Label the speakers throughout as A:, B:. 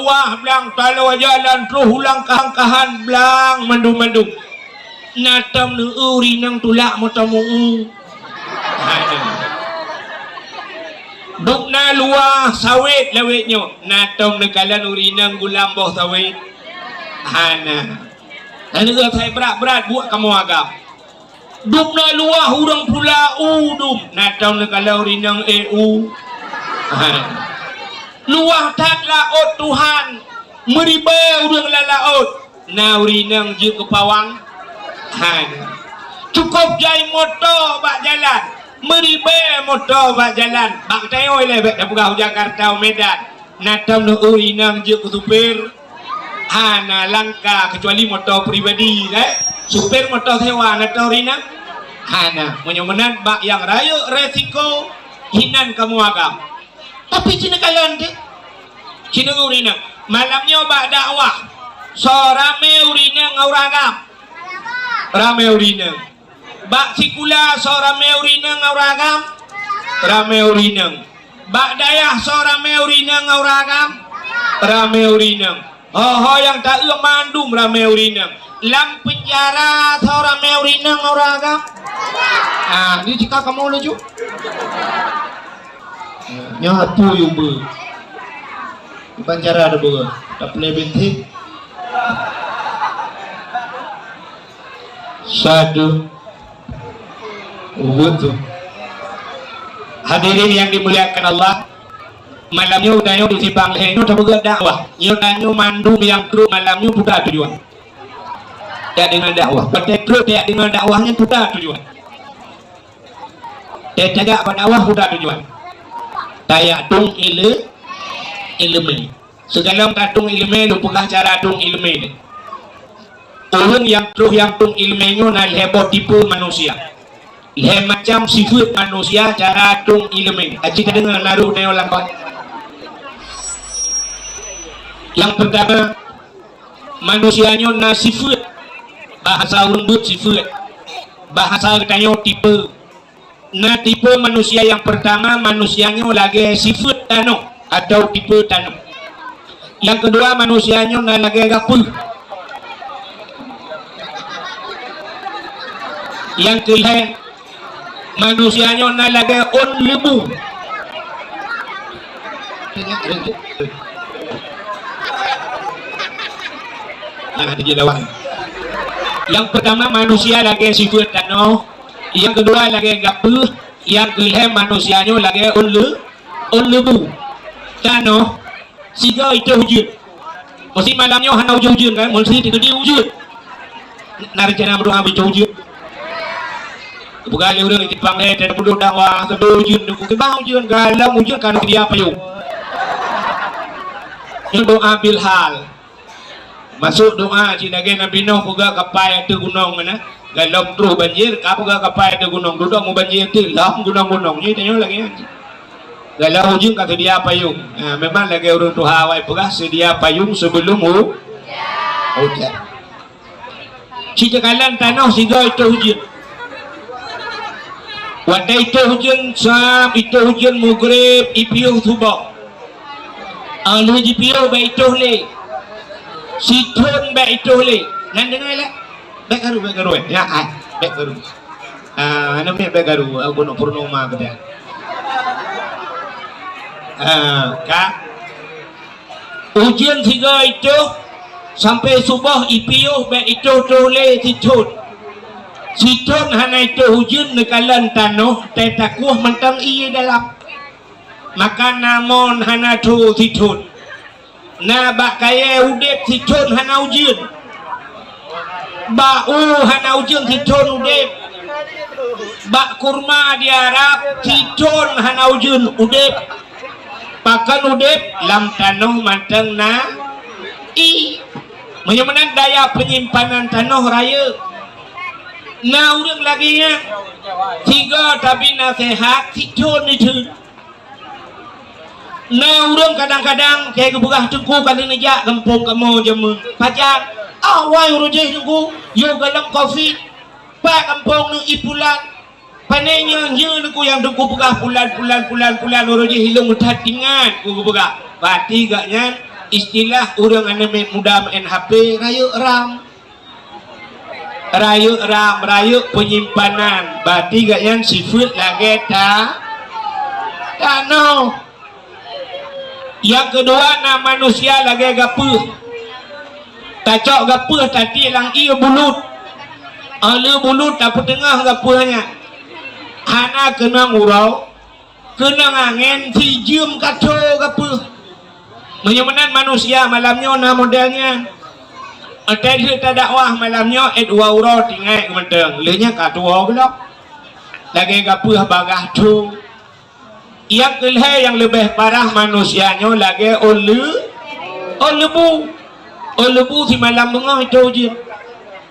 A: luah belang kalau jalan terus ulang kahang-kahan belang mandu-mandu natam nu uri nang tulak motamu duk na luah sawit lawitnya natam nekalan uri nang gulam boh sawit hana dan itu saya berat-berat buat kamu agam duk na luah urang pula udum natam nekalan uri nang luah tak laut Tuhan meriba urang laut na uri nang je ke pawang cukup jai motor bak jalan meriba motor bak jalan bak tayoi le bak Dapur Jakarta Medan natam no uri nang je ke supir hana langka kecuali motor pribadi supir motor sewa natam uri nang hana menyomenan bak yang raya resiko hinan kamu agam tapi cina kalian deh cina uri nang malamnya bak dakwah so rame uri nang auragam rame urinang bak sikula so rame urinang auragam rame urinang bak dayah so rame urinang auragam rame urinang oh yang tak mandum rame urinang lam penjara so rame urinang auragam ni jika kamu lucu nyatu yung di penjara ada bunga tak pernah bintik satu wudhu. Hadirin yang dimuliakan Allah, malamnya udahnya disibang lehnya terbuka dakwah nyodanya mandum yang kru malamnya sudah tujuan tidak dengan dakwah bertekru tidak dengan dakwahnya sudah tujuan dia jaga pada dakwah sudah tujuan tayak tung ilmu segala katung ilmu lupukah cara tung ilmu orang yang terus yang tung ilmunya nak heboh tipu manusia macam sifat manusia cara tung ilmu kita dengar naruh dia orang yang pertama manusianya na sifat bahasa lembut sifat bahasa katanya tipe na tipe manusia yang pertama manusianya lagi sifat tano atau tipe tano yang kedua manusianya na lagi gapul yang ketiga manusianya na lagi on lebu yang pertama manusia lagi sifat tano yang kedua lagi gapul yang ketiga manusianya lagi on lebu tano siga itu wujud mesti malamnya hana wujud kan mesti tidak dia wujud narjana berdoa itu wujud bukan le urang Jepang le tak perlu dakwah kedua wujud ke bang wujud galam wujud kan dia payung yang doa bil hal masuk doa cina ge Nabi Nuh puga kapai tu gunung mana galam terus banjir ka puga kapai tu gunung duduk mau banjir tu lam gunung-gunung ni tanya lagi galau wujud kata dia payung memang lagi urang Tuhan wai puga sedia payung sebelum hujan cita kalan tanah siga itu wujud wadai itu hujan sab itu hujan maghrib ipiu subuh alu ipiu ba itu le situn ba itu le nan dengar le bagaru ya bagaru ana me bagaru aku no purnoma beda ka hujan tiga itu sampai subuh ipiu ba itu le situn hana itu hujan nekalan tanah tetakuh mentang iya dalam maka namon hana tu situn na bak kaya udep situn hana hujan bau hana hujan situn udep bak kurma diarap situn hana hujan udep pakan udep lam tanah mentang na menyamanan daya penyimpanan tanah raya na urang lagi nya tiga tapi nasihat situn itu na urang kadang-kadang kayak kebuka tengku kali nejak kampung kamu jamu pacar awai urujeh tengku yo galam covid pak kampung nu ipulan panenya nya tengku yang tengku buka bulan urujeh hilung utat tingan ku buka bati gaknya istilah orang anak muda main HP rayu RAM. Rayu penyimpanan berarti gak yang sifat lagi tak no. Yang kedua na manusia lagi gapuh tacok gapuh tadi lang iya bulut bulut tak tengah gapuhnya hana kena ngurau kena angin si jum kaco gapuh menyamanan manusia malamnya na modelnya ada cerita dakwah malamnya dua urau tinggal kementeng lehnya katua belok lagi gapuh bagah tu yang kelih yang lebih parah manusianya lagi lebu si malam bengah itu je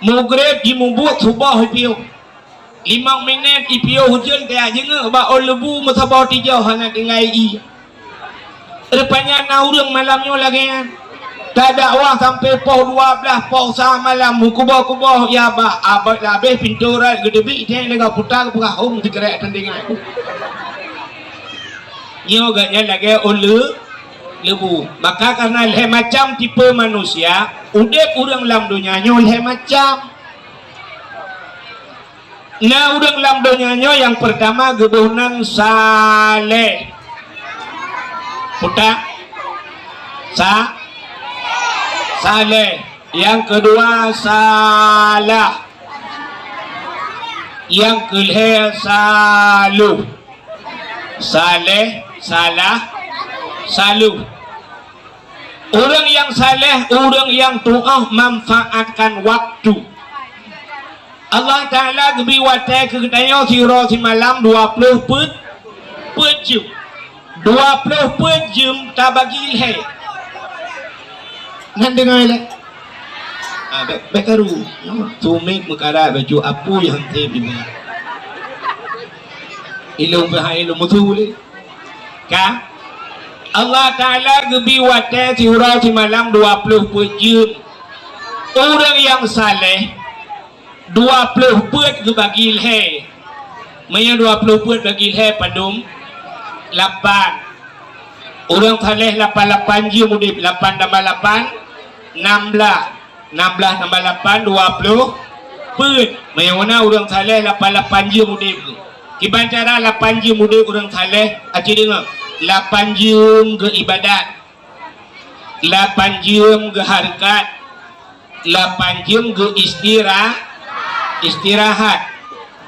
A: mugrib di mubuk subah ipiu 5 minit ipiu hujan kaya jenga ba lebu masabah tijau hana tinggal i rupanya na urang malamnya lagi tak dakwah sampai pukul 12 pukul 1 malam kubah ya bah abad habis pintu rat gede-gede dia lega putar ke hong digerak tandingan nyo gaknya lagi lebu maka karena leh macam tipe manusia udek urang lam dunia nyo leh macam nah urang lam dunia nyo yang pertama gebunan saleh putar saleh, yang kedua salah, yang kelih saluh, saleh, salah, saluh. Orang yang saleh, orang yang tuah manfaatkan waktu. Allah Ta'ala gebi watai keketanya siro si malam 20 jam 20 jam tak bagi ilhai nan dengar lah bekaru tumik mekara baju apa yang tebi ilmu bahaya ilmu mutul kan Allah Ta'ala gebi watai siro si malam 20 jam orang yang saleh 20 put ke bagi ilhai maya 20 put bagi ilhai padum 8 orang saleh 88 je mudip 8 tambah 8 16 tambah 8 20 put maya mana orang saleh 88 je mudip kiban cara 8 je mudip orang saleh aci dengar 8 jam ke ibadat 8 jam ke harkat 8 jam ke istirahat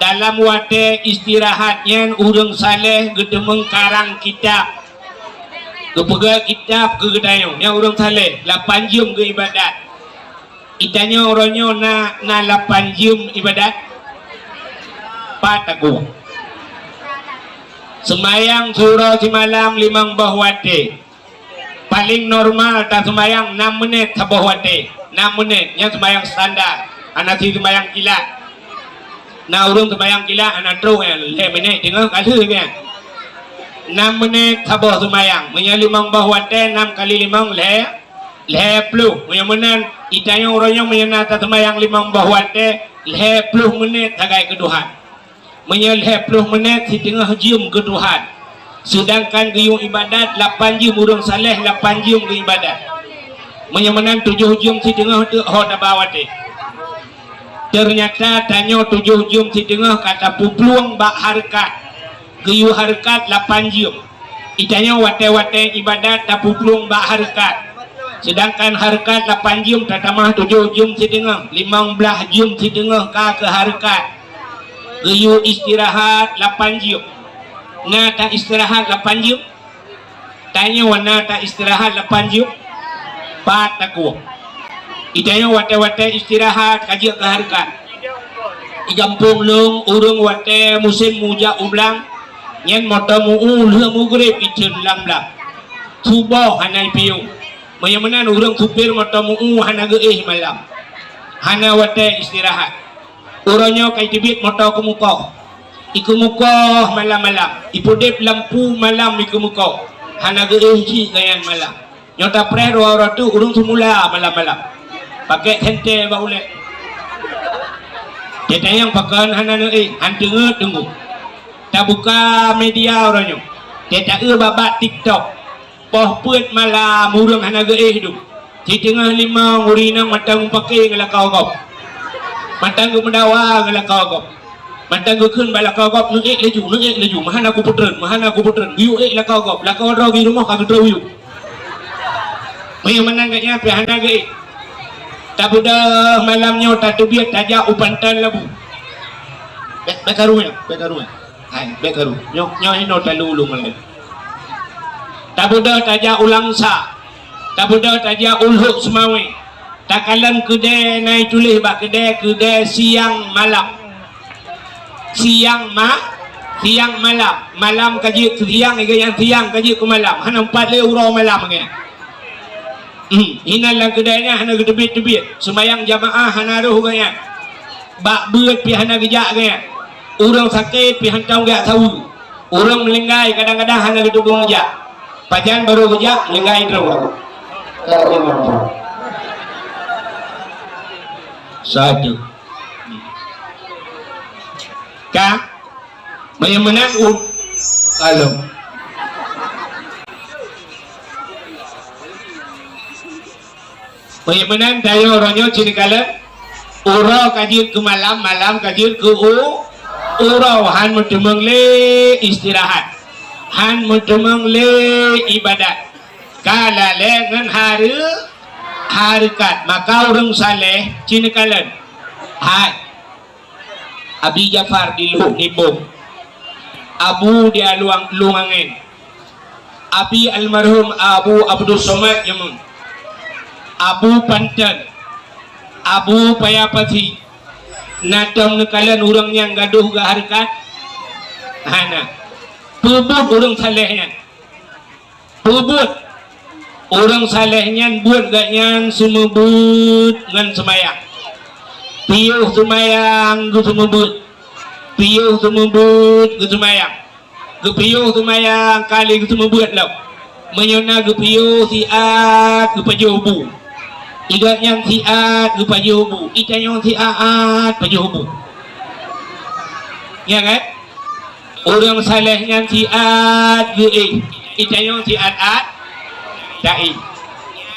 A: dalam wate istirahatnya urang saleh gedemeng karang kitab kepegang kitab ke gedayong yang urang saleh 8 jam ke ibadat itanya orangnya na 8 jam ibadat pataku semayang surau si malam 5 bah wate paling normal tak semayang 6 menit sabah wate 6 menit yang semayang standar anak si semayang kilat nah urung semayang kilat anak terus kan 5 menit tengah kali kan 6 menit sabah semayang punya 5 bah wate 6 kali 5 10 punya menan itanya orangnya menyenata semayang 5 bah wate 10 menit tagai keduhan punya 10 menit si tengah jam keduhan sedangkan gayung ibadat 8 jam urung saleh 8 jam ke ibadat punya menan 7 jam si tengah hot abawate ternyata tanya 7 jam si tengah kata pupluang bak harkat geyu harkat 8 jam itanya wate-wate ibadat tak pupluang bak harkat sedangkan harkat 8 jam tak tamah 7 jam si tengah 15 jam si tengah ke harkat geyu istirahat 8 jam nah tak istirahat 8 jam tanya wana tak istirahat 8 jam pataku itanya wate-wate istirahat kaji ke harkat igampung long urung wate musim muja ublang nyen motor muu leh mugrib icun lam subah hanai piu menyamanan urung supir motor muu hana geih malam hana wate istirahat urangnya kai tibit motor ke muka iku muka malam-malam ipudip lampu malam iku muka hana geih ji gayan malam nyota pre ro tu urung semula malam-malam pakai hente baulek kita yang pakai hana handenget tunggu tak buka media orangnya kita babat TikTok poh puat malam urang hanaga hidup di tengah lima urina matang pakai ngala kau matang gu mendawa ngala kau matang gu kun bala kau nu leju mahana aku putren yu la kau rogi rumah kau terus yu mayu menang gaknya pi hanaga tak budak malamnya tak tubiat tajak upantan labu bekaru hai bekaru nyok ini nota lulu malam tak budak tajak ulang sa tak budak tajak ulhuk semawi tak kalan kedai naik tulis bak kedai siang malam malam kaji siang yang siang kaji ke malam hana 4 le urau malam ngaya hina lang kedainya hana gedebit sembayang jamaah hana roh gaya bak beut pi hana gejak gaya urang sakit pi hantau gak tahu urang melenggai kadang-kadang hana gedubung gejak pajan baru gejak lenggai terus satu ka menang kalau menang tayo ronyo cini kala uro kajir ke malam kajir ke uro han mutemeng le istirahat han mutemeng le ibadat kala le ngan harikat maka urang saleh cini kala hai Abi Jafar di Bom Abu dia luangin Abi almarhum Abu Abdul Somad Yamun Abu Pantan Abu Payapati natam nekalan urang yang gaduh ga harikat hana pebut urang salehnya pebut urang salehnya buat gaknya sumebut ngan semayang piuh semayang gu sumebut piuh sumebut gu semayang gu piuh semayang kali gu sumebut lau menyona gu piuh siat gu pajobu igat yang siat gu pajobu ikan yang siat pajobu ya kan orang saleh yang siat gu ikan yang siat dai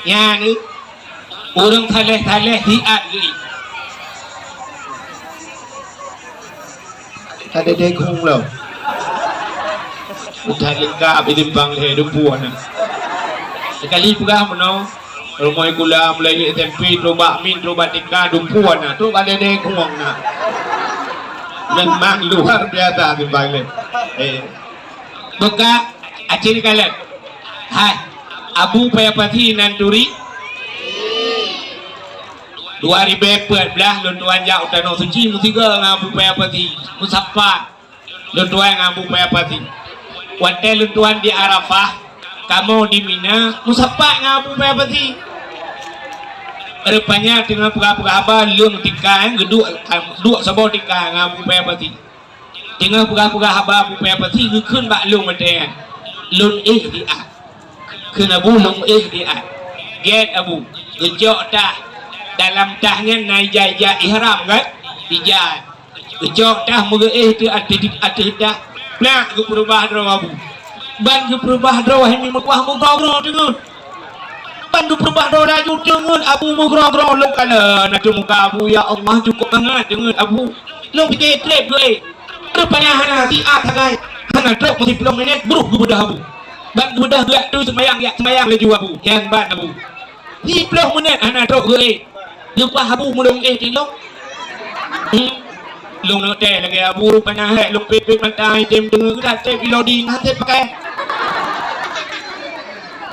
A: ya ni orang saleh siat gu ada dekung lau udah lengkap ditimbang hidup puan sekali pegah menau rumah gula mulai tempe coba min coba tika dumpuan na tu ada dekung na memang luar biasa timbang le buka acil kalian hai Abu Payapati Nanturi 2014 luntuan jak utano suci musiga ngabu Payapati musaffa luntuan ngabu Payapati wate luntuan di Arafah kamu di Mina musaffa ngabu Payapati rupanya dengan pura-pura apa lung tika geduk sabau tika ngabu Payapati dengan pura-pura apa Abu Payapati keun bak lung mate lung di a kena bu lung di a get abu gejok dah dalam tahnya naik jaya ihram kan dijat gejok dah muga tu ati dah nak ke perubah draw abu ban ke perubah draw ini mukwah mugro dengun ban ke perubah draw raju dengun abu mugro lu kala nak muka abu ya Allah cukup banget dengun abu lu pikir trip gue rupanya hana siat hagai hana drop mesti 10 minit buruh ke bedah abu ban bedah gue tu semayang laju abu yang ban abu 10 minit hana drop gue lupa abu mulung tilong lung no teh lagi abu rupanya hek lung pipik mantai tem dengar dah teh piloding hati pakai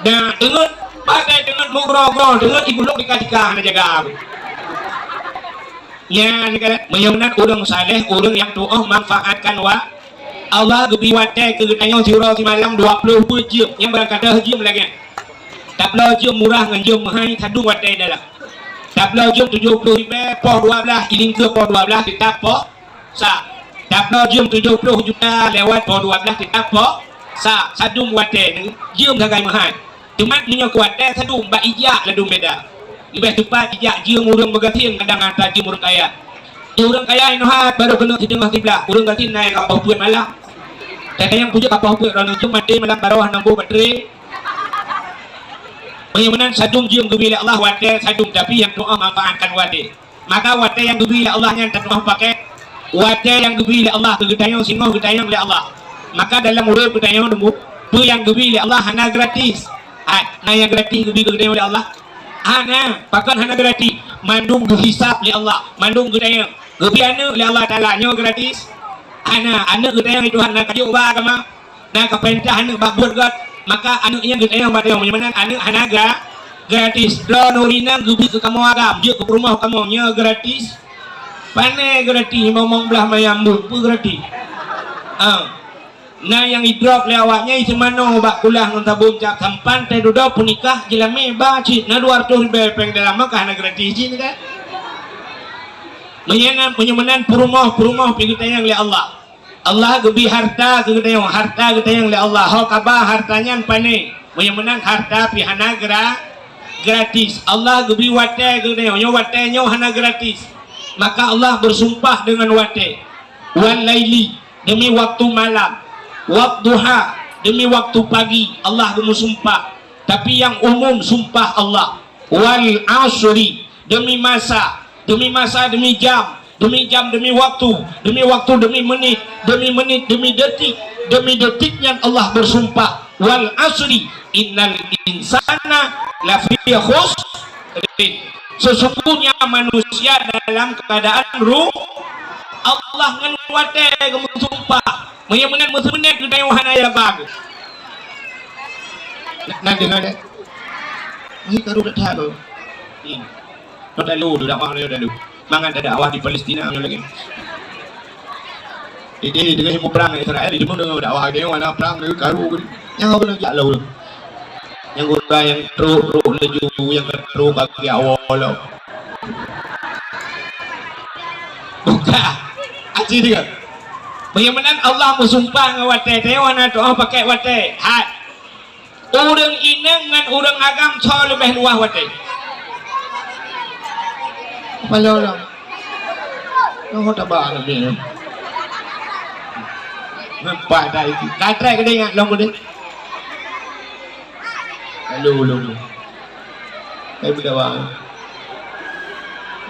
A: dah dengar pakai dengan mugro dengar ibu lung dikasihkan nak jaga abu ya negara menyunan urang saleh urang yang doa manfaatkan wa Allah gebiwat teh ke tayong siro si malam 20 jam yang berangkat jam lagi tak lo jam murah ngan jam mahal kadung wat teh dalam tablo jam 70 po 12 iling ke po 12 kita po sa tablo jam 70 juta lewat po 12 kita po sa sadung wate jam sagai mahal cuma punya kuat sadung ba ijak ladung beda lebih tepat ijak jam urang begatin kadang antara jam urang kaya ino hat baru kena di tengah tibla urang gatin naik kapau puan malam tapi yang punya kapau puan orang jam mati malam baru nambu bateri Menyemenan sadung jium bila Allah wate sadung tapi yang doa manfaatkan wate. Maka wate yang bila Allah yang tak mau pakai wate yang bila Allah gedayang singo gedayang oleh Allah. Maka dalam urut gedayang dulu tu yang bila Allah hana gratis. Nah yang gratis gedayang oleh Allah. Hana pakan hana gratis. Mandung dihisap oleh Allah. Mandung gedayang. Gebiana oleh Allah Taala nyo gratis. Anak gedayang itu hana kaji ubah agama. Nah kapentah anak babur gat. Maka anaknya gedayang pada yang menyamanan anak hanaga gratis. Draw nurina gubi ke kamu agam. Dia ke rumah kamu nya gratis. Pane gratis ngomong belah mayambut pun gratis. Nah yang idrop lewatnya isi mana bak kulah ngontabun cap sampan teh duduk punikah jelame bacit na 200 ribu peng dalam maka hana gratis ini kan. Menyamanan perumah pigitayang oleh Allah. Allah gebi harta gedayang harta gedayang oleh Allah. Ho kabah hartanya pane. Menyamanan harta pi hana gratis. Allah gebi wate gedayang nyo wate nyo hana gratis. Maka Allah bersumpah dengan wate. Wal laili demi waktu malam. Wadduha demi waktu pagi. Allah bersumpah. Tapi yang umum sumpah Allah. Wal asri demi masa demi jam demi waktu demi menit demi detik yang Allah bersumpah. Wal asri innal insana lafi khusr. Sesungguhnya manusia dalam keadaan ruh. Allah ngan wate bersumpah menyemenan musmenat gedayang hanaya bag. Nak dengar dah. Ni taruh dah tahu. Dah lalu dah awak dah lalu. Mangan ada dakwah di Palestina lagi. Ini dengan yang perang Israel di mana dakwah dia mana perang dia karu. Yang apa lagi lalu. Yang orang yang teruk laju yang teruk bagi awal lah. Bukan. Aji dia. Bagaimana Allah bersumpah dengan wate tewana doa pakai wate. Orang inang dengan orang agam so lebih luah wate. Malah orang. Kau tak bawa lebih. Nampak dah itu. Katrai ke dia ingat long boleh. Lalu. Saya boleh bawa.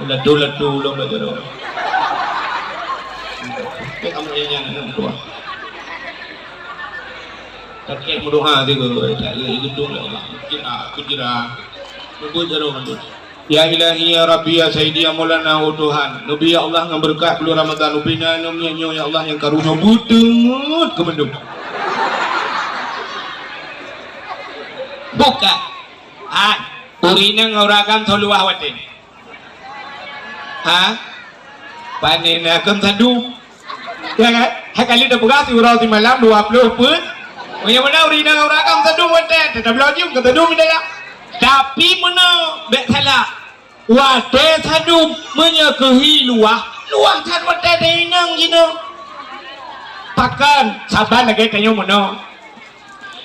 A: Ladu long belajar. Kamu yang tua. Tapi mudah hati tu, itu tu lah. Kira, nunggu jauh nanti. Ya Ilahi ya Rabbi ya Sayyidi ya Maulana Tuhan. Nabi ya Allah yang berkat bulan Ramadan. Nabi ya Allah yang karunia budut ke mendung. Buka. Urina ngaurakan soluah wate. Panen akan sadu. Ya kan? Kali dah berasi urau di malam 20 pun. Yang mana urina ngaurakan sadu wate. Tetap lojum ke sadu benda. Tapi mana bet salah. Wate sadu menyekehi luah kan wate denang gino. Pakan sabar lagi kanyo mono.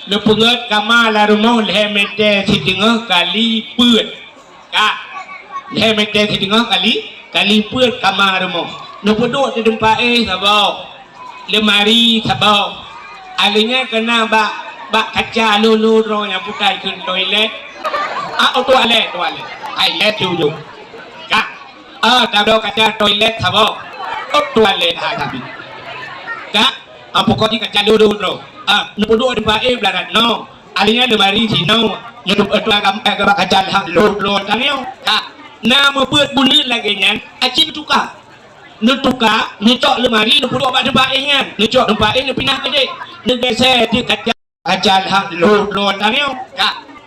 A: Le penget kama la rumah le mete sidengah kali peut. Le mete sidengah kali peut kama rumah. Ne peduk di tempat sabau. Lemari sabau. Alinya kena bak kaca lulu ro yang putai ke toilet. Toilet. Toilet dulu. Tahu kaca toilet sabau. Toilet tapi. Pokoknya kaca dulu. Nepuduk di baik belarat no. Alinya lemari sino. Nyedup agam kaca lo tangyo. Nama buat bulir lagi nyan. Acim tukar. Nutuka, nucok lemari, nepuduk pada baiknya. Nucok tempat ini pindah ke dek. Negese di kaca lo tangyo.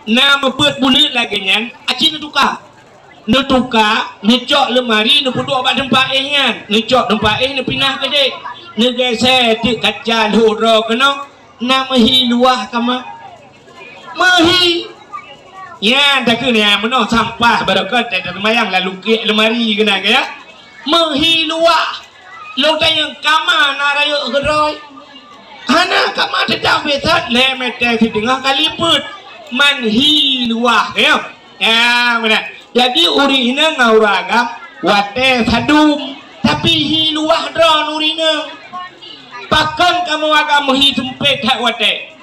A: Nama buat bulir lagi nyan. Acim tukar. Nutuka, nucok lemari, nepuduk pada baiknya. Nucok tempat ini pindah ke dek. Negese di kaca lo kena. Nama hi luah kama mahi ya tak kena mana sampah berakat tak termayang lalu ke lemari kena ya mahi luah lo tanya kama narayo geroy hana kama tidak besar le mete setengah kali put manhi luah ya benar jadi urina ngauragam wate sadum tapi hi luah dron urina. Pakan kamu agam hidup pek hak wate.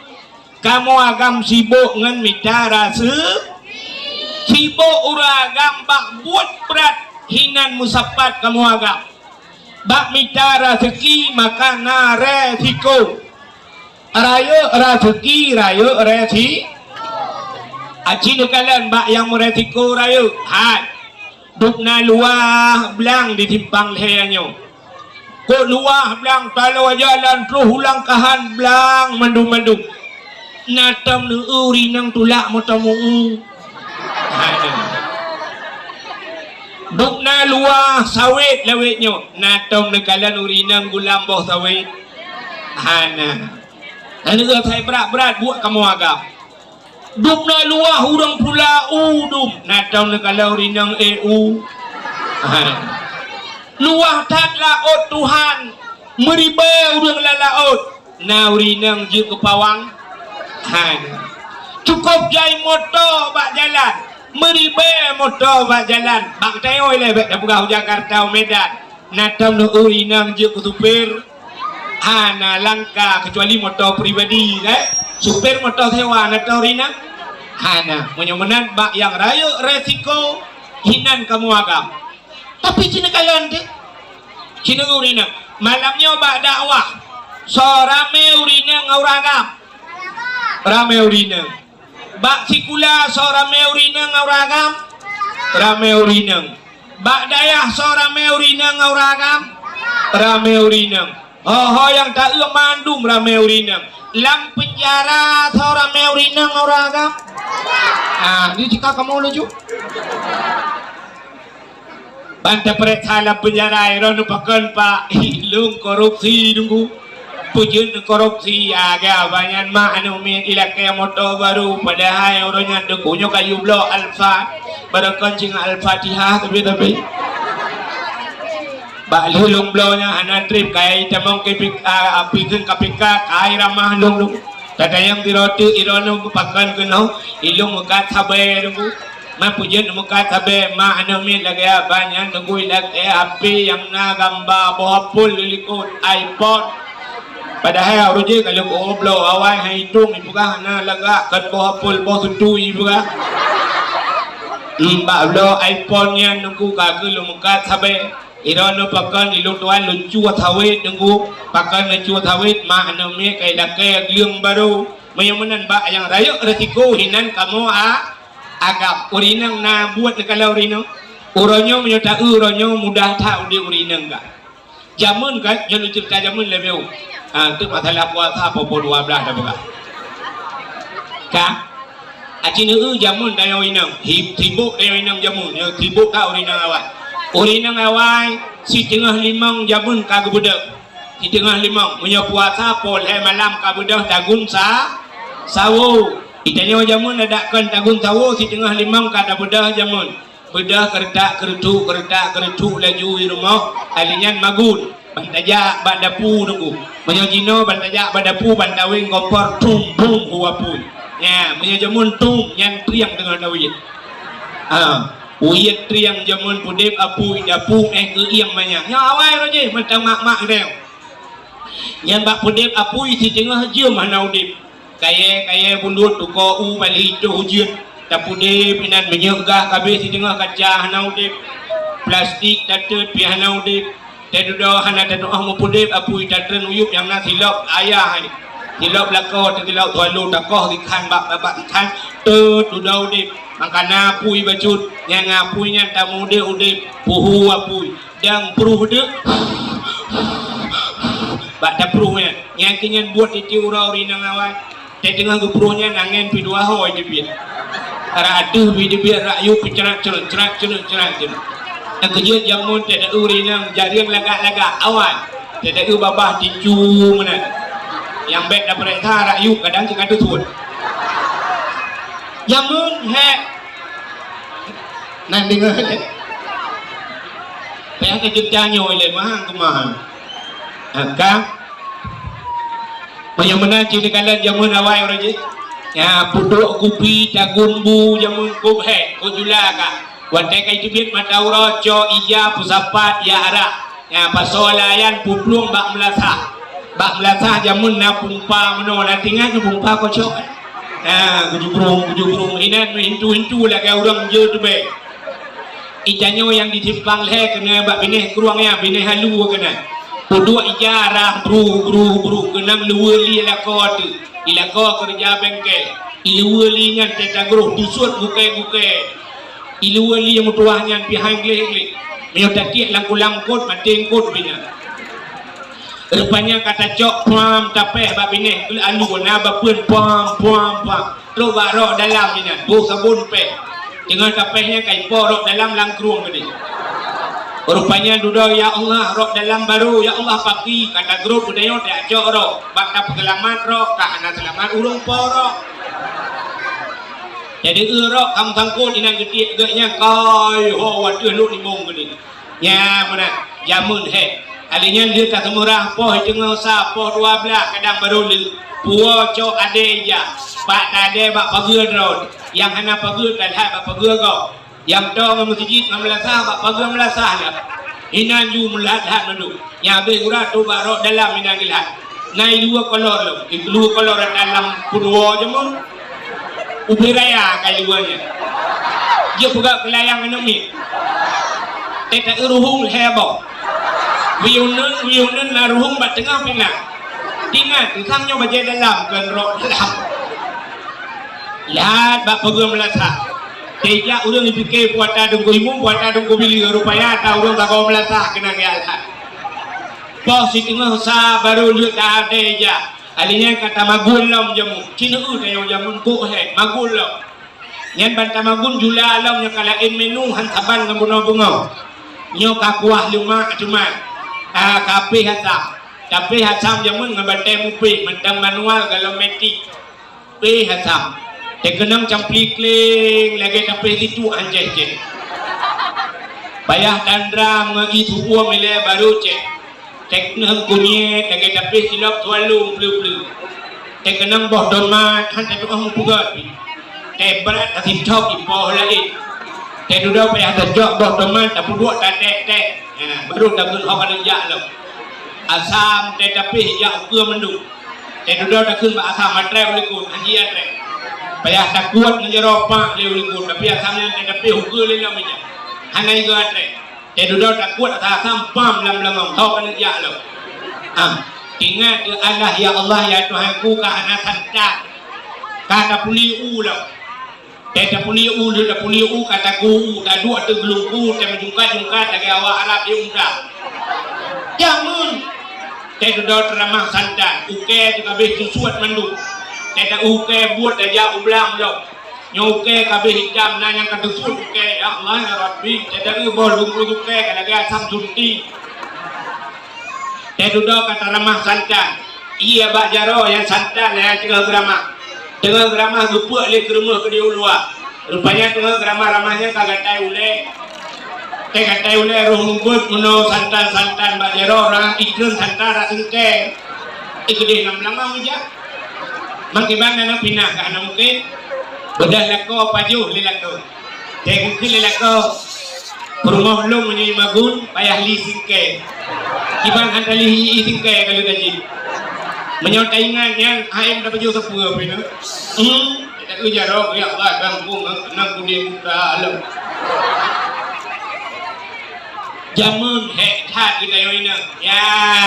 A: Kamu agam sibuk dengan mita rasa sibuk uragam bak buat berat hinan musapat kamu agam bak minta rezeki maka na resiko raya rezeki raya resi aci kalian bak yang resiko raya hat duk na luah belang ditimpang lehernya kok luah belang kalau jalan terus ulang kahan belang mendung-mendung natam nu urinang tulak motamu duk na luah sawit lawitnya natam nu kalian urinang gulam boh sawit hana dan itu saya berat-berat buat kamu agam duk na luah urang pula udum natam nu kalian urinang EU luah tak laut Tuhan meribe urang lalaut na urinang je ke pawang cukup jai motor bak jalan meribe motor bak jalan bak tayoi le bak Dapur Jakarta Medan natam no urinang je ke supir hana langka kecuali motor pribadi supir motor sewa natam urinang hana menyemenan bak yang raya resiko hinan kamu agam tapi cina kalian deh cina urinang malamnya bak dakwah so rame urinang auragam rame urinang bak sikula so rame urinang auragam rame urinang bak dayah so rame urinang auragam rame urinang oh yang tak mandum rame urinang lam penjara so rame urinang auragam ini jika kamu lucu banta periksa lam penjara iron pakan pak ilung korupsi nunggu pujun korupsi aga banyak mak anu min ilakai motor baru padahal orangnya dekunyo kayu blok alfa barakan al-fatihah tapi bak lulung bloknya anak trip kaya tamang pikun kapika kaya ramah lung tata yang dirotu irono pakan kenau ilung muka sabar nunggu ma pujun muka sabar ma anu min lagi banyak nunggu ilakai api yang na gambar bohapul lilikut iPod padahal roje kalau goblok awal hai hitung ibuka na laga kan boh pul boh tutu ibuka mbak lo iPhone nya nunggu kagel muka sabe irono pakan ilung tuan lucu thawit nunggu pakan lucu thawit ma anu me kai lakai liung baru menyamanan bak yang raya resiko hinan kamu agak urinang na buat kalau urinang uronyo menyota uronyo mudah tak di urinang enggak jamun kan jangan cerita jamun lebih itu masalah puasa popo 12 dah buka kah acinu jamun dayo inang sibuk dayo inang jamun yang sibuk kau urinang awal si tengah limang jamun kagak budak si tengah limang punya puasa pol malam kagak budak tagun sawo itanya jamun ada kan tagun sawo si tengah limang kagak budak jamun bedah kertak keretu laju di rumah alinyan magun bantajak bandapu nunggu menyojino bantajak bandapu bandawing kompor tum bum huapun ya menyojamun tum yang triang dengan dawit uyat triang jamun pudip apu dapu ke iang banyak ya awal roje macam mak reo yang bak pudip apu isi tengah jam hana udip kaya bundut tuko u bali itu hujan tak pudip inan menyegah kabeh si tengah kaca hana udip plastik datet pi hana udip tedudo hana tedu ah mupudip apu itatren uyup yang na silap ayah ni silap lakau silap tualu takoh ikan bak ikan tedudo udip makana apu ibacut yang apu nya tamu de udip puhu apu yang peruh de bak dapruhnya yang kinyan buat itu ura-uri nang awal tengah gupruhnya nangen pi dua hoi dibit radu bi dibit rayu picerat cerat yang kejut jamun tidak urinang jariang lagak-lagak awal tidak babah tinju mana yang baik dapat perintah rakyat kadang kita tutup jamun nanti nggak payah kejut janyo ile mahang kemahang kang menyamana ciri kalian jamun awal orang je ya puduk kupi tagumbu jamun kubhe kujulaka wantai kai tibit mata uroco iya pusapat ya ara ya pasolayan puplung bak melasa jamun na pumpa meno na tingan pumpa ko cok Kujubrung inan hintu lah kayak orang je tu be. Ijanyo yang ditimpang le kena bak bineh keruangnya bineh halu kena. Kedua ijarah bru kenang luweli la ko tu. Ila ko kerja bengkel. Iluweli ngan teta groh dusut buke. Iluweli yang mutuahnya pihang gleh. Meo takiak langkut mating kot bina. Rupanya kata cok pam tapeh bab bineh alu na bapun pam. Lo barok dalam ni nak bu sabun pe. Dengan tapehnya kai porok dalam langkruang gede. Rupanya duduk ya Allah rok dalam baru ya Allah paki kata grup budaya tak cok rok bakal selamat rok ka anak selamat urung porok. Jadi rok kamu sangkut inang gede gegnya kai ho waduh lu ni mong gede. Ya mana jamun he. Alinya dia tak semurah poh jengau sa poh 12 kadang baru li puo cok ade ya. Pak tade bak pageur drone yang hana pageur dan ha bak pageur go yang dong masjid melasah bak pageur melasah lah inan ju melasah mendu yang be urat tu barok dalam inan gilat nai dua kolor lo dua kolor dalam purwo jemun ubiraya kai duanya dia juga kelayang enemi teta uruhung hebo wiunun na ruhung bat tengah pina tingat tentangnya baje dalam kan rok dalam lihat bak peguam melasah teja urang dipikir puata dungku imu puata dungku bili rupanya ta urang tak kau melasah kena lihat pos si tengah sa baru lihat dah teja alinya kata magul lom jamu cina tayo jamun ko he magul lom nyan banta magun jula lom nya kalain menu han saban ngabuno bungo nyo kakuah luma cuma kape hatam jamun ngabate mupi mentang manual kalau metik pe hatam kenang campli kling lagi tapi situ anjeh je payah tandram ngagi tubuh mile baru cek nang kunye lagi tapi silap tualung blu kenang boh donmat han tu ang pugat berat asim chok ipoh lain duda payah terjok boh donmat tapi buat tadek baru dah kun orang jak lo asam tapi jak ke mendu duda dah kun asam matre boleh kun anji atre payah tak kuat ngejeropak dia ulikun tapi asamnya tapi hukum lelak minyak hanai ke atre duduk tak kuat asam pam lam kau kena jak lo ingat ke Allah ya Allah ya Tuhanku ka anak santak kata puli u lo kata puli u dia puli u kata ku dah dua tergelungku dan jungkat lagi awak Arab dia umrah jamun duduk teramah santak uke juga habis susuat mandu kita uke buat aja ulang lo nyuke kabeh hitam nanya kata uke ya Allah ya Rabbi kita boleh uke kalau dia asam sunti kita duduk kata ramah santan iya bak jaro yang santan yang tengah geramah gupuk le ke rumah ke dia luar rupanya tengah geramah ramahnya kagak tai ule roh ngumpul meno santan bak jaro orang iklan santan rasengke ikde nam lama aja Mangkiban na pinah ka na mungkin bedah lako paju lilako tegu lilako rumah lu menyi magun payah li singke ibang antali singke kalau gaji menyontai ingan yang ayam dapat baju sepuluh pina tak ujarok ya Allah kampung nang kudi buka alam jamun hektar kita yo ina ya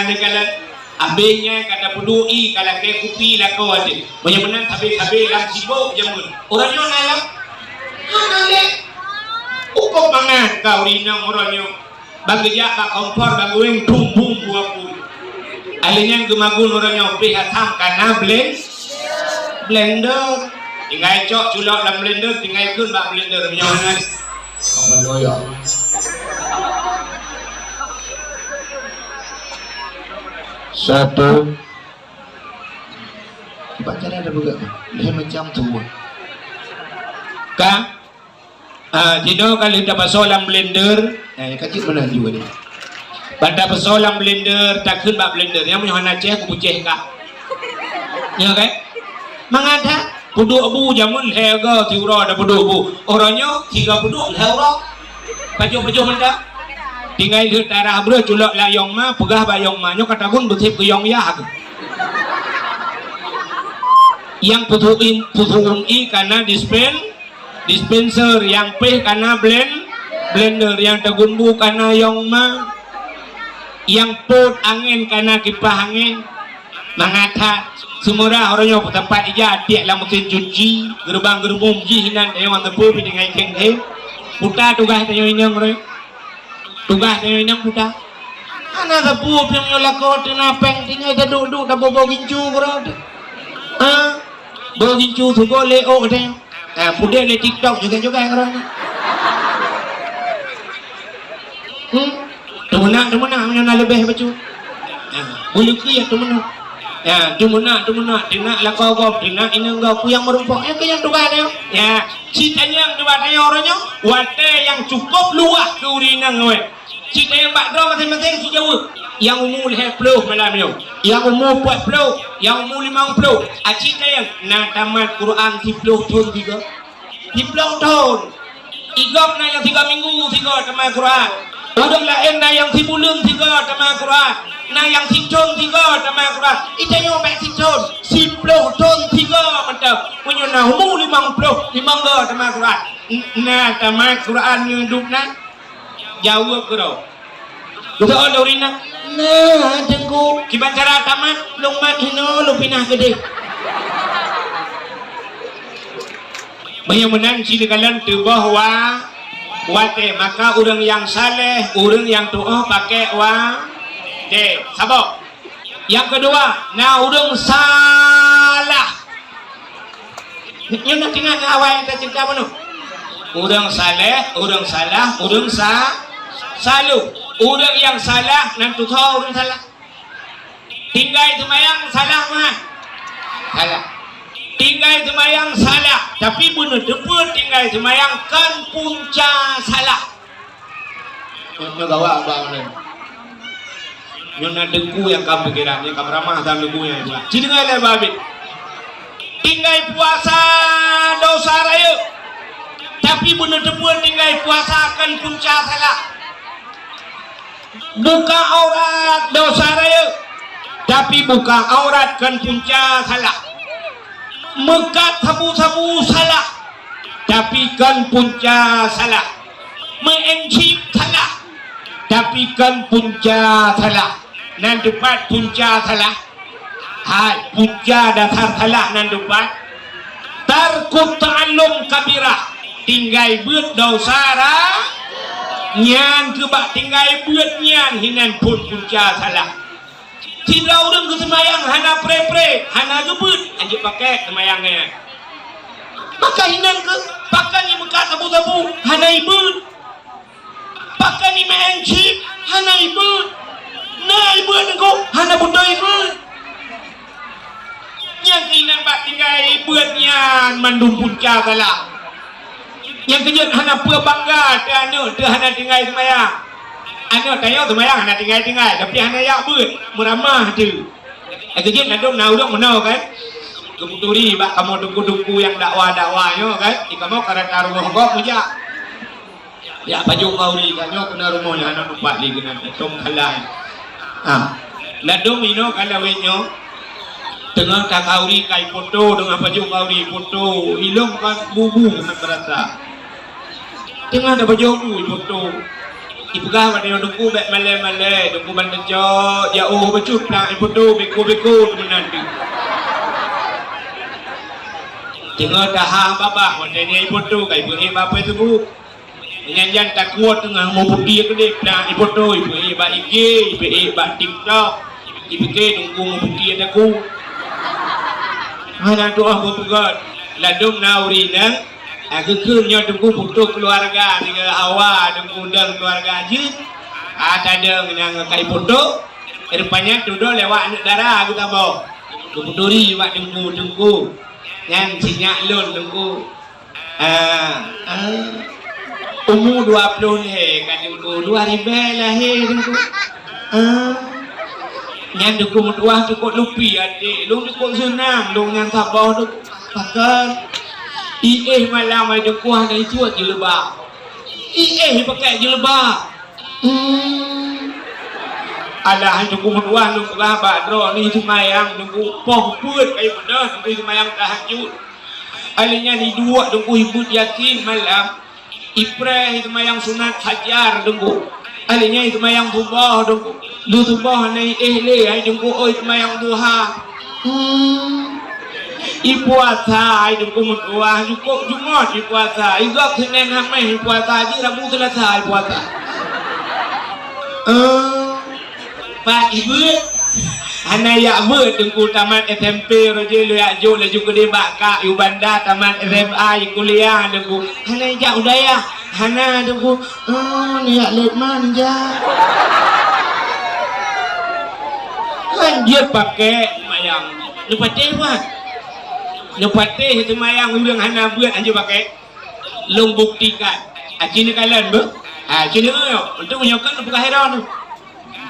A: negala abenya kata pedui kalau ke kupi lah kau ada banyak menang tapi lam sibuk jamun orangnya nalam nale uko mangan kau rinang orangnya bagi jak bak kompor bagi weng tumbung buah pun alinya gemagun orangnya pihak ham karena blender tinggal cok culok dalam blender tinggal ikut bak blender menyawan apa loyo satu bacanya ada juga dia macam tu kan jadi kalau kita pasolam blender kacik mana juga dia pada pasolam blender takkan bak blender yang punya anak ceh aku buceh kak ya kan mengada puduk bu jamun hega tiura ada puduk bu orangnya 30 euro baju mendak tinggal di darah bro culok layong ma pegah bayong ma nyo kata gun bersih ke yong ya Yang putuin I karena dispenser, yang P karena blender, yang tegunbu karena yongma, yang pot angin karena kipas angin. Mengata semua orangnya tempat ija tiak lah mesin cuci gerbang jihinan yang tepu dengan keng puta tugas tanya inang orang tugas tanya inang puta anak tepu yang nyolak tina peng tinggal duduk dah bawa gincu orang bawa gincu tu boleh katanya pude le TikTok juga orang temenang yang lebih baju boleh kaya temenang ya dumuna tina lakau tina ini enggak yang merumpok yang kaya tugas ya citanya yang tugasnya orangnya wate yang cukup luas keurinang we cita yang bakdo masing-masing si jauh yang umur 10 malam yo yang umur 40 yang umur 50 cita yang nak tamat Quran 10 tahun 10 tahun igop na yang 3 minggu 3 tamat Quran udah lain na yang 10 bulan 3 tamat Quran na yang 10 tahun 3 tamat Quran itanya obat 10 tahun 10 tahun 3 mantap punya na umur 50 tamat Quran na tamat Quran hidup na jawab kau betul Dorina nah tengku kiban cara tamat lombat hino lu pinah gede banyak menang sini kalian tu bahwa wate maka orang yang saleh orang yang tuh pakai wa de sabok yang kedua nah orang salah yang nak tinggal awal kita cerita mana orang saleh orang salah orang selalu orang yang salah nanti tahu orang salah tinggal semayang salah mah salah tinggal semayang salah tapi benar benar tinggal semayang kan punca salah yang gawa abang ni yang nak dengku yang kamu pikiran yang kamu ramah dalam dengkunya itu jadi nggak babit tinggal puasa dosa raya tapi benar-benar tinggal puasa akan punca salah buka aurat dosa raya tapi buka aurat kan punca salah mekat sabu-sabu salah tapi kan punca salah mengencik salah tapi kan punca salah nan depan punca salah hai punca dasar salah nan depan tarkut ta'allum kabirah tinggal buat dosa nyan kebak tinggal buat nyan hinan pun punca salah tidak orang ke semayang hana pre hana gebut anjir pakai semayangnya maka hinan ke pakai ni mekat sabu-sabu hana ibut pakai ni mengencik hana ibut nah ibut engkau hana buta ibut yang hinan bak tinggal buat nyan mandum punca salah yang kejut hana pua bangga dia hana tinggal semayang anu tanya semayang hana tinggal tapi hana yak beut meramah tu kejut nadong naudong menau kan kebuturi bak kamu duku-duku yang dakwah-dakwahnya kan ikamu karena rumah kau punya ya baju kau ni kanyo kena rumahnya hana numpak lagi nanti tom kalai nadong ino kalawenyo tengah kakauri kai foto dengan baju kauri foto ilong kan bubu nak berasa tengah ada baju foto ibu kah pada dengku bek male dengku bandejo ya becut nak foto beko temenan tu tengah dah babah wadanya foto kai ibu bapa tu bu nyanyian tak kuat tengah mau putih ke nak foto ibu ba IG ibu ba TikTok ibu ke dengku mau putih ada ku mana doa bukan ladung naurina aku kerja dengku foto keluarga dengan awak dengku undang keluarga aja ada yang kai foto rupanya duduk lewat anak darah aku tak mau kebuduri wak dengku yang sinyak lon dengku umur 20 kan dengku 2000 lahir dengku yang dengku mutuah cukup lupi adik lu cukup senang lu yang sabar tu pakai malam ada kuah dan itu jilbab pakai jilbab Alah nunggu menuah nunggu gabak dro ni semayang nunggu poh put kayu pedah nunggu semayang tahajud. Alihnya ni dua nunggu ibu yakin malam. Ipreh semayang sunat hajar nunggu. Alihnya semayang subuh nunggu. Lu subuh ni le ai nunggu oi semayang duha. Ipuasa ai nunggu menuah cukup Jumat ipuasa. Igak Senin Khamis ipuasa je Rabu Selasa ipuasa. Pak ibu anak ya ber tengku tamat SMP roje lu ya jo laju ke debak yu bandar tamat SMA kuliah tengku anak ya udah ya hana tengku ni ya letman ja anjir pakai mayang lupa dewa lupa teh itu mayang ulang hana buat anjir pakai long buktikan acini kalian bu acini untuk menyokong bukan heran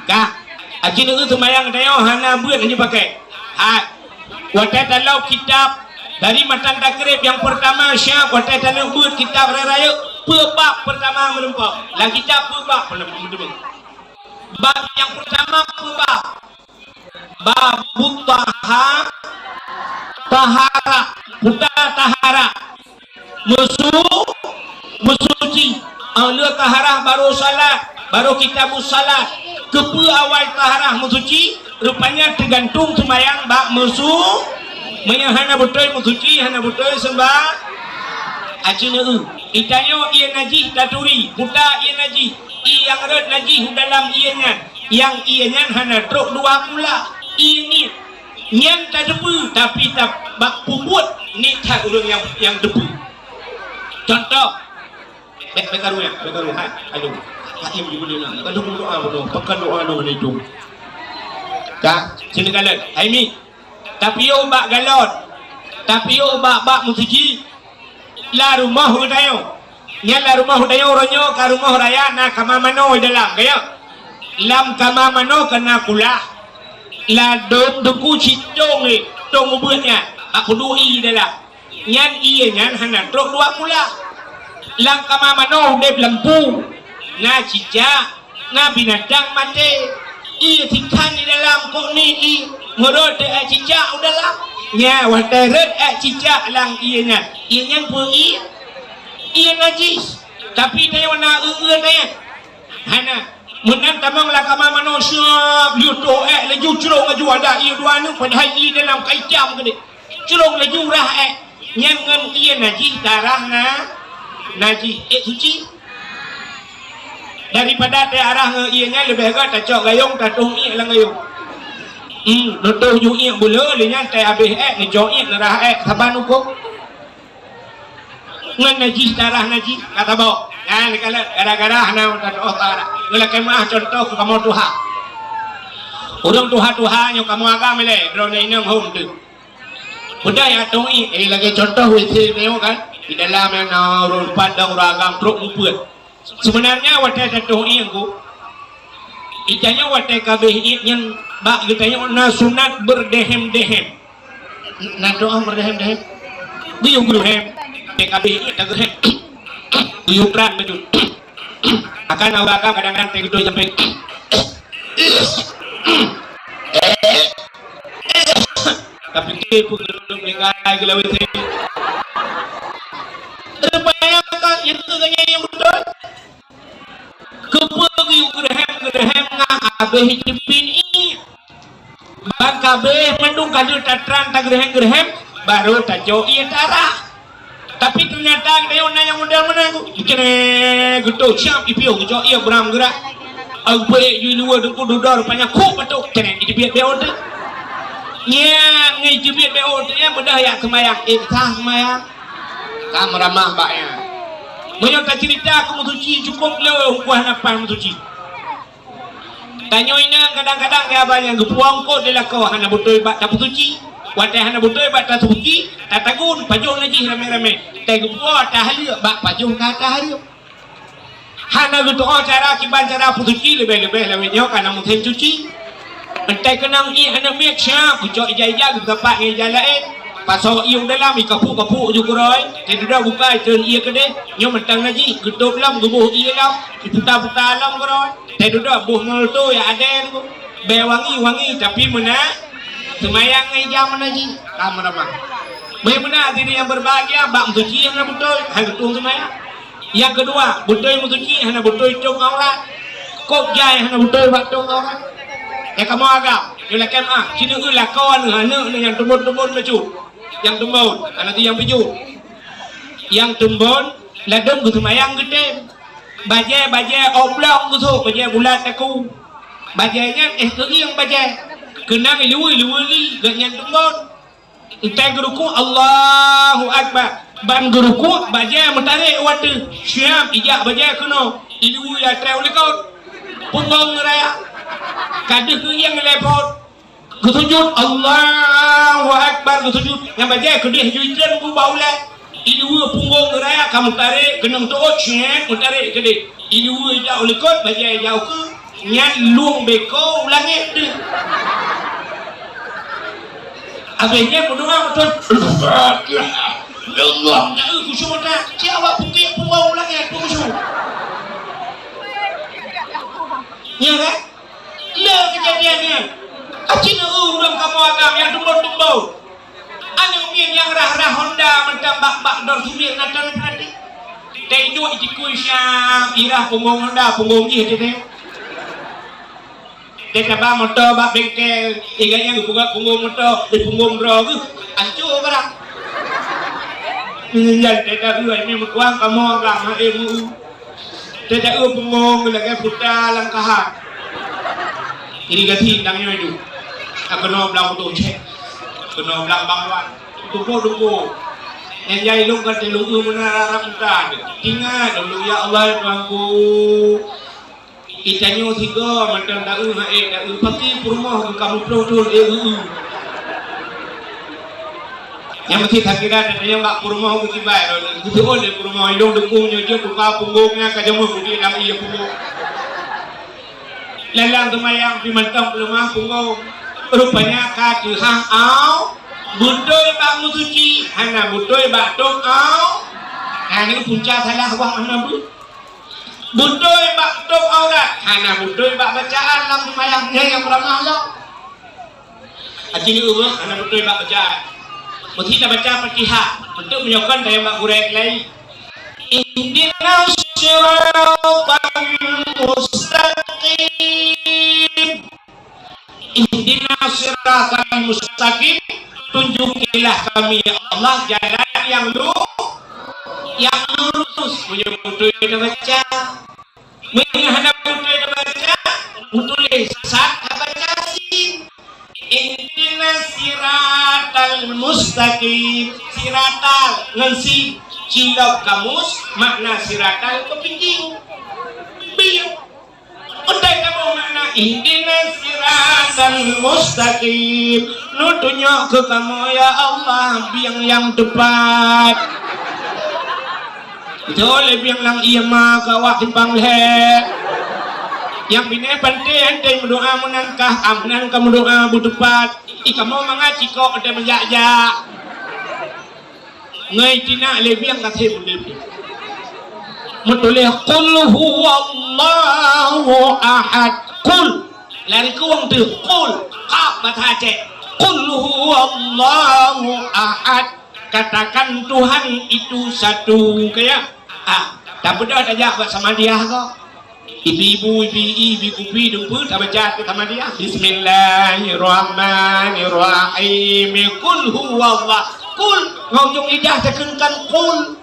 A: kak Aji itu semayang tayo hana buat aja pakai. Watai talau kitab dari matan takrib yang pertama syah watai talau buat kitab raya bab pertama melempau. Lagi kitab bab melempau. Bab yang pertama bab tahara buta tahara musuci awal tahara baru salat baru kitabus salat. Kepu awal taharah musuci rupanya tergantung semayang bak musuh menyahana betul musuci hana betul sembah acina itanyo ia najis taturi buta ia najis yang red najis dalam ianya yang ianya hana truk dua pula ini nyan tak debu tapi tak bak puput ni tak ulung yang debu contoh bekaru aduh hakim juga dia nak kalau doa bodoh pakai doa no itu tak sini kalian Aimi tapi yo bak galot tapi yo bak musiji la rumah hudayo nya la rumah hudayo ronyo ka rumah raya na kama mano dalam kaya lam kama mano kena kula la dom duku citong ni tong buatnya aku dui dalam nyan iye nyan hana truk dua kula lam kama mano dep lampu na cicak, na binatang mati. Ia tingkan di dalam kok ni ngorot cicak dalam. Nya wateret cicak lang ianya. Ianya pergi. Ia najis. Tapi dia wana dia. Hana menang tamang la kama manusia yuto laju curong laju ada ia dua nu padahal ia dalam kaijam gede. Curong laju rah nyang ngan ia najis darahna najis suci. Daripada te arah ianya lebih agak tak cok gayung tak tung i lang gayung nutuh ju i bula le nya te abih ni cok i narah saban uko ngan najis darah najis kata bawa kan kalau gara-gara hana tak otara gula kemah contoh kamu tuha urang tuha nyo kamu agam le drone inang home tu budaya tung i lagi contoh wc neo kan di dalam yang urang padang uragam truk uput sebenarnya watai jatuh iangku itanya watai kabeh yang bak ditanya na sunat berdehem-dehem na doa berdehem-dehem guyung berdehem kabeh tak berdehem guyung peran baju akan awakam kadang-kadang teh gitu sampai tapi pun belum mengai gelawe teh terbayangkan itu tanya yang betul kepegi gerhem ngah hidupin ini bang kabeh mendung kadu tatran tak gerhem baru tak jauh iya darah tapi ternyata dia yang modal mana kene gitu siap ipiu jauh iya beram gerak aku di luar dengku dudar rupanya ku betul kene itu biar beot nya ngai jibit beot nya bedah ya semayang sah semayang kam ramah baknya Banyak tak cerita aku musuci cukup le kuah napan musuci. Tanyo ina kadang-kadang dia banyak gepuang ko de la ko hana butoi bat tak musuci. Watai hana butoi bat tak suci, tak tagun pajong lagi rame-rame. Tai gepua tak halia bak pajong kata halia. Hana gitu cara kiban cara musuci lebih-lebih lawinyo kana musim cuci. Entai kenang i hana mek sya pucok ija-ija gepak ija lain. Pasal iu dalam ikapu-kapu je kuroi. Dia dah buka turn ia kedai. Nyo mentang lagi getup lam gebuh ia lam. Diputar-putar lam kuroi. Dia dah buh ngol tu ya ada tu. Be wangi tapi mana semayang jam mana ji kamu nama benar diri yang berbahagia bak suci yang betul hanya betul semayang. Yang kedua betul yang suci hanya betul itu aurat kok jai hanya betul betul aurat ya kamu agak bila kemah sini ulah kawan hanya yang tumbun maju yang tumbun nanti yang biju yang tumbun ladem ke semayang gede baje oblong gitu baje bulat aku bajanya kegi yang baje kena liwi ganyan tumbon entah geruku Allahu Akbar ban geruku baje mentare watu siap ijak baje kuno liwi ya travel kau punggong raya kadeh yang lepot kesujud Allahu Akbar kesujud yang baje kedih juitan ku baule liwi punggong raya kamu tarik kenang toot siap mentare kedih liwi ijak lekot baje jauh ke nyan luang beko langit tu. Abangnya berdoa betul. Allah, khusyuk dah. Siapa pungkit pulau langit khusyuk. Ya kan? Lah kejadiannya. Acina orang kamu agam yang tumbau. Anu mian yang rah Honda mentambak dor sumir natang tadi. Tengok ikut syam irah punggung Honda punggung je dia. Kita bawa motor, bawa bengkel, iganya buka punggung motor, di punggung bro, hancur barang. Menjadi tidak ini berkuang kamu agama ilmu. Tidak punggung lagi putar langkah. Ini ganti tangnya itu. Aku nak belang tu cek, aku nak belang bangwan, tunggu. Yang jai lu kan telu mana ramdan. Ingat dulu ya Allah Tuhanku. Kita nyu tiga macam dah pasti rumah kamu betul yang mesti tak kira dan yang tak rumah mesti baik itu oleh rumah hidung dukungnya je buka punggungnya kajamu budi dalam ia punggung lelang semayang di mantap lemah punggung rupanya kaki hang au budoy bak musuci hana budoy bak tok au ini punca salah wang mana bu budoy bak tok aurat hana budoy bak bacaan dalam semayangnya yang ramah Allah ajini ubah hana budoy bak bacaan mesti kita baca Fatihah untuk menyokong daya mak gurek lain ihdinas siratal mustaqim ihdinas siratal mustaqim tunjukilah kami ya Allah jalan yang lurus punya budoy kita baca menghadap budoy kita baca tulis sat baca sin ihdinas siratal mustaqim siratal ngensi cilok kamus makna siratal kepingging biu udah kamu makna ihdinas siratal mustaqim nu tunjuk ke kamu ya Allah biang yang tepat itu oleh biang lang iya mah kawak timpang leh yang bina penting ente berdoa menangkah amnan kamu doa butupat ikamu mengaji kok ada menjak-jak ngai tina lebih yang kasih lebih mutulih qul huwallahu ahad qul lari ke wong tu qul qaf baca qul huwallahu ahad katakan Tuhan itu satu kayak tak benar saja buat sama dia kok ibu kupi dumpu tak baca sama dia bismillahirrahmanirrahim qul huwallah qul ngomong lidah tekankan qul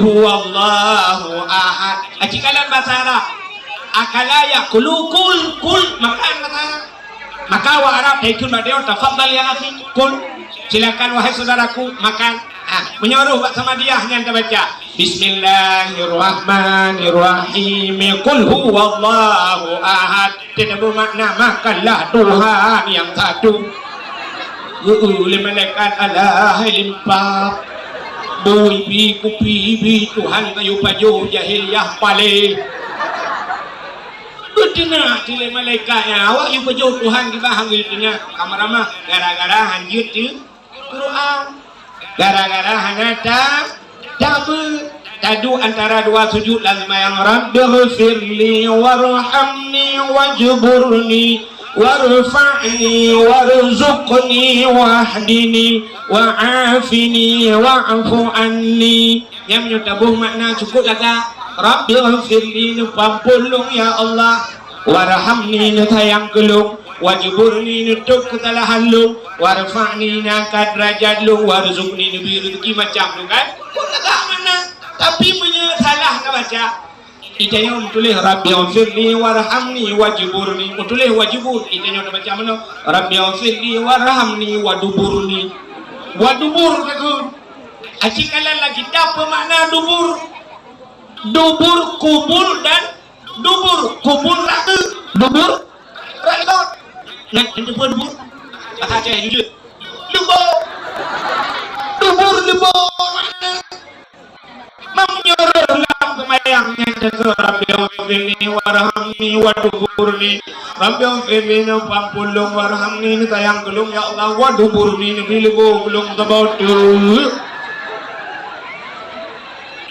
A: huwallahu ahad ajikalan bahasa Arab akala yaqulu qul makan maka wa Arab ikut badai tafadhal ya akhi qul silakan wahai saudaraku makan menyuruh sama dia hanya baca bismillahirrahmanirrahim qul huwallahu ahad tidak bermakna makanlah Tuhan yang satu oleh malaikat Allah limpah bui kupi Tuhan kayu paju jahiliyah pale betina oleh malaikatnya awak yu paju Tuhan kita hanggil tengah kamar gara-gara hanjut tu Quran gara-gara hanata double Tadu antara dua sujud lazim yang Rabbighfirli warhamni wajburni warfa'ni warzuqni wahdini wa'afini wa'fu anni. Yang menyutabuh makna cukup laga Rabbighfirli pampulung ya Allah, warhamni sayang kelung, wajburni nutuk kesalahan lu, warfa'ni angkat derajat lu, warzuqni lebih rezeki macam tu kan. Kok laga mana? Tapi punya salah nak baca. Itanya tulis Rabbighfirli warhamni wajburni. Tulis wajibur. Itanya nak baca mana? Rabbighfirli warhamni waduburni. Wadubur tu. Acik kalau lagi apa makna dubur? Dubur kubur dan dubur kubur rata. Dubur rata. Nak dubur dubur. Kata saya jujur. Dubur. Dubur dubur mana? Menyuruh dalam kemayangnya jaga Rabbighfirli warhamni waduburni. Rabbighfirli pampulung warhamni sayang gelung ya Allah waduburni bilibu gelung tabautu.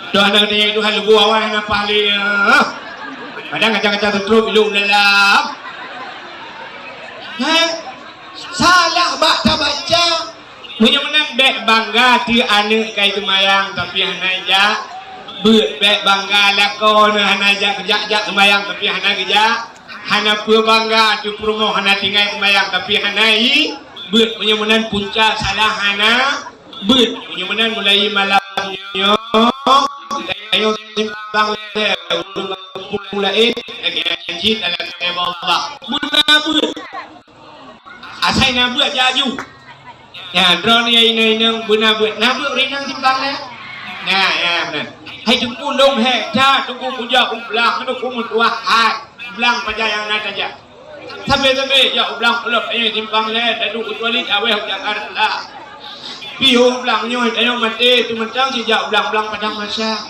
A: Doa nak dia itu hal buah awak nak pahli. Kadang kacang-kacang terus bilu dalam. Salah baca. Punya menang bek bangga ti anak kai kemayang tapi hanaja beut bek bangga lakon hanaja kejak-jak kemayang tapi hana kejak hana pur bangga tu promo hana tinggal kemayang tapi hanai beut punya menang punca salah hana beut punya menang mulai malamnya ayo simpang le mulai lagi anjit dalam Allah beuna beut asai na beut jaju. Ya, drone ini guna buat nabuk rinang simpang le. Nah, ya benar. Hai tunggu lom he, ja tunggu puja ublang, tunggu mutua hai, ublang paja yang nak saja. Sampai ya ublang pelop ini simpang le, dadu utwali awe Jakarta. Piu ublang nyoy, ayo mati tu mentang si ja ublang padang masa.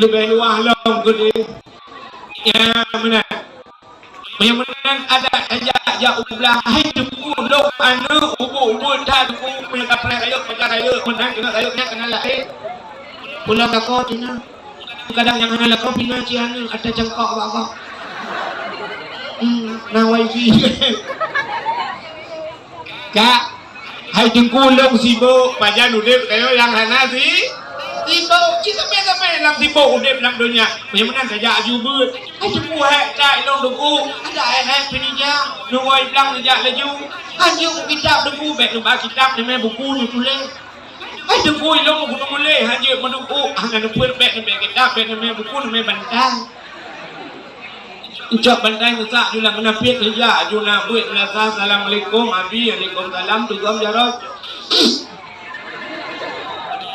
A: Lebih luah lom gede. Ya benar. Menyamakan ada ajak ublah hai tunggu lom anu ubu dah tunggu punya kapal kayu pacar kayu menang kena kayu kena lain pulang kau tina kadang yang hana kau pina cian ada jangkau apa na wifi kak hai tunggu lom sibo pajar udep kayu yang hana si sibo kita sampai dalam sibo udep dalam dunia menyamakan saja ajubut hai tunggu hai cai long tunggu ada hai penija nuai bilang sejak laju hanya kitab tunggu baik lupa kitab dengan buku ni tulis hai tunggu ilmu buku mulai hanya menunggu hanya numpur baik dengan kitab baik dengan buku dengan bantai ucap bantai musak jula menapik sejak juna buat melasa assalamualaikum abi waalaikumsalam tugam jarab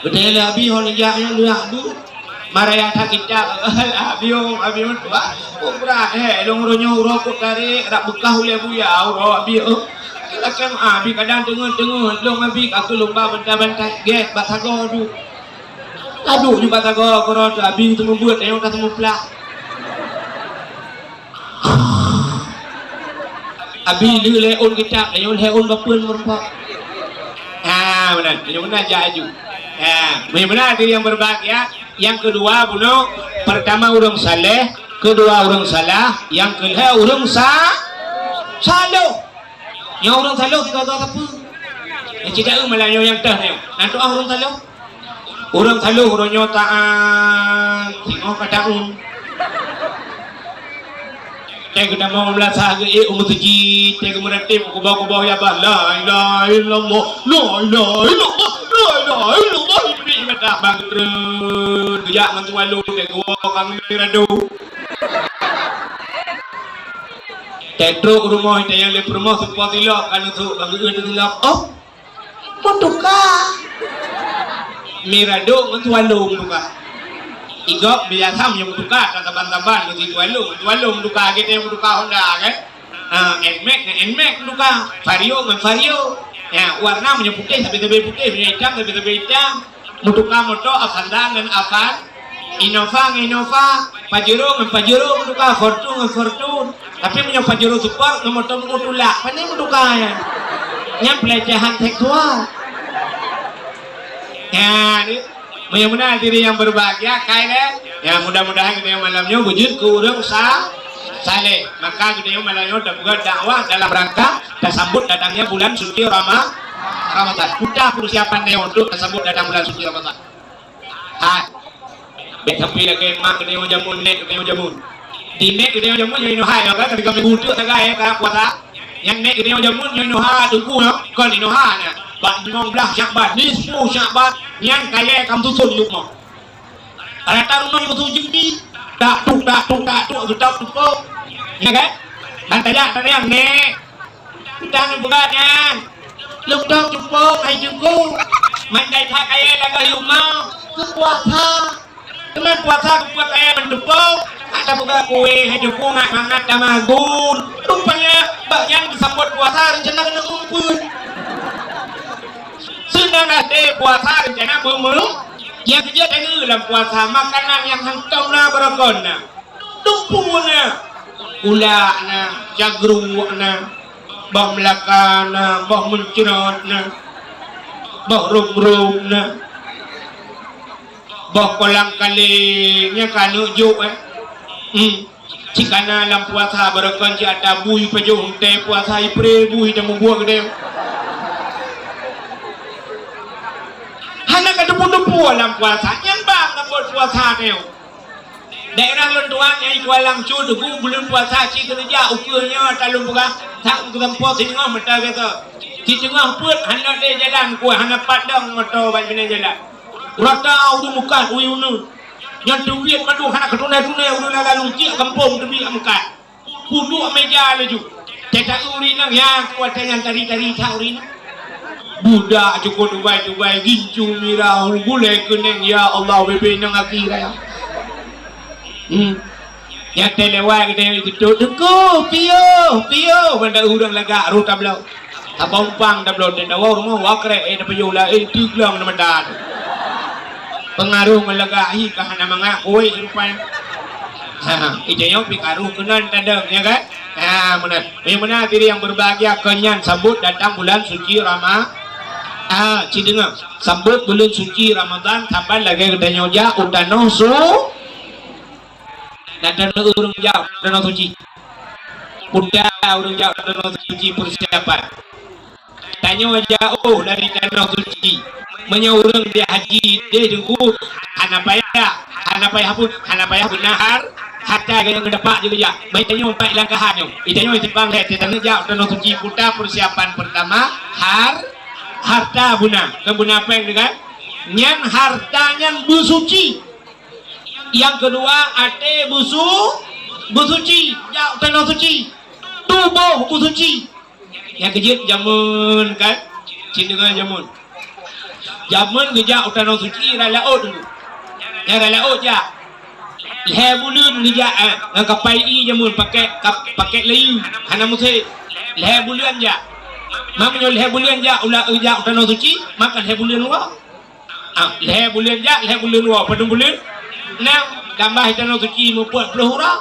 A: betul abi holijaknya luak du maraya tak kitab abi tua berat long ronyo rokok tarik rak bekah oleh buya ro abi akan abi kadang tengah long abi aku lupa bantai get batago du aduh ju batago koro abi tu membuat ayo tak temu plak abi lu leon kitab ayo leon bapun merempak benar ayo benar jaju benar diri yang berbahagia. Yang kedua bunuh pertama urang saleh, kedua urang salah, yang kedua urang salah. Yang urang salah kita tahu apa? Yang tidak melayang yang dah ni. Nanti urang salah. Urang salah urangnya taat, tengok kataun. Saya kena mau melasa ke umur tuji, saya kemudian tim kubah ya bah. La ilaha illallah, la ilaha illallah, la ilaha illallah. Ini dah bangkrut, dia mantu walu ke gua kami rado. Tetro rumah itu yang le rumah support ilok kan tu bangkrut itu ilok. Oh, potuka. Mirado mantu walu tuka. Igok biasa yang tuka taban-taban gitu walu tuka kita yang tuka Honda kan. Nmax tuka Vario ya warna punya putih tapi putih punya hitam tapi hitam mutuka moto Avanza dan Avan Innova Pajero mutuka Fortune tapi punya Pajero Super moto mutulak pandai mutuka ya yang pelecehan seksual ya Mudah-mudahan diri yang berbahagia kaya ya, mudah-mudahan kita yang malamnya wujud kurang saleh. Maka kita yang malamnya terbuka dakwah dalam rangka tersambut datangnya bulan suci Ramadan. Kita persiapan dia untuk tersambut datang bulan suci Ramadan. Tapi lagi mak kita yang jamun nek kita yang jamun. Di nek kita yang jamun yang hai kan ketika mengudut tagay ka puasa. Yang nek kita yang jamun yang ha tunggu no kon inoha na. Ba 15 Syakban, nisfu Syakban yang kaya kamu tusun yuk mo. Rata rumah yang tujuh ni tak tuk tetap tupuk. Ya kan? Tanya yang nek. Kita bukannya lúc đó chúng cô hay chúng cô mình đây tha kaya là người mau puasa teman puasa kaya mendukung ada buka kue hay chúng cô ngại hangat sama gun rupanya banyak disambut puasa rencana kena kumpul sudah ada puasa rencana belum yang kerja dalam puasa makanan yang hangtong na berakon na tumpul na gula na jagruk na bawang melakana, bawang mencerot na, bawang rum na, bawang kolang kalingnya kanu juk jika na dalam puasa berakan si ada bui pejung teh puasa ipre bui dan membuang dia. Hanya kedepu-depu dalam puasa, yang bang buat puasa dia. Daerah lentuan yang kualang cudu bulan puasa si kerja ukurnya talung buka tak tempat di tengah mata kata di tengah put hendak dia jalan kuah hendak padang motor bagi dia jalan rata udu muka ui unu yang duit madu hendak ketuna-tuna udu lalu cik kampung tebi amkat kudu meja laju cetak urina yang kuat dengan tari-tari urina budak cukup Dubai gincu mirau boleh keneng ya Allah bebe nang akhirah yang telewat kita itu deku pio benda udang lagak ru tablau abang pang tablau dan awak rumah wakre dah payula tiglang namandan pengaruh melagahi kahana mangak oi rupan itu yang pikaruh kenan tadang ya kan mana diri yang berbahagia kenyan sambut datang bulan suci Cidengar sambut bulan suci Ramadan tambah lagi kita nyoja utanoh dan urung jauh dan suci muda urung jauh dan suci persiapan tanya jauh dari tanah suci menyaurang dia haji dia jengku hanapaya pun nahar hatta yang kedepak juga ya mai tanya empat langkahan itanya Jepang tanah jauh dan suci puta persiapan pertama harta buna kebuna apa yang dengan nyan hartanya busuci. Yang kedua ate busuci ya tanah suci tubuh busuci yang kejut jamun kan cindengan jamun geja tanah suci ralaot dulu ya ralaot ya lebulun geja kapai jamun pakai layu hana musai lebulun ya mamanya lebulun ya ulah geja tanah suci makan lebulun wa lebulun padung bulan nah tambah tanah suci membuat pelahura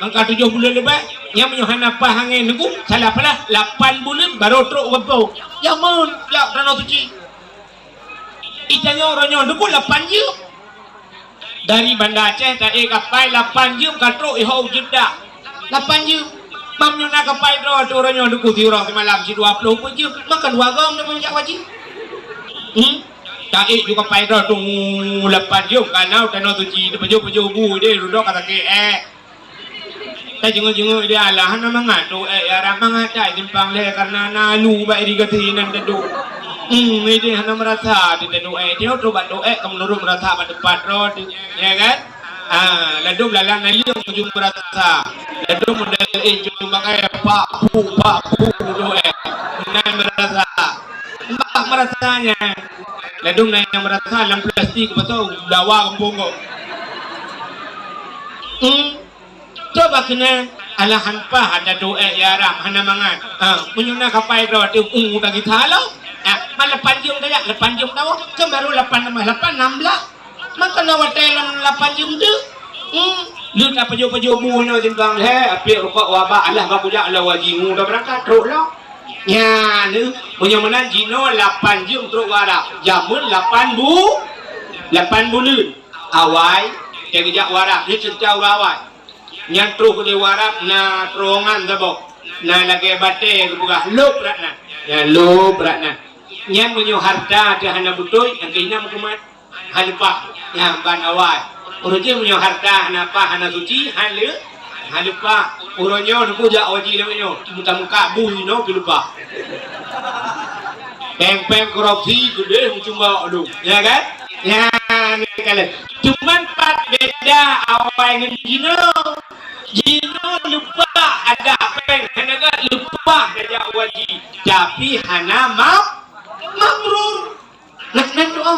A: angka 7 bulan lebih yang menyohana apa hangin nunggu salah pula 8 bulan baru truk wabau yang mun ya tanah suci itanya orangnya nunggu 8 jam dari Banda Aceh tak kapai 8 jam ke truk ihau Jeddah 8 jam mamnya nak kapai tu orangnya nunggu tiurang semalam si 20 jam makan 2 gam dia menjak wajib taik juga paida tu 8 jam karena tanah suci tu pejo bu dia duduk kata ke ta jenguk dia lah hana mangat tu ya mangat dai timpang le karena nalu bai digati nan tedu ini hana merasa di tedu dia tu bat tu kemenurut merasa pada depan road ya kan ladum lalang naliung jum merasa ladum model jum pakai pak pu tu nan merasanya ladung na yang merasa dalam plastik betul dawa kampung kok coba kena alahan pa ada doa ya ram hana mangan menyuna kapai do tu bagi thalau malah panjung dah 8 jam tahu kan baru 8 16 maka nawa telan 8 jam tu lu tak pejo bu no timbang le api rokok wabak Allah ba puja Allah wajimu dah berangkat teruk lah ya ni punya mana jino 8 jam teruk wara jamun 8 bu 8 bulan awal kejak warap ni cencau awal nyantru ke warap na terongan tabok na lagi bate ke buka lup ratna ya lup ratna nyan menyo harta ada hana butoy yang keinam kumat halupa ya ban awal uroje menyo harta hana pa hana suci halupa uronyo nu puja waji lewenyo muka bui no lupa peng korupsi gede cuma aduh ya kan ya ni kalian cuman pat beda awal dengan Jino lupa ada peng hana lupa kerja wajib tapi hana mabrur nak doa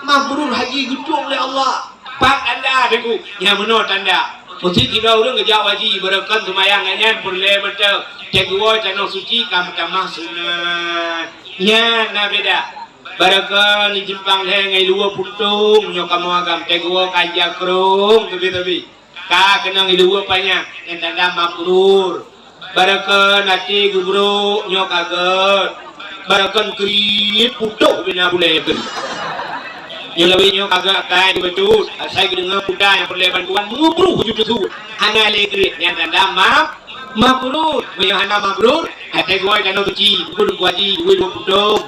A: mabrur haji gedung oleh Allah pak anda deku yang menurut anda mesti tidak orang kerja wajib berakan semayang nganyan perle betul tegua canong suci kamu tamah sunat ya na beda barakan di Jepang ngai dua puntung nyo kamu agam tegua kajak krung tebi ka kenang dua banyak yang tanda mabrur barakan nanti gubro nyo kaget barakan kri putuk bina boleh ber yang lebih nyo kagak kai betul saya dengar budak yang boleh bantuan mengubruh hujung tu hana legret yang tanda mabrur yang hana mabrur kata gua kan suci kudu waji dua putung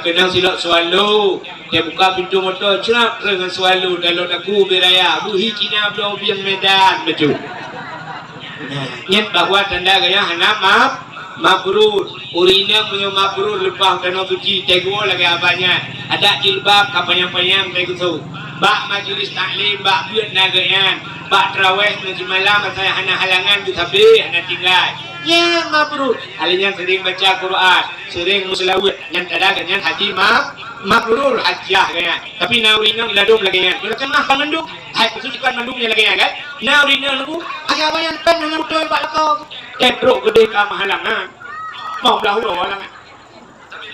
A: kenang silap selalu dia buka pintu motor cerak dengan selalu dalam aku beraya buhi Cina belum biang Medan betul nyet bahwa tanda gaya hana mabrur urina punya mabrur lepas kena suci tegua lagi abanya ada jilbab kapanyang-panyang tegusu bak majlis taklim bak buat nagayan bak terawih nanti malam saya hana halangan di sabi hana tinggal ya mabrur alinya sering baca Quran sering muslawat yang ada ganyan haji mabrur hajjah gaya tapi naurina ladum lagi ya bila kan makan mandung hai kesucikan mandungnya lagi ya kan naurina lu agak banyak pen dengan betul pak kau ketrok gede ka mahalangan mau belahu halangan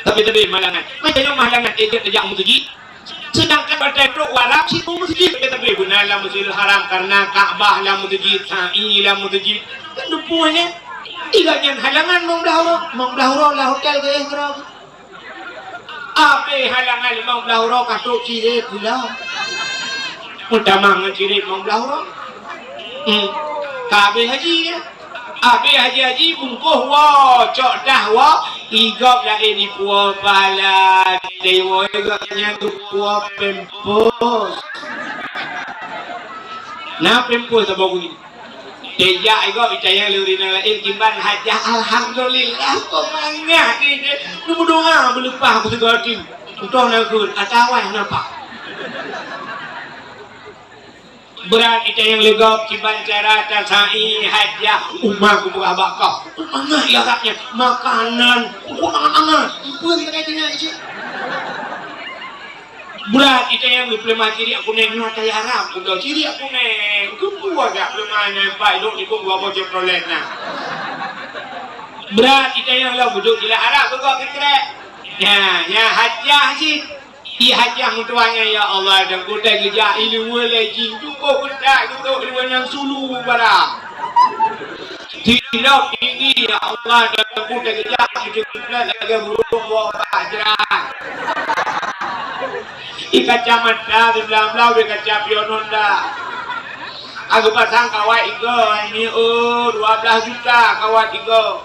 A: tapi malangan macam yang mahalangan ejak musjid sedangkan bertetrok warap situ musjid tapi guna lah Masjidil Haram karena Ka'bah lah masjid sa'i lah masjid kan dupunya iganya halangan mau belahu lah hotel ke kerap apa halangan mau belahu katuk ciri pula utama ngeciri mau belahu kabe haji ya abe haji bungkuh wa cok dah wa igop la ini puwa pala dewa iganya tu puwa pempos na pempos sabog ni deja igop icaya lurina la kimban hajah alhamdulillah komangnya ni nu doa belupa aku segatin untuk nak atawa napa berat itu yang legap kiban cara tasai hajah umah ku buka bakal mana ibaratnya makanan angan pun terkadang aja berat itu yang diplema ciri aku neng mata Arab ku ciri aku neng ku buat gak lemana pak duk di gua bocor proletna berat itu yang lah duduk di Arab ku gak ketrek ya hajah sih di hajah mutuanya ya Allah dan kuda kerja ini mulai cukup kuda itu yang sulu barang tidak ini ya Allah dan kuda kerja cukup lagi burung bawa ajaran ikat camata di belah di kaca piononda aku pasang kawat igo ini 12 juta kawat igo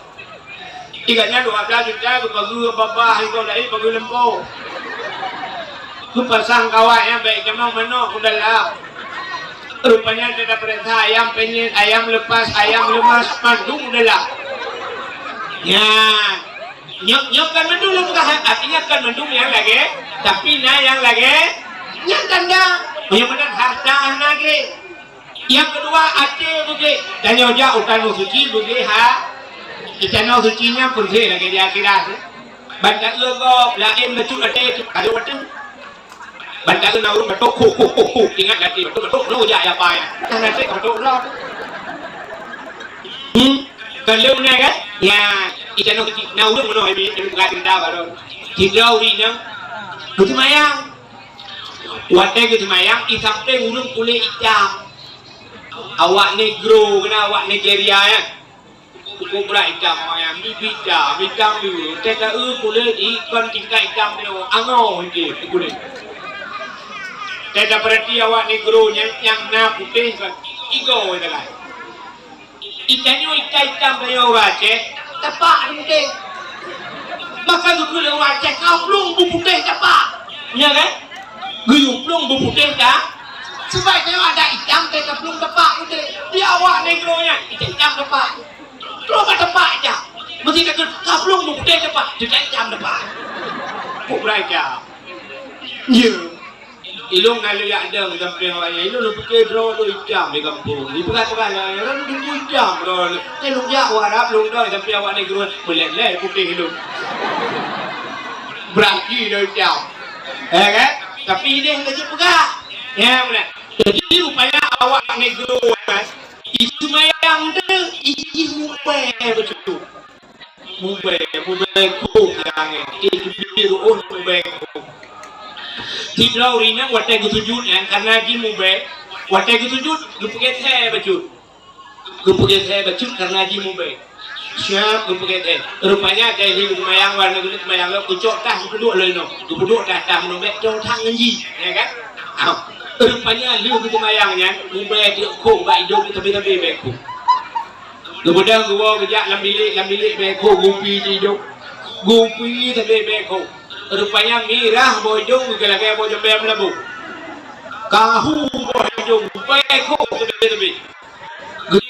A: ikatnya 12 juta aku bagi babah igo dari bagi lempo ku pasang kawatnya baik kemau menok udahlah rupanya ada perintah ayam penyet ayam lepas ayam lemas mandung udahlah ya nyok kan mandung bukan artinya kan mandung yang lagi tapi yang lagi yang tanda yang benar harta lagi yang kedua ate buge dan nyoja utan suci buge ikan sucinya pun sih lagi dia kira banyak logo lain betul ate ada waktu banyak naurung betul ingat lagi betul lo ya apa ya nanti betul lo kalau ni kan ya ikan naurung mana ini bukan tindak baru tidak urinya itu mayang wadah itu mayang sampai urung kulit hitam awak negro kena awak Nigeria ya kubra hitam mayang hitam dulu teka kulit ikan tingkat hitam dia angau ini kulit Tidak berarti awak negro yang na putih kan. Igo itu lah. Ikannya ikan hitam dari orang Aceh. Tepak putih. Maka tu orang Aceh kaplung putih tepak. Ya kan? Guyung plung putih tak? Sebaiknya ada hitam teh kaplung tepak putih. Dia awak negronya ikan hitam tepak. Terus kan tepak aja. Mesti kata kaplung putih tepak. Dia hitam tepak. Bukan aja. Ya. Ilong ngalu yak deng kampung raya ilong lu pakai draw lu hitam di kampung di pekan-pekan raya lu hitam draw lu ilong yak warap lu dah tapi awak ni guru meleleh putih ilong berarti dah hitam kan tapi ini dah pegang ya mana jadi rupanya awak ni guru itu mayang tu itu mubay betul mubay ku yang itu biru mubay Tidak urina watai ketujuh yang karena di mube watai ketujuh lupakan saya bacut lupakan saya bacut karena di mube siap lupakan rupanya ada di mayang warna kulit mayang lo kucok dah kedua lo no kedua dah dah menubek jauh tangan ji ya kan rupanya lu di mayangnya mube dia kok baik hidup tapi beku kemudian gua kerja lambilik beku gupi hidup gupi tapi beku rupanya mirah bojong gelagay bojong bayam labu kahu bojong beko tebi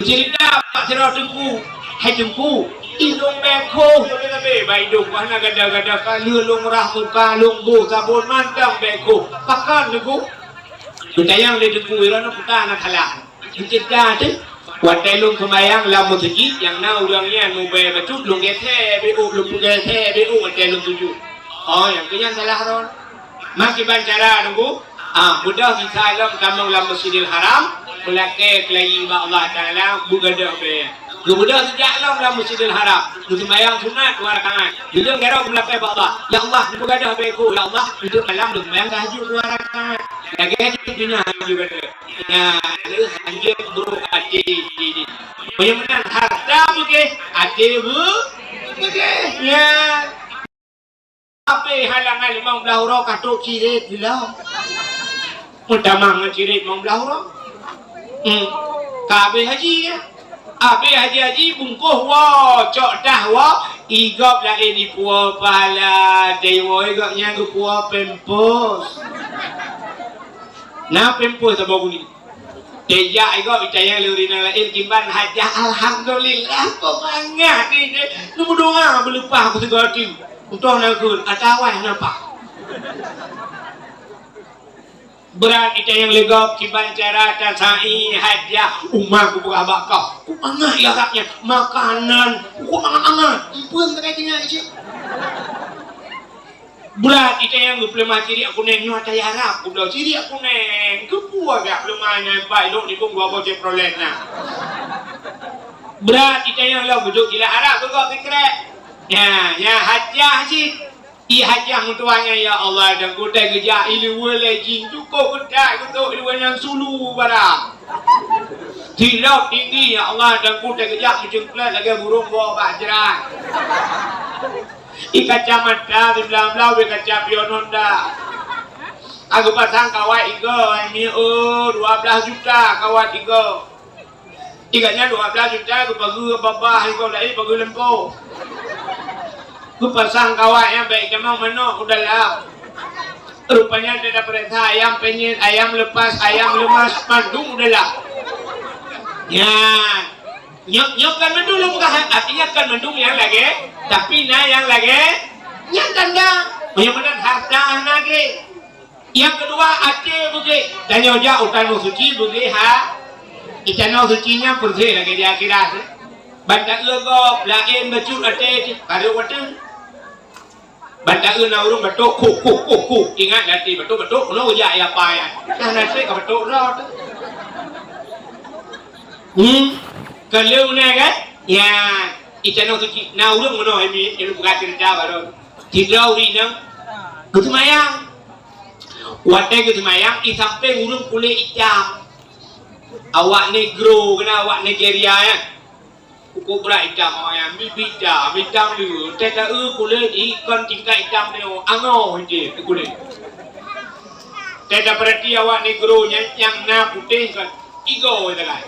A: cerita pak cerita tengku hai tengku ilung beko tebi baik dong mana gada-gada kali lung rah muka lung bu sabun mandang beko pakan tengku kutayang le tengku irana putana khala cerita tu watai lung kemayang lamu segi yang na urangnya mubay betul lung gete bu lung gete bu watai lung tujuh. Oh, yang punya salah ron. Maki bancara nunggu. Mudah misalam kamu dalam Masjidil Haram melakai kelayi Allah Taala bugada be. Mudah sejak dalam Masjidil Haram. Untuk mayang sunat dua rakaat. Bila garau melakai Allah. Ya Allah, bugada be ku. Ya Allah, itu malam duk mayang tahajud dua rakaat. Lagi dunia juga ada. Ya, lu anjir bro ati ini. Bagaimana harta buke? Ati bu. Buke. Ya. Apa halangan mau belah katuk cirit bila utama cirit mau belah kabe haji ya abe haji bungkuh wa cok dah wa igop la ini puah pala dewa igopnya ke puah pempos na pempos apa bunyi Deja igop itayang lurina lain kimban hajah alhamdulillah pemangat ni nombor doa berlupa aku segala untuk lagun atau nampak berat kita yang legap kiban cara tasai hajah umah ku buka bakau ku mangah ya kaknya makanan ku mangan pun terkait isi berat kita yang guplemah ciri aku neng nyata yarap ku belau ciri aku neng kepuah gak lemahnya baik dok di gua bocah prolena berat kita yang lau duduk gila arab tu kau fikrek ya hajah sih i hajah mutuanya ya Allah dan kuda kerja ilu lejing cukup kuda untuk ilu yang sulu barang tilap tinggi ya Allah dan kuda kerja macam pelat lagi burung bawa bajran i kacamata di belah-belah di kaca piononda aku pasang kawat igo ini 12 juta kawat igo iganya 12 juta aku bagi babah igo lagi bagi lempo ku pasang kawat yang baik memang menok udahlah rupanya ada perintah ayam penyet ayam lepas ayam lemas mandung udahlah ya nyok kan mendung lu bukan artinya kan mendung yang lagi tapi nah yang lagi yang tanda yang mana harta lagi yang kedua ate buke dan nyoja utanu suci buke ha itanu sucinya bersih lagi di akhirat bandak legop lain becut ate karo watu bandak urung betuk ku ingat nanti betuk no ya apa ya nah nasi ka betuk rot kalau ni kan ya itanu suci na urung no ini bukan cerita baru tidak urinang ketumayang watai ketumayang sampai urung kulit hitam awak negro kena awak Nigeria ya kuku berat hitam yang hitam lu tidak kulit ikan tingkat hitam ni angau je kulit Saya perhati awak negro yang na putih kan. Igo itu kan.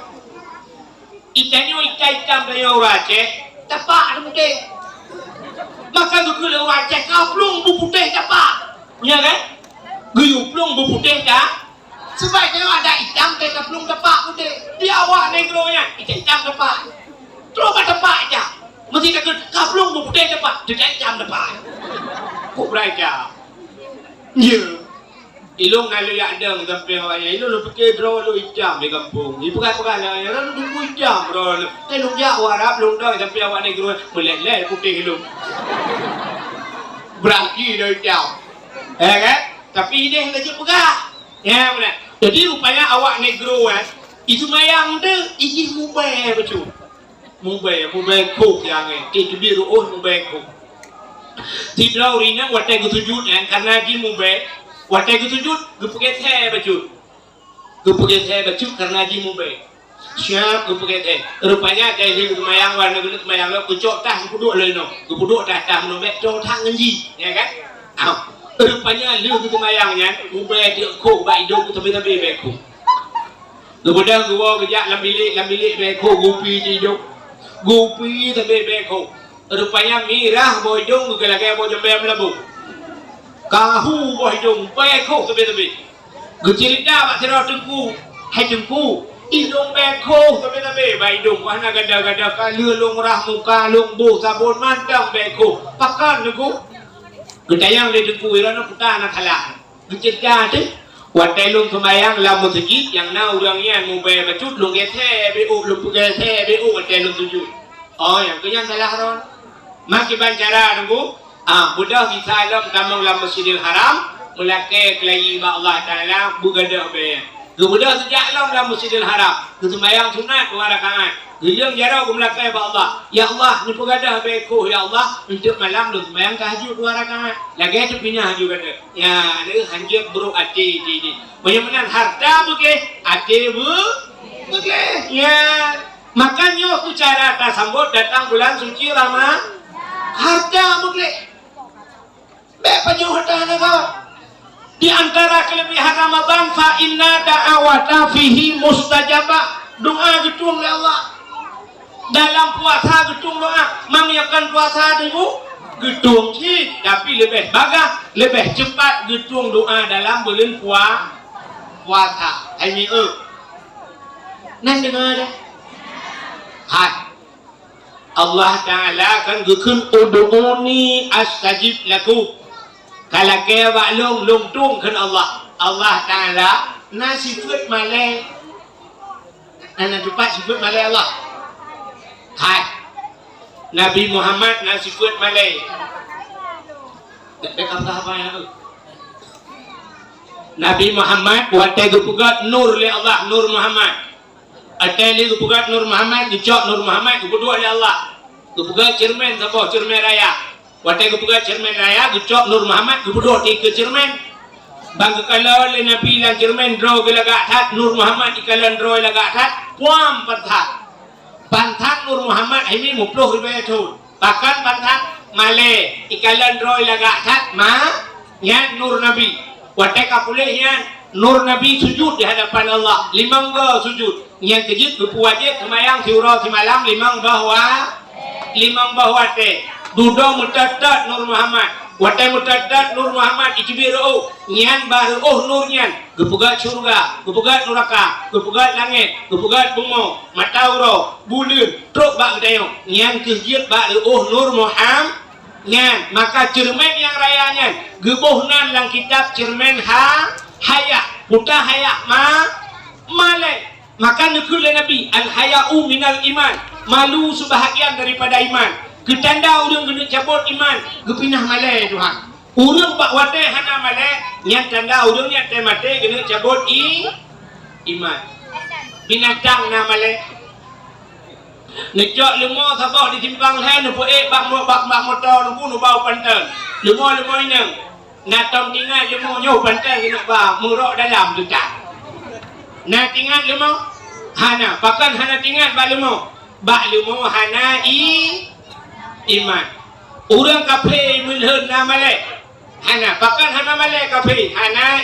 A: Ikannya ikan hitam dari orang Aceh. Tapak ada putih. Maka kalau orang Aceh kaplung bu putih tapak. Ya kan? Guyuplung bu putih tak? Sebaiknya ada hitam ke kaplung tapak putih. Dia awak negronya ikan hitam tapak. Terus tapak aja. Mesti kaplung bu putih tapak. Dia hitam tapak. Kok belajar? Ya. Ilong kalau yang ada sampai awaknya ilong lu fikir bro lu hijam di kampung. Ibu kan lah ya lu tunggu hijam bro. Tapi lu ya warap lu dah sampai awak negro meleleh putih ilong. Beraki dah hijam. Kan? Tapi ini yang lagi pegah. Ya benar. Jadi rupanya awak negro kan itu mayang tu isi mubai betul. Mubai kok yang itu biru mubai kok. Tidak urinya watai ketujuh karena di mubai watai ketujuh gepuket he baju karena ji mumbai siap gepuket rupanya kayak di mayang warna kulit mayang lo kucok tah kuduk leno kuduk tah no mek do thang ngi ya kan rupanya lu gitu mayangnya mumbai dia ko ba idok tapi beku kemudian gua kejak lambilik beku gupi idok gupi tapi beku rupanya mirah bojong gelagai bojong bayam labu kahu boh hidung beko tebe gecerita mak sira tengku hai tengku hidung beko tebe bai hidung wana gada-gada kaleu long rah muka long bu sabun mandang beko pakan tengku gedayang le tengku irana putana khala gecerita tu watai long kemayang lamun segi yang na urang yan mubai bacut long gethe bu lu gethe bu watai long tuju oh yang kenyang salah ron maki bancara tengku budak bisa dalam tamang dalam Masjidil Haram melakai kelayi ba Allah Taala bugada be. Budak sejak dalam Masjidil Haram kesemayang sunat 2 rakaat. Gejeng jarau melakai ba Allah. Ya Allah ni bugada be ko ya Allah untuk malam lu sembahyang tahajud 2 rakaat. Lagi tu pindah haju kata. Ya ni hanjak bro ati di. Bagaimana harta buke ati buke. Ya makanya aku cara tak sambut datang bulan suci Ramadan. Harta buke. Bapaknya harta kau. Di antara kelebihan Ramadan fa inna da'awata fihi mustajabah. Doa getung oleh Allah. Dalam puasa getung doa. Mengiakan puasa dulu getung sih, tapi lebih bagus, lebih cepat getung doa dalam bulan puasa. Ini Nan dengar dah. Hai. Allah Ta'ala kan gekun ud'uni astajib lakum. Kalau kaya waklung lungtung kan Allah Ta'ala na sifat malai na cepat sifat malai Allah hai Nabi Muhammad na sifat malai dekat apa ya Nabi Muhammad watai gupugat nur li Allah nur Muhammad atai li gupugat nur Muhammad dicok nur Muhammad gupudua li Allah gupugat cermin saboh cermin raya watai gupugat cermin raya gucok Nur Muhammad gupuduk ke cermin bang kalau le Nabi lang cermin draw gelaga that Nur Muhammad ikalan draw laga that puam pantat Nur Muhammad ini 50 ribu tu bahkan pantat male ikalan draw laga that yan Nur Nabi watai kapule yan Nur Nabi sujud di hadapan Allah 5 sujud yang kejut gupuwajib semayang siurah semalam 5 bahwa te duduk mutadat Nur Muhammad watai mutadat Nur Muhammad itibiru nyan baru nur nyan gepugat surga gepugat neraka gepugat langit gepugat bumi matauro bulan truk bak dayo nyan kejiat baru nur Muhammad nyan maka cermin yang rayanya gebuhnan lang kitab cermin haya buta haya malai maka nekul Nabi al haya'u minal iman malu sebahagian daripada iman ketanda urang kena cabut iman kepinah malai Tuhan urang pak watai hana malai nyat tanda urang nyat mate kena cabut iman binatang na malai ngejok lemah sabah di simpang hen nu bak motor nu bau panten lemah inang natom tinggal lemah nyoh panten kena ba murok dalam tu tak na tinggal lemah hana pakan hana tinggal bak lemah hana iman orang kafir mulhun na malai hana pakan hana malai kafir hana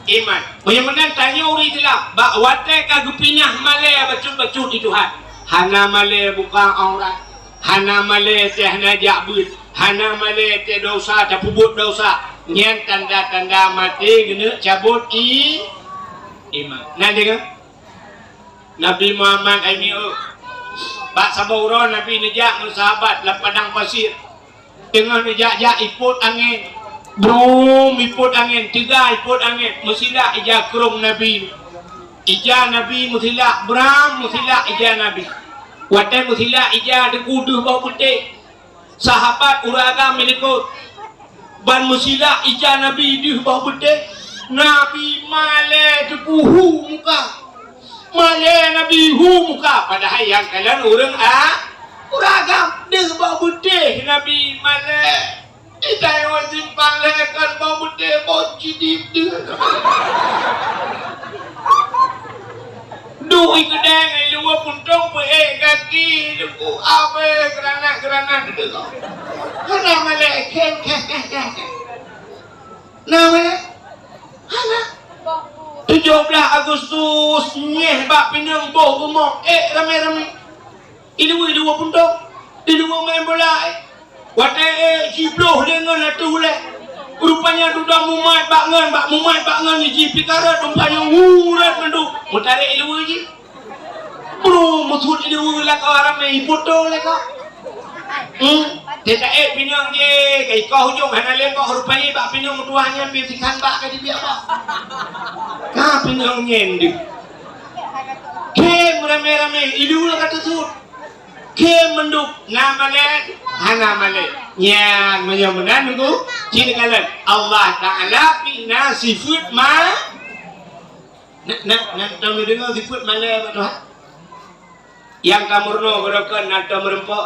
A: iman. Menang tanya uri jelah. Bak watai kagu pinah malai bacut-bacut di Tuhan. Hana malai buka aurat. Hana malai teh najak but. Hana malai teh dosa, teh pubut dosa. Nyen tanda-tanda mati gena cabut iman. Nah dengar. Nabi Muhammad ini Pak Sabaura Nabi nejak dengan sahabat dalam padang pasir. Tengah nejak-jak iput angin. Brum iput angin, tiga iput angin. Musilah ija kerung Nabi. Ija Nabi musilah bram musilah ija Nabi. Watai musilah ija dekuduh bau putih. Sahabat uraga menikut. Ban musilah ija Nabi di bau putih. Nabi male depuhu muka. Malay Nabi hu muka padahal yang kalian orang uragam dia bau putih Nabi Malay kita yang simpang lekan bau putih bau cidip dia dui kedeng luar puntong kaki duku abe geranak dia karena Malay kem namanya Hana 17 Agustus nyeh bak pinang boh gemok rame-rame dua puntok dua main bola watai cibloh dengan atu leh rupanya duda mumat bak ngan di jipi karat rupanya ngurat menduk mutarik dua je bro musut dua lah kau ramai foto lah kau tidak pinang je kai kau hujung hana lembok rupanya bak pinang tuahnya bisikan bak kadi biar bak ka pinang nyendik kem rame-rame idu lah kata sud kem menduk nama le hana male nyan menyamunan nunggu cini kalan Allah Ta'ala pina sifat ma nak tahu dengar sifat male apa tuh yang kamurno berakan nak tahu merempok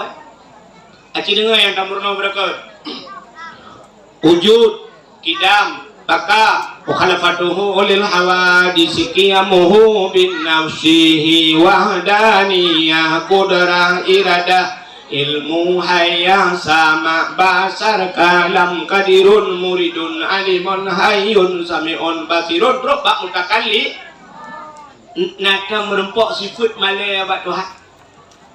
A: aci dengar yang kamurno berakan wujud kidam baka mukhalafatuhu ulil hawadisi qiyamuhu bin nafsihi wahdaniyah qudrah iradah ilmu hayya sama basar kalam kadirun muridun alimun hayyun sami'un basirun bak mutakalli nak merempok sifat malai abad Tuhan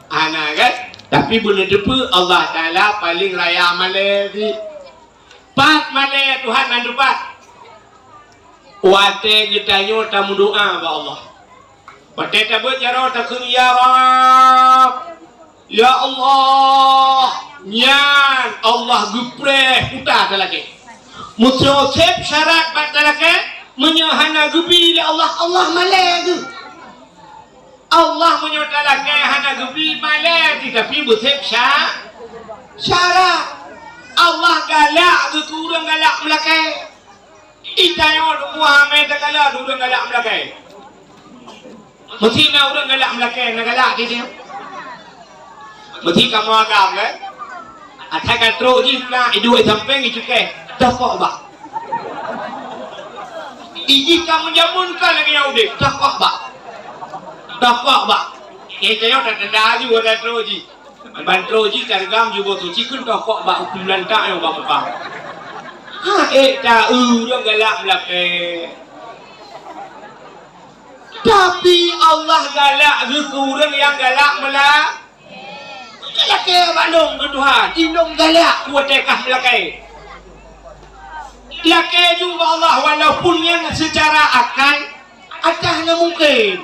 A: ana kan tapi benar depa Allah Ta'ala paling raya malai di pat malai Tuhan nan depat wate gitanyo tamu doa ba Allah wate tabut jaro takun ya Rab ya Allah nyan Allah gupreh putar dalake mutrosep syarat bat dalake menyahana gubi Allah Allah malai Allah menyodalake hana gubi malai tapi butsep syarat Allah galak kurang galak melakai itayo Muhammad galak kurang galak melakai mesti na kurang galak melakai na galak dia mesti kamu agam kan atakan terus jina idu samping itu ke takok ba iji kamu jamunkan lagi yaude takok ba itayo tanda ju ada terus ji bantroji targam juga tu cikun takok ba ukulan tak yang ba ta urang galak melake tapi Allah galak kurang yang galak melak laki bandung ke Tuhan indung galak kuat tekah melake laki juga Allah walaupun yang secara akal hanya mungkin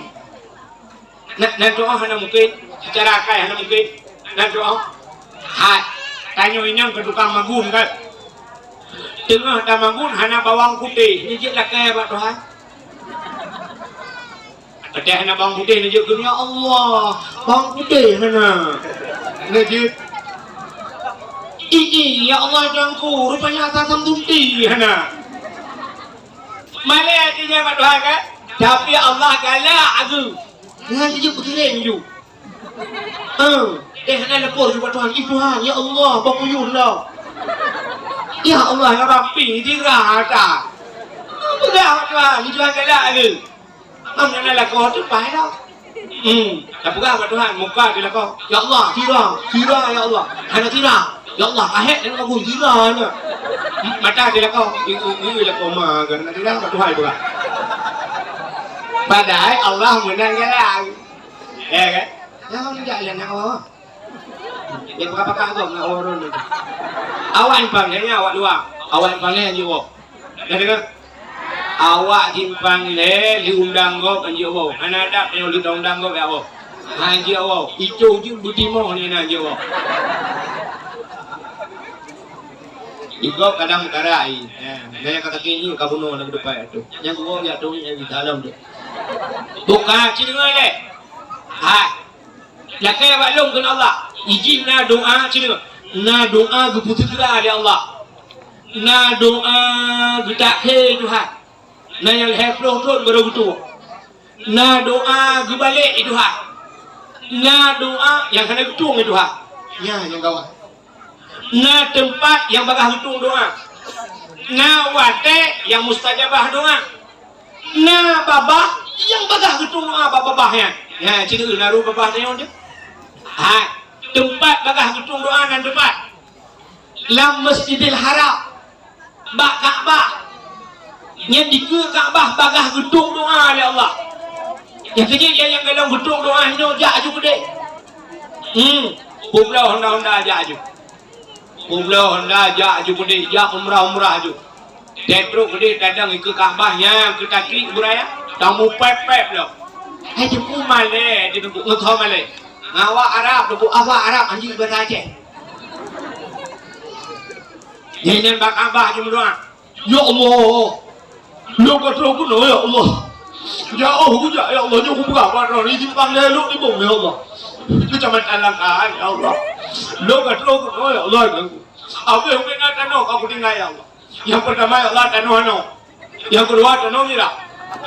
A: nak doa hanya mungkin secara akal hanya mungkin nak doa tanya ini yang ke tukang magun kan tengah tamangun hana bawang putih ni je laki abad Tuhan ada hana bawang putih ni je ya Allah bawang putih hana najib ya Allah jangku rupanya asam tunti hana mana artinya abad Tuhan kan tapi Allah galak aku dengan je berkirim je hana lepur abad Tuhan Tuhan ya Allah bakuyun dah ya Allah ya Rabbi dirah tak budak Tuhan ni Tuhan galak ke mana nak kau tu pai dah tak bukan Tuhan muka dia kau ya Allah tirah ya Allah hana tirah ya Allah ahet dengan kau tirahnya mata dia kau ini lah kau mah kerana tirah Tuhan bukan Padahal Allah menang jalan. Ya kan? Jangan jalan nak awak. Dia berapa kagum nak orang tu. Awak impangnya awak luar. Awak impangnya je awak. Jadi kan? Awak simpang le diundang gop anji awak. Anak ada yang diundang gop ya awak. Anji awak. Itu je budimo ni anji awak. Igop kadang karai. Dia kata kini kabuno nak depan tu. Yang gua lihat tu yang di dalam tu. Buka cendengai le. Ha. Lakai awak long dengan Allah. Izin na doa cendengai. Na doa guputera dia Allah. Na doa gutakhe Tuhan. Na yang heploh tu baru betul. Na doa gubalik Tuhan. Na doa yang kena betul Tuhan. Ya yang kawan. Na tempat yang bagah betul doa. Na wate yang mustajabah doa. Na babah yang bagah betul doa babahnya. Ya cerita naru babah dia on je. Ha, tempat bagah betul doa dan tempat. Lam Masjidil Haram. Bak Kaabah. Yang di Kaabah bagah betul doa oleh Allah. Yang kecil yang kalau betul doa ni jak juga deh. Pulau Honda jak juga. Pulau Honda jak juga deh. Jak umrah juga. Tetro gede kadang ke Kaabahnya ke kaki beraya. Tamu pep lo. Hai jumpa male, dia tunggu ngthom male. Awak Arab tunggu awak Arab anjing beraje. Jangan bak Kaabah je doa. Ya Allah. Lu kata aku no ya Allah. Jauh aku ya Allah. Jauh aku berapa orang ni simpang le lu ni bong ya Allah. Itu cuma alangkah ya Allah. Lu kata aku no ya Allah. Aku yang kena tanah aku tinggal ya Allah. Yang pertama ya Allah tanah no. Yang kedua tanah mira.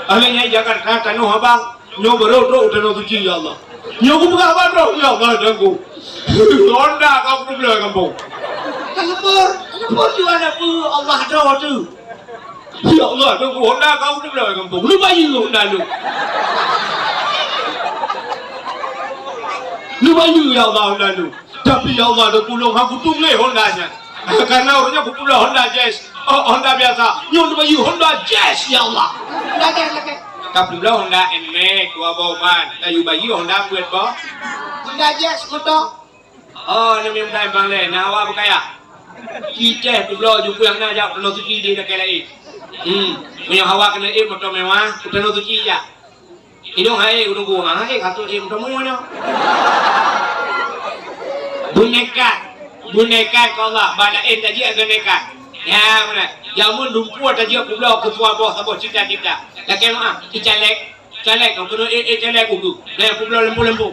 A: Alanya Jakarta tanah abang. Nyo baru tanah suci ya Allah. Nyo aku berapa orang ya Allah aku. Honda kau belum kampung. Kenapa jual apa Allah ada tu? Ya Allah, tu Honda kau tu berapa kampung? Lu bayi Honda lu. Lu bayi ya Allah Honda lu. Tapi ya Allah, tu pulang aku tumle Hondanya. Karena orangnya aku pulang Honda Jazz. Oh, Honda biasa. Nyo bayi Honda Jazz ya Allah. Lagi. Kau pulang Honda NMAX, tua bawaan. Tayu bayi Honda buat apa? Honda Jazz motor. Oh, ni memang bang le. Nawa berkaya. Kita pulang jumpa yang nak jauh penuh suci dia nak kelai. Punya hawa kena motor mewah, penuh suci ya. Hidung hai, hidung gua hai, kata motor mewah. Bunekat kalau bana tadi agak nekat. Ya mana? Jamun dumpu tadi aku belah ketua bos apa cita-cita. Lagi mana? Calek kau kena calek aku. Dah aku belah lembu.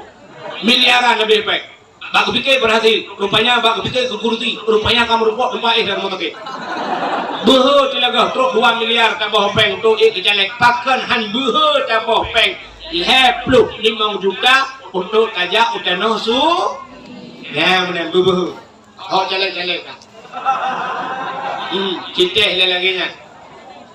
A: Miliaran lebih baik. Bak fikir berhasil. Rupanya bak fikir kekurti. Rupanya kamu rupak dan motor ke. Beho telaga truk 2 miliar tambah peng tu calek pakan han beho tambah peng. 55 juta untuk tajak utanoh su. Ya mana beho. Oh calek kan. Cinta lagi nya.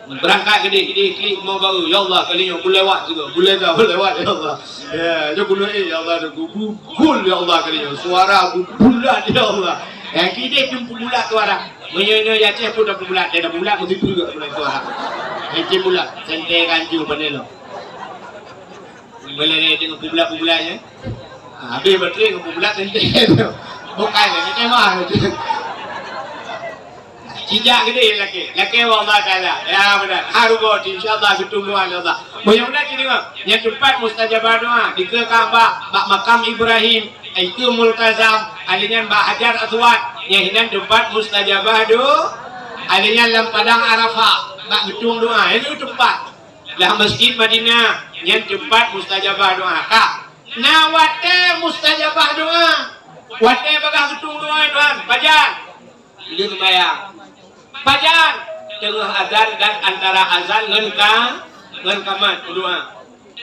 A: Berangkat gede klik mau baru ya Allah kali yang boleh lewat juga boleh lewat ya Allah ya je boleh ya Allah aku bul ya Allah kali yang suara bulat ya Allah yang kita jumpa bulat suara menyonya ya ceh pun dah bulat dia dah bulat mesti juga bulat suara ini bulat santai kanju panelo boleh ni dengan bulat-bulatnya habis betul dengan bulat santai bukan ni memang Jijak gede laki Allah Taala. Ya benar. Harugo insyaallah ketumuan Allah. Mudah-mudahan ini yang tempat mustajabah doa di Kaabah, bak makam Ibrahim, itu multazam, alinya bak Hajar Aswad, yang hinan tempat mustajabah doa, alinya dalam padang Arafah, bak gedung doa. Itu tempat. Lah Masjid Madinah, yang tempat mustajabah doa. Kak, nawate mustajabah doa. Wate bagah gedung doa Tuhan. Bajan. Dia sembahyang. Pajan tengah azan dan antara azan ngan kamat doa.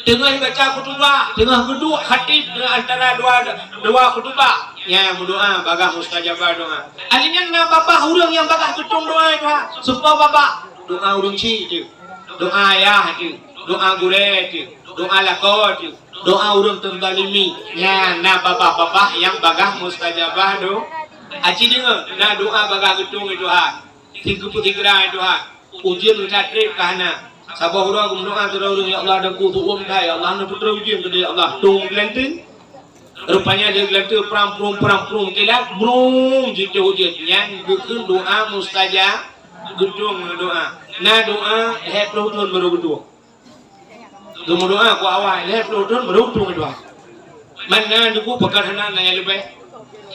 A: Tengah baca khutbah, tengah duduk khatib antara dua khutbah. Ya berdoa bagah mustajabah doa. Alinya na bapa urang yang bagah gedung doa itu. Supaya bapa doa urang ci itu. Doa ayah itu, doa gure itu, doa lakot itu, doa urang terbalimi. Ya na bapa yang bagah mustajabah doa. Aci dengar na doa bagah gedung itu ha. 33 itu ha. Ujian mencatrip kahana. Sabar doa aku doa terus ya Allah dan ku tu dah ya Allah nak putra ujian tu ya Allah tung gelantin. Rupanya dia gelantin pram kelak brum jika ujian yang geun doa mustajab gedung doa. Na doa hep lutun baru gedung. Dulu doa ku awal hep lutun baru gedung doa. Mana duku pekerjaan yang lebih.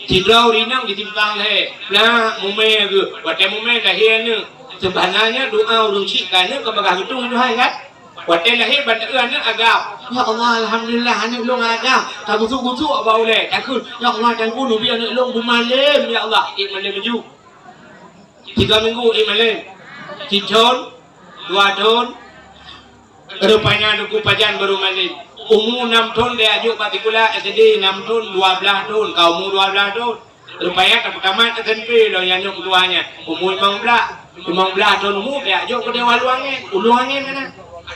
A: Tidrau rinang ditimpang le. Nah mume ke, wate mume lahir ni. Sebenarnya doa urung cik kan ke bagah gedung tu hai kan. Wate lahir bantuan ni agak. Ya Allah alhamdulillah anak long agak. Tak gusuk-gusuk bau le. Takut ya Allah dan ku nabi anak long bumalem ya Allah. Malam maju. 3 minggu malam. 3 tahun, 2 tahun. Rupanya duku pajan baru malam. Umur 6 tahun dia ajuk partikular SD 6 tahun 12 tahun kau umur 12 tahun rupanya tak pertama SMP lo yang nyok tuanya umur 15 tahun umur dia ajuk ke dia uluangnya mana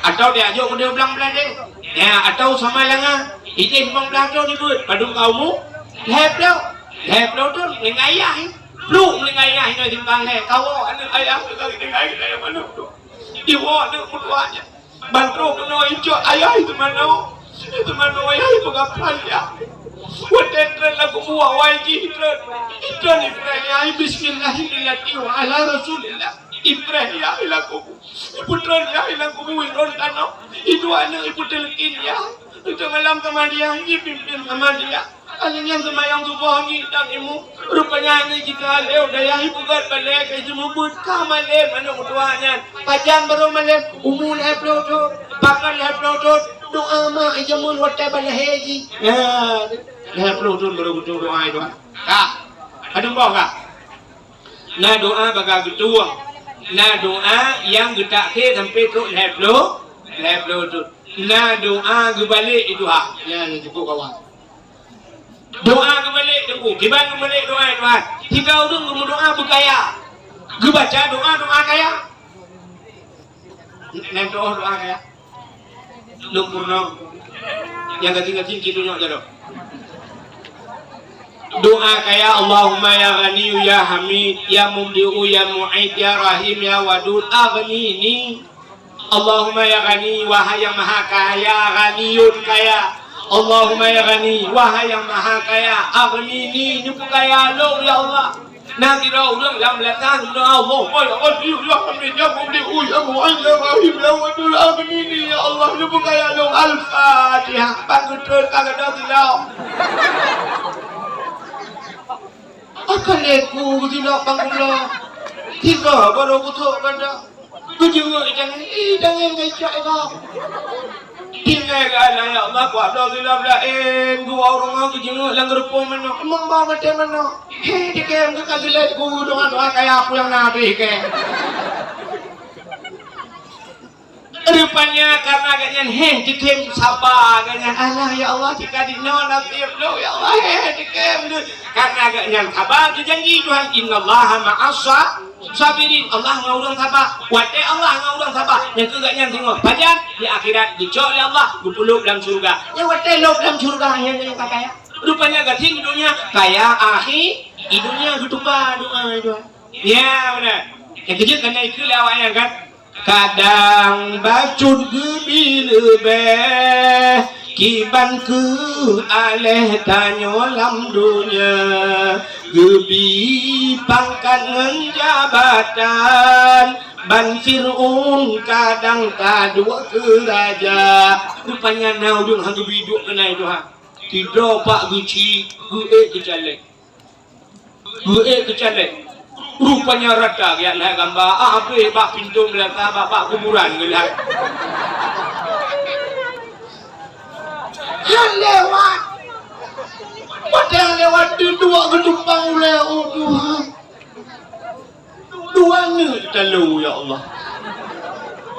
A: atau dia ajuk ke dia belang-belang dia ya atau sama langa itu 15 tahun ibu padung kau umur leplau tu ngayah lu ngayah ini timbang le kau anak ayah kita ngayah mana tu diwa nak mutuanya bantu kena hijau ayah itu mana itu mana ayah itu kapal ya watendran lagu buah waji hidran Ibrahim bismillahirrahmanirrahim wa ala rasulillah Ibrahim ya ilaku putran ya ilaku wiron tanah itu anak ibu telekin ya itu malam sama dia ini pimpin sama dia alingnya sama yang subuh ni dan imu rupanya ini kita leo daya ibu gat balik ke semua buat kamale mana mutuanya pajan baru malam umur leplau tu pakan leplau tu doa mak jamun watai balik haji ya leplau tu baru betul doa itu kak ada boh kak nah doa bagai betul nah doa yang getak ke sampai tu leplau tu nah doa gebalik itu hak ya cukup kawan doa kembali tunggu kiban kembali doa Tuhan 3 orang kamu doa berkaya baca doa kaya nanti doa kaya lumpurno yang gating gitu nyok jado doa kaya Allahumma ya ghani ya hamid ya mubdi'u ya mu'id ya rahim ya wadud aghnini Allahumma ya ghani wahai yang maha kaya ghaniyun kaya Allahumma ya ghani wahai yang maha kaya aghnini nyuku kaya lo ya Allah nanti dah ulang dalam belakang sudah Allah ya ghani ya hamid ya mubdi'u ya mu'id ya rahim ya wadud aghnini ya Allah nyuku kaya lo al-fatihah panggutun kagak dah silau akan leku tidak panggula tiga baru kutuk pada kejua jangan ngajak kau tinggal kan ya Allah kuat dah silau lain dua orang aku jenguk lang gerupung mana emang bawa macam mana dikem ke kagilat ku doa kayak aku yang nabi ke rupanya karena ganyan dikem sabar ganyan Allah ya Allah jika dino nasib lo ya Allah dikem karena ganyan sabar janji Tuhan innallaha ma'as sabirin Allah ngurang sabar wate Allah ngurang sabar yang ke ganyan tengok pajan di akhirat dicok oleh Allah dipeluk dalam surga ya wate lo dalam surga yang kaya rupanya gating dunia kaya akhir hidupnya ketupa doa itu ya benar yang kejut karena itu lawaknya kan kadang bacut gebi lebih kiban ke aleh tanyo lam dunia gebi pangkat jabatan ban fir'un kadang kadua ke raja rupanya naudun hantu biduk kena itu ha tidak pak guci gue kecalek rupanya rata ya lah gambar apa bak pintu belakang bapak kuburan gelak lewat padahal lewat di dua gedumpang lewat Tuhan dua ni telu ya Allah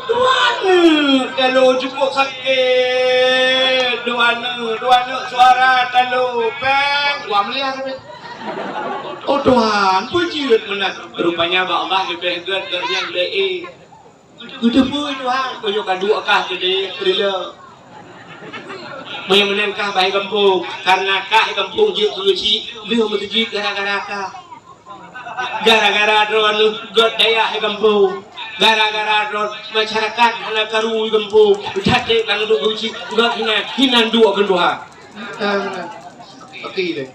A: dua ni telu cukup sakit dua ni suara telu peng gua melihat oh Tuhan, pujian mana? Rupanya Allah lebih gede yang lebih. Gede pun Tuhan, punya kadua kah gede, berilah. Yang menenkah bayi kampung, karena kah kampung je suci, dia mesti gara-gara kah. Gara-gara tuan gede daya kampung. gara-gara masyarakat hana karu gempu tate kan do uci udah hinan dua kedua oke deh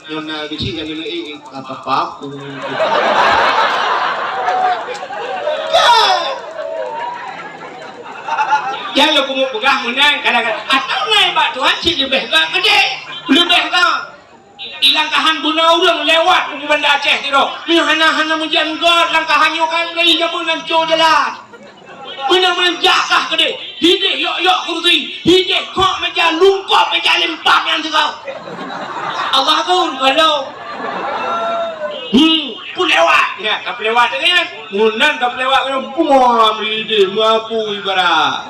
A: Nona gici yang ini apa aku ya lo kumu pegang menang kadang-kadang atau naik bak Tuhan cik lebih gede lebih ilangkahan guna orang lewat di Banda Aceh tu ni hana mujan god langkahannya kan lagi jamunan co jalan benar-benar jakah gede hidih yok kursi hidih kok meja lungkop meja lempang yang tu kau Allah pun kalau pun lewat ya tak lewat ni kan munan tak lewat kan buam hidih mapu ibarat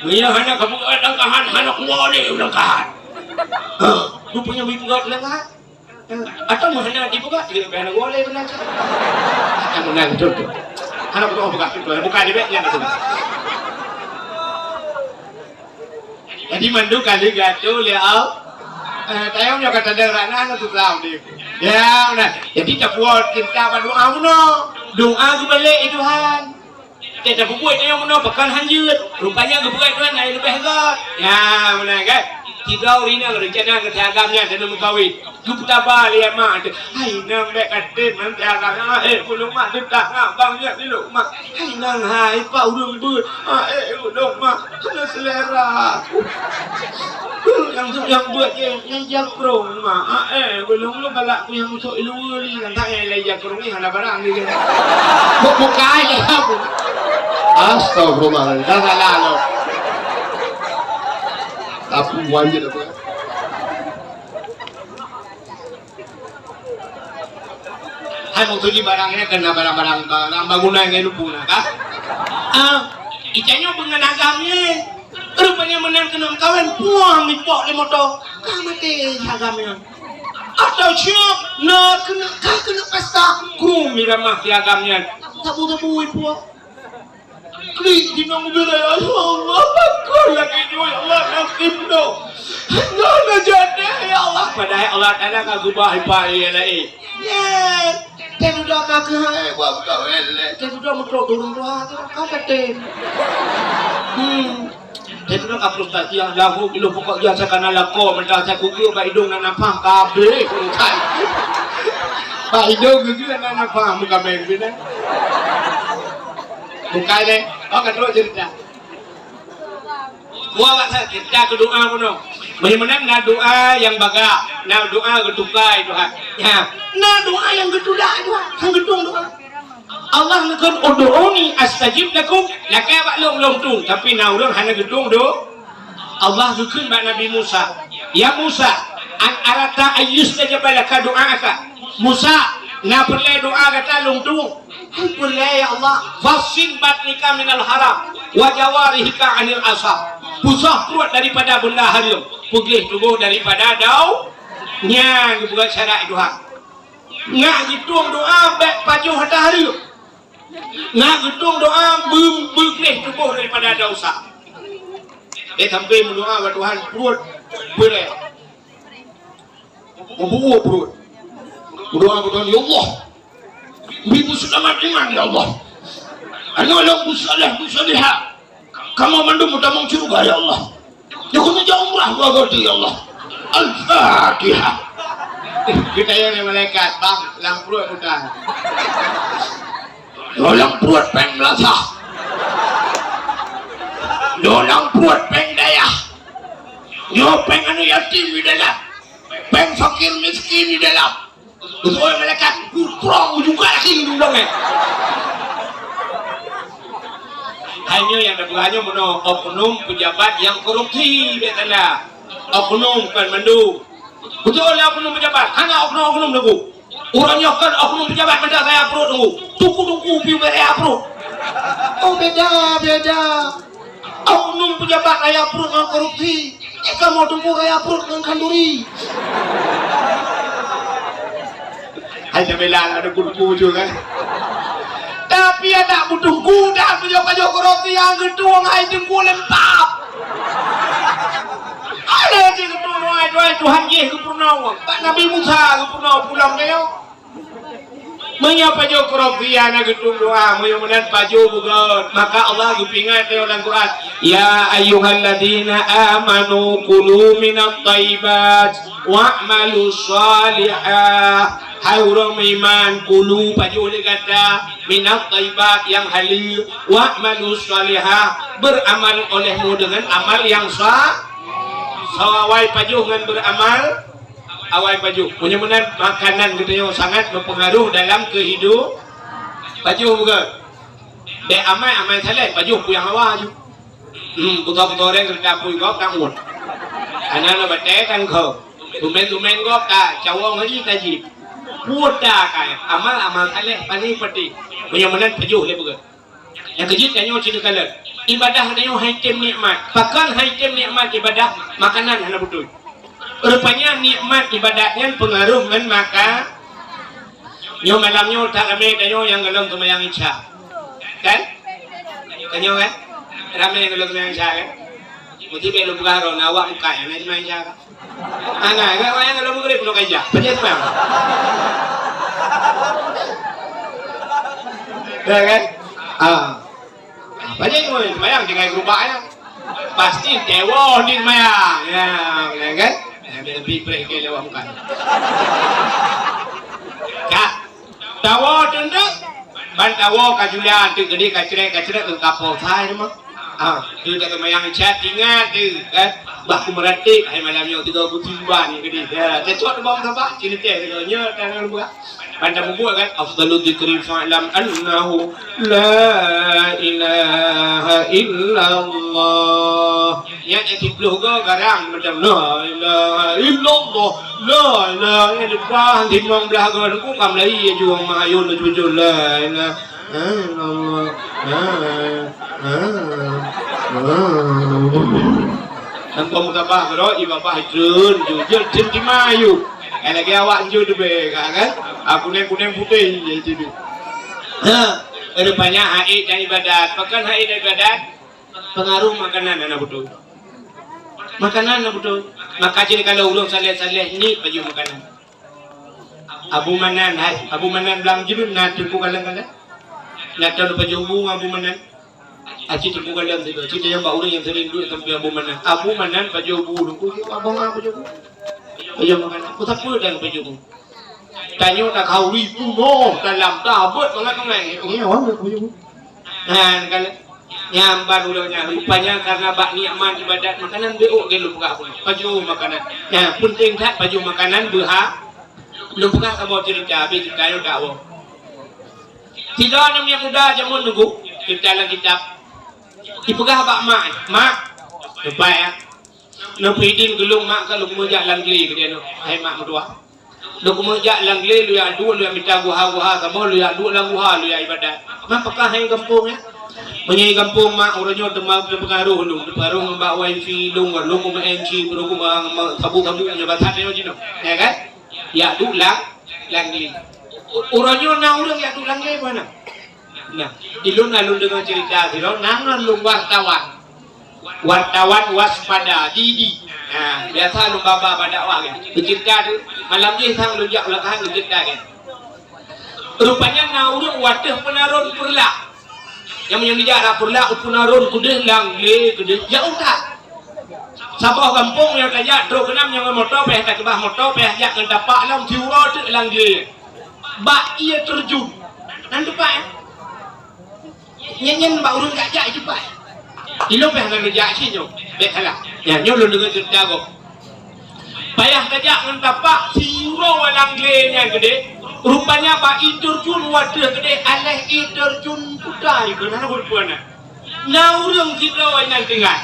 A: hana kamu langkahan hana kuat ni langkahan rupanya berbuat lengah atau mana dibuka dia kena boleh benar akan menang betul anak buka dia yang itu jadi mandu kali gatul ya al tayangnya kata derana tu tahu dia ya nah jadi tak buat kita doa balik Tuhan kita buat dia mana pekan hanjut rupanya buat Tuhan naik lebih hebat ya benar kan tidak orangnya rencana ketiagamnya dan mengkawin kita balik mak hai nang dek katin nanti agamnya belum mak tidak ngabangnya di rumah hai nang hai pak urung ber belum mak kena selera yang buat yang jakrong mak belum lu balak yang usuk iluri yang tak lagi jakrong ni hana barang ni buka aja astagfirullah dah salah lo tapi wajib apa? Hai mau tuji barangnya kena barang bangunan yang lupa kah? Icanya dengan agamnya, rupanya menang kena kawan puang mipok di motor, kah mati agamnya. Atau siap nak kena pesta, kumi ramah di agamnya, tak butuh puang. Klik di nama ya Allah, aku lagi jual Allah nasib do. Nona jadi ya Allah. Padahal Allah Taala kagu baik baik lagi. Ya, kita sudah makan buat kau elok. Kita sudah mentok turun doa, kau kata. Kita sudah kapustasi yang lahu kilo pokok jasa karena lako mental saya kuku pak hidung dan nampak kabel kuntai. Pak hidung kuku dan nampak muka bengkina. Bukan deh, kan terus cerita. Gua kata kita ke doa pun, bagaimana nak doa yang baga, nak doa ketukai doa. Ya, nak doa yang ketulah doa, yang ketung doa. Allah nakon ud'uni astajib lakum, nak apa long tu, tapi nak orang hanya ketung do. Allah nakon bak Nabi Musa, ya Musa, an arata ayyustajaba laka doaaka. Musa, nak perlu doa kata long tu. Boleh ya Allah fasin batnika minal haram wa jawarihika anil asab pusah perut daripada benda haram pugih tubuh daripada dau nyang buat syarat Tuhan ngak hitung doa baik pajuh hata hari ngak hitung doa pugih tubuh daripada dosa sampai berdoa kepada Tuhan perut boleh membuah perut berdoa kepada Tuhan ya Allah Ibu selamat iman ya Allah. Anak busalihah. Kamu mandum utamang surga ya Allah. Ya kena jauh umrah gua gadi ya Allah. Al-Fatihah. Kita yang malaikat bang, lang perut udah. Lang perut peng melasah. Lang perut peng daya. Yo peng anu yatim di dalam. Peng fakir miskin di dalam. Betul malaikat putrong juga lagi dulangnya. Hanya yang berhanya meno oknum pejabat yang korupsi betala. Oknum kan mandu. Betul lah oknum pejabat. Hanya oknum lagu. Orangnya kan oknum pejabat minta saya perut tunggu. Tunggu piu berea perut. Oh beda. Oknum pejabat saya perut dengan korupsi. Kamu tunggu saya perut dengan kanduri. Hanya bilang ada kudu juga. Tapi ada butuh kuda punya korupsi yang gedung hai tunggu lempap. Ada di gedung hai Tuhan ye ke purnawa. Pak Nabi Musa ke purnawa pulang dia. Menya paju krofiya na gedung doa mudah-mudahan paju bugot maka Allah gupingat dalam Quran ya ayyuhalladzina amanu kulu minat thayyibat wa'malu shalihah hai orang iman kulu paju oleh kata minat thayyibat yang halal wa'malu shalihah beramal olehmu dengan amal yang sah sawai paju dengan beramal awal baju mudah-mudahan makanan kita yang sangat berpengaruh dalam kehidupan baju bukan be amal saleh baju yang awal je betul-betul orang kerja pui gop tak mut anak bate kan kau tumen gop tak cawang lagi taji muda kai amal saleh paling penting mudah-mudahan baju le bukan yang kejut kanyo cerita kala ibadah kanyo haitem nikmat bahkan haitem nikmat ibadah makanan hana betul. Rupanya nikmat ibadatnya pengaruh dengan maka nyo malamnya tak ramai kanyo yang galong tumayang isya kan kanyo kan ramai yang galong tumayang isya kan mesti belo bugaro na awak muka yang na tumayang isya kan ana kan yang galong bugaro puno kaya panya tumayang kan panya tumayang jangan gerubaknya pasti dewa di tumayang ya kan lebih break ke lewat muka kak tawa tunduk ban tawa kajulian tu gede kacrek ke kapal thai mah tu tak mayang chattingan tu kan baku meratik hai malamnya 30 ban gede ya cocok bom sabak cerita tu nya tangan buka pada buat kan afdalu dzikri fa'lam annahu la ilaha illallah yang 10 go garang macam la ilaha illallah la ilaha illallah di mong belah go ku kam lai juang mayun jujur la ilaha illallah Tanpa mutabah kalau ibabah jun jujur cinti mayu lagi awak jujur tu kan aku kuning putih jadi rupanya haid dan ibadat bahkan haid dan ibadat pengaruh makanan anak betul makanan anak betul maka jadi kalau ulung saleh ni baju makanan Abu Manan belang jilun nak tipu kalang-kalang nak tahu baju bunga Abu Manan aci tipu kalang tu cerita yang bau yang sering duduk sampai Abu Manan baju bulu ku abang baju baju makanan aku tak apa dan baju tanya tak kau ribu dalam tabut banget ini orang baju kalau yang barunya rupanya karena bak nikmat ibadat makanan beok gelu buka pun baju makanan ya penting tak baju makanan berhak lu buka kamu cerita habis cerita yo dakwah tidak namanya muda jamun nunggu kita dalam kitab dipegah bak mak lepas ya no pidin gelung mak kalau mejak langli ke dia no hai mak mertua lu mejak langli lu ya dua lu yang minta guha sama lu ya dua lang guha lu ya ibadat mak pekah hai kampung ya menyai kampung mak orangnya demam berpengaruh lu berpengaruh mbak wifi lu lu mau NG lu mau sabu-sabu yang batat yo jino ya kan ya du langli orangnya na urang ya du langli mana nah ilun alun dengan cerita siro nangan lu wartawan waspada didi nah biasa lu baba dakwah kan cerita tu malam ni sang lu jak belakang cerita kan rupanya na urang wadah penaron perla yang dijak perla penaron kude langli kude jauh tak sabah kampung yang kaya truk kenam yang motor peh tak kebah motor peh jak kan dapat lang tiuro tu langli bak ia terjun nan depan nyen bak urang gak jak cepat ilo peh nan jak sinyo bet salah ya nyo lu dengan cerita kok payah kajak kan dapat tiuro langli nya gede rupanya bak terjun wadah gede aleh terjun pudai kenana berpuana na urang tidro nan tinggal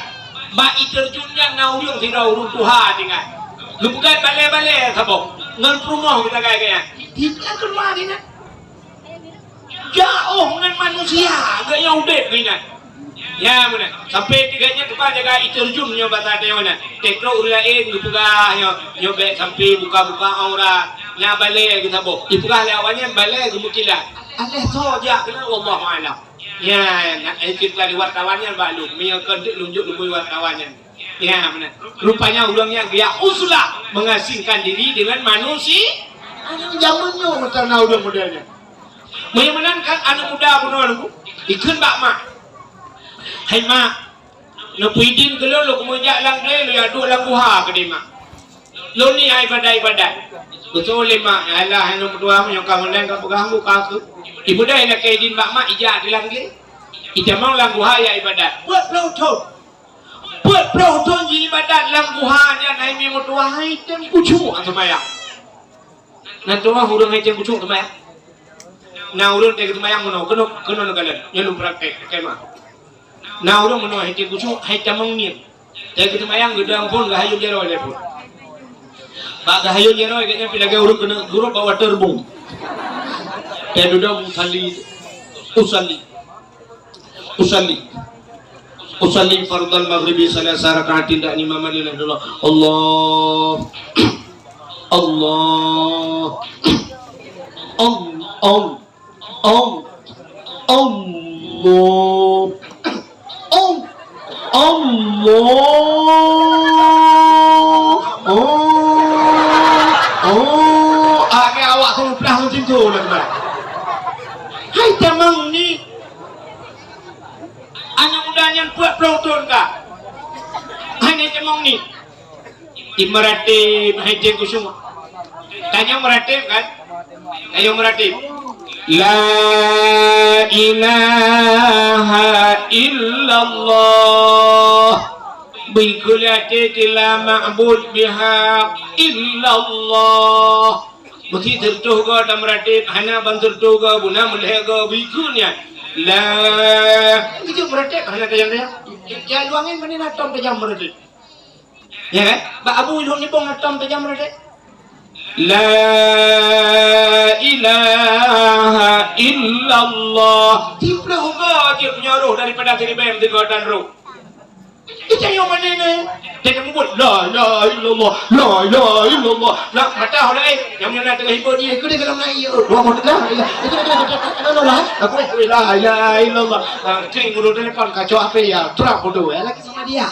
A: bak terjunnya na urang tidro urang tuha tinggal lu bukan bale-bale sabok ngan rumah kita kaya kita keluar ini jauh dengan manusia gak yang udah kena ya mana sampai tiganya tu kan jaga terjun nyo bata dia mana tekro ulain gitu ga nyo be sampai buka-buka aura nya bale kita bo ipuga lawannya bale gumukila aleh soja kena wallahu a'lam ya nak kita di wartawannya balu mio kenduk lunjuk lumui wartawannya ya mana rupanya ulangnya dia usulah mengasingkan diri dengan manusia zamannya macam udah modelnya menyenangkan anak muda menolak ikut bak mak hai mak lo pidin ke lo kemudian lang dia lo ya duk lang buha ke dia mak lo ni ai badai betul le mak alah anak muda yang kamu lang ka pegang buka aku ibu dah nak kaidin bak mak ijak di lang dia ijak mang lang buha ya ibadat buat pro thon ji ibadat lang buha nya nai mi muda hai tem kucu atau maya nanti orang hurung hai tem kucu atau maya na urun te kemayang mono kono nagalan yelum praktek kema na urun mono hete kucu hete mangni te kemayang gedang pun ga hayu jero le pun ba ga hayu jero ge pilaga urun kono guru bawa terbung te dudam usalli fardal maghribi salasa rakaat tidak imam Allah agak awak tu pelah macam tu lah teman. Hai temang ni anak muda yang buat pelotong kah? Hai temang ni imeratib hai je kusuma. Tanya meratib kan? Ayo meratib. La ilaha illallah bikulati la ma'bud biha illallah bagi tertuh ga damratib hana bantur tu ga guna mulhe ga bikunya la itu meratib hana kajang dia ya luangin mani natom kajang meratib ya kan ba abu ilhun ni bong natom kajang meratib La ilaha illallah. Tiada hoga dia punya roh daripada diri bayam tiga dan roh. Itu yang mana ni? Dia membuat la ilaha illallah, la ilaha illallah. Nak mata orang yang nak tengah hibur dia, aku dia kalau nak iyo. Dua mohon lah. Aku la ilaha illallah. Kering mulut telefon kacau apa ya? Terang bodoh. Lagi sama dia.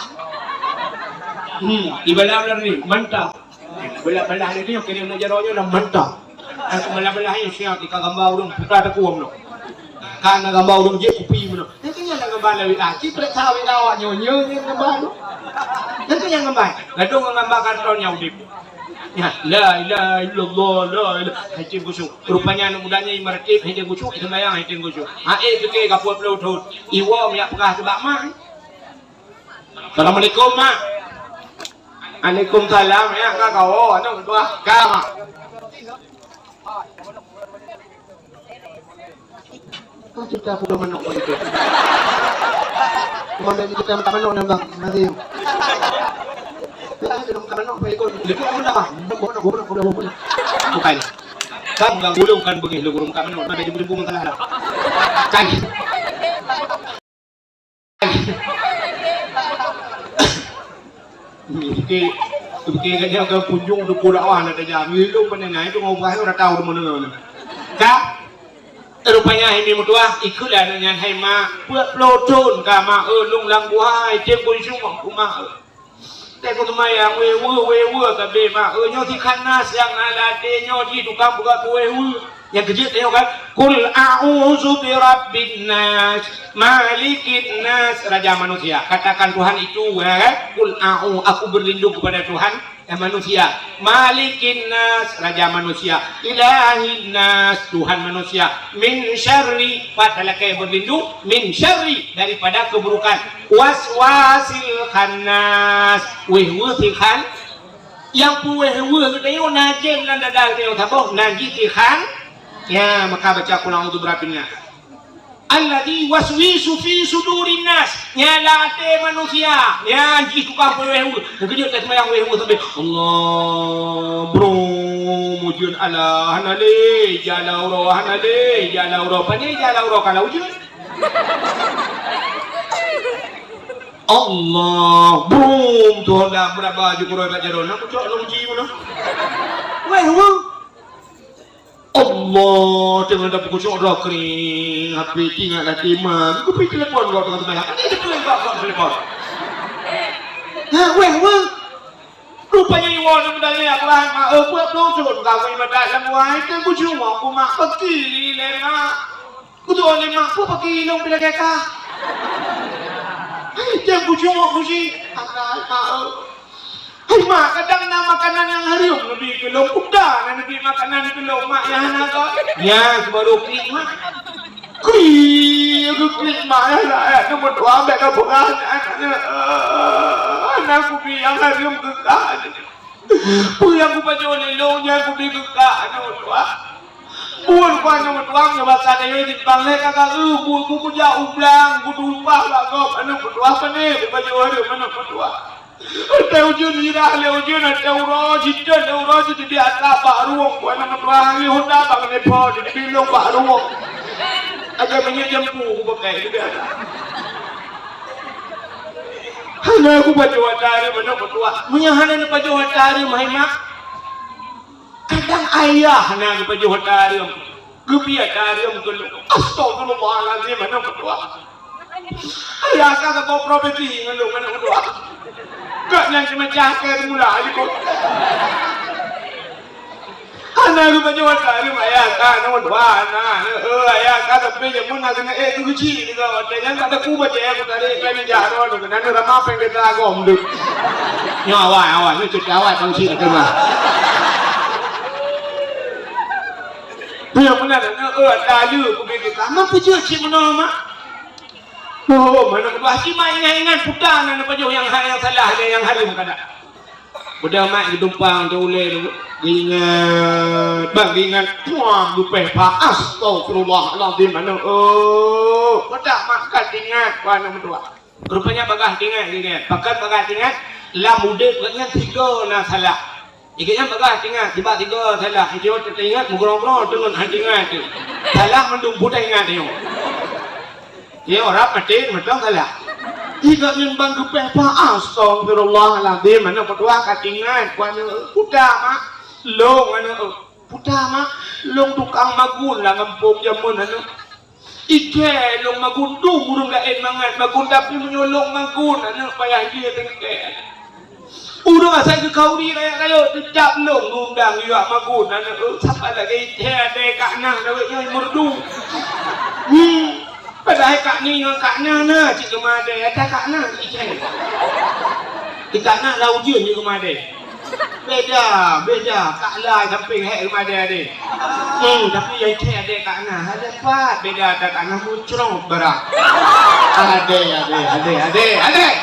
A: Ibadah benar ni, mantap. Belah-belah ni yang kira nak jaraknya dah mentah. Aku belah-belah yang siap di gambar urung putra tak kuam no. Kan gambar urung je kupi no. Itu yang gambar lagi aci percaya awak nyonya ni gambar no. Itu yang gambar. Gaduh gambar karton yang udip. Ya, la ilaha illallah la ilaha haji gusuk. Rupanya anak mudanya imeratib haji gusuk itu bayang haji gusuk. Tu ke kaput pelutut. Iwa miak pegah sebab mak. Assalamualaikum mak. Waalaikumsalam ya kau ada dua kama. Kau cerita aku dah menok itu. Mana kita minta menok ni bang nanti. Kita minta menok pergi kau. Lekuk pun dah. Bukan. Kan bang gulung kan begini lu gulung kan menok. Mana dia bumbu mentah lah. Kan. Ke kanya ke kunjung tu pula awak nak jam lu panenai tu ngobah ora tahu mana ka rupanya ini mutua ikutlah dengan hai mak buat peloton ka mak lung lang buai jem pun semua rumah te ko mayang we ka be mak nyo ti khanas yang alade nyo di tukang buka tuwe yang kecil tengok kan kul a'udzu birabbin nas malikin nas raja manusia katakan Tuhan itu kan kul aku berlindung kepada Tuhan manusia malikin nas raja manusia ilahin nas Tuhan manusia min syarri padahal kayak berlindung min syarri daripada keburukan waswasil khannas wehwutikhan yang puwehwu kedayo najin dan dadal teo tabok najitihan ya maka baca kul a'udzu birabbin nas alladzi waswisu fi sudurin nas nyalate manusia ya ji tukang wehu kejut tak sembahyang wehu sampai Allah bro mujun ala hanale jalauro hanale jalauro pani jalauro kalau wujud Allah bro tu dah berapa jukuroi baca doa nak cok long ji mana wehu Allah dengan dapat kucing dah kering HP tinggal dah timan aku pergi telefon kau teman-teman ini dia boleh kau telefon weh rupanya iwan mudanya aku lah buat pelocon kau ini pada yang wahai kan aku cuma aku mak pergi lema aku tuh oleh mak aku pergi long bila keka jangan aku cuma aku sih hai mak kadang nama makanan yang harium lebih ke long kuda lebih makanan ke long mak yang anak kau ya baru klik mak klik mak lah tu berdoa baik kau anakku biang harium kekal punya aku baca oleh longnya aku beli kekal tua buat kau nama tuangnya bahasa dia di bangla kakak buku jauh belang buku upah lah kau anak tua apa ni aku baca harium anak tua ada ujung hirah le ujung ada urut jadi di atas baru kau anak tua hari honda bang nepal jadi bilong baru agak menyejampu aku pakai itu ada hana aku baca watari mana ketua menyahana ni baca watari mahima kadang ayah hana aku baca watari gupiya tari gulu astagfirullahalazim mana ketua ayah kata kau profesi ngelu mana ketua gak yang cuma cakar mula aja kau hana aku baca watari ayah kata ketua ayah kata beja muna kena tu kecil ni kau jangan kata aku baca aku tadi kami jalan tu kena ramah pengen kita agom dulu awak ni cerita awak tangsi tu mah yang mana daju aku begitu mak pujuk cik mana mak mana pasti mak ingat putang nak pujuk yang salah ada yang halim kada udah mak didumpang tu boleh ingat bang ingat puang lupa pak astagfirullahaladzim mana pada mak kat ingat mana berdua rupanya bagah ingat pakat bagah ingat lah muda ingat tiga nak salah ikatnya bagah ingat tiba-tiba salah itu teringat mugrong-grong dengan ingat salah mendung budak ingat dia ya orang mati betul salah jika nyembang kepepa astagfirullahaladzim mana berdua kat ingat mana budak mak long mana putar mak long tukang magun lah ngempung jamun anu ike long magun tu burung lain mangat magun tapi menyolong magun anu payah dia tengke udah asal ke kau ni raya tetap long undang juga magun anu siapa lagi ike ada kaknah dawetnya merdu padahal kaknah na cik kemade ada kaknah ike kaknah laujun ni kemade beda kak lai samping hek rumah dia adik tapi yang cek adik kak nah ada apa beda ada kak nah muncrong berak adik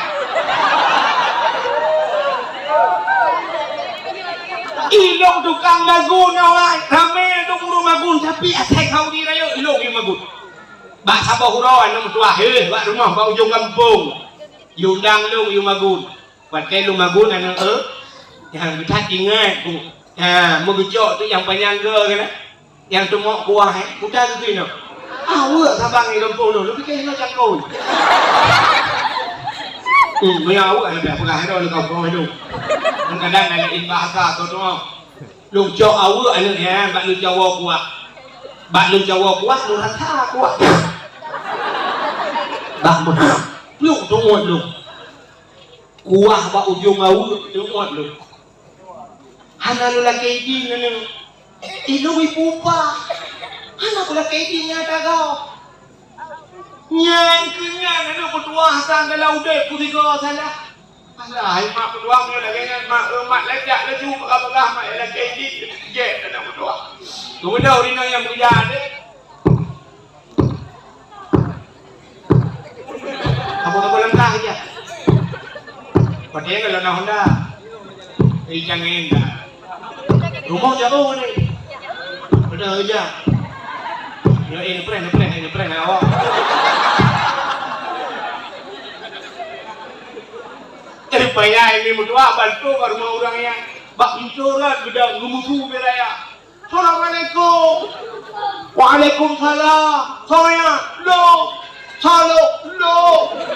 A: ilong tukang magun awak rame tu buru magun tapi asai kau di raya ilong yang magun bak sabah hurauan nama tua bak rumah bak ujung kampung yundang long yung magun pakai long magun anak yang kita ingat tu, mengejok tu yang penyangga kan, yang temuk kuah, bukan tu ni. Awak sabang ni kampung tu, lebih kaya nak cakap. Banyak awak ada pegah ada di kampung tu. Kadang ada bahasa tu tu. Lu jauh awak ada ni, bak lu Jawa kuat, lu rasa kuat. Bak mana? Lu tunggu lu. Kuah bak ujung awak tunggu lu. Hana lu laki ini nene, ilung ipupa, hana lu laki ini nyata kau, nyang kenyang nene bertuah sang kalau udah kutiga salah, alah mak bertuah ni lagi kan mak lejak leju bagah mak laki ini jet nene bertuah, kemudian orang yang berjalan deh, apa langkah aja, padahal kalau nak Honda, jangan dah. Rumah jauh ni, ada aja. Ya ini pernah awak. Jadi payah ini berdua bantu ke rumah orang yang bak insuran beda gumusu beraya. Assalamualaikum. Waalaikumsalam. Saya lo.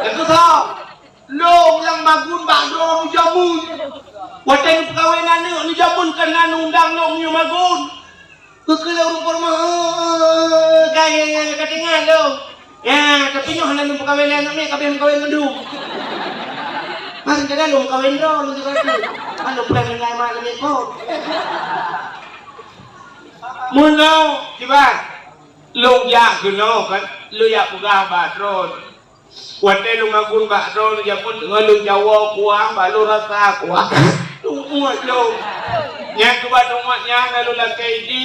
A: Itu tahu. Lo yang magun bagong jamun. Wadah perkahwinan ni jamun kena undang long ni magun. Kekelau rumah gaya ketinggal lo. Ya, tapi nyoh hana perkahwinan ni kabeh perkahwinan mendung.
B: มันจะได้ลงกับเวนโร่ลงกับเวนมันลงแปลงยังไงมาเลยพ่อ
A: มุนเอาที่บ้านลงยากคือโน่กันluอยากpulang batronวันลุงมากุนbatron ya pun dengan lu Jawa kuang balu rasa kuang lu muat lu yang kebat umatnya lalu lakai di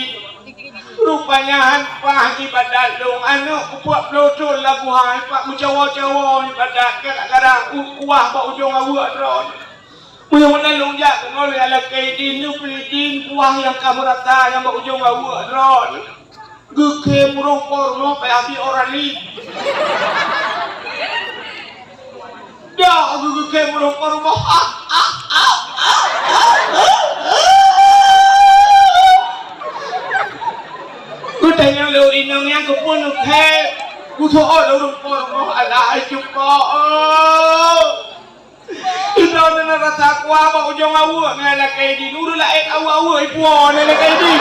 A: rupanya hanpah ibadat lu anu buat pelotol lagu hai pak Jawa ibadat kadang-kadang kuah pak ujung awak ron mudah-mudahan lu jak ngol lakai di nu pridin kuah yang kamu rasa yang pak ujung awak ron Geke murung porno pe abi orang ni. Dah geke murung porno. Ku tanya lu inang yang ku pun ke. Ku tu orang porno ala jumpa. Ina na rasa ku apa ujung awak ngala kai di nuru la ek awak ipuan ngala kai di.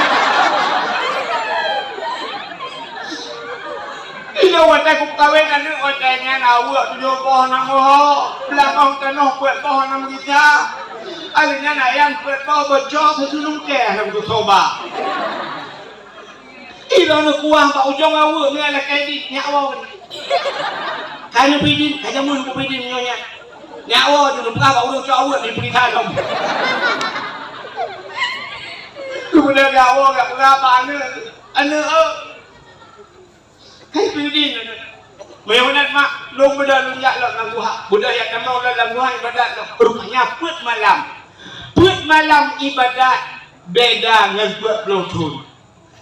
A: Ilo watai ku kawin anu watainya awak tujuh pohon namoh belakang tanah buat pohon nam kita alihnya nayan buat pohon bocor sesulung keh nak tu coba ilo nak kuah pak ujung awak ni ala kaidi nyawa kayu pidin kaja mun ku pidin nyonya nyawa tu bukan pak ujung awak ni pidin dalam kemudian nyawa gak berapa anu Hai pidin, meyawanat mak, long benda lunjak lah lagu hak, budaya kamau lah lagu hak ibadat lah. Rupanya put malam ibadat beda dengan buat pelotun.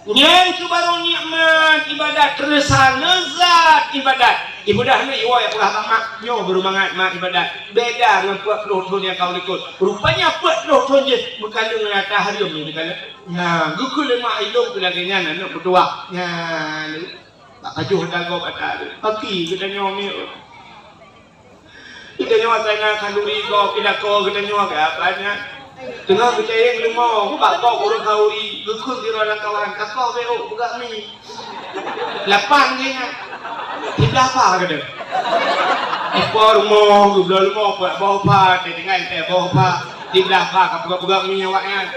A: Yang baru nikmat ibadat tersana zat ibadat. Ibadah ni iwa yang pula mak nyo berumangat mak ibadat beda dengan buat pelotun yang kau ikut. Rupanya buat pelotun je berkala dengan atas harium ni berkala. Ya, gukul mak ilung tu lagi nyana nak berdoa. Ya. Tak kajuh dago kata pagi kita nyomi kita nyomi saya kalori ko kita nyomi ke apanya tengah kita yang lima pak kau kurang kalori gukul di ruang kawan kakau beo buka mi lapan ni tidak apa kata ekor mo gubla mo buat bawa pa dengan teh bawa pa tidak apa buka mi awaknya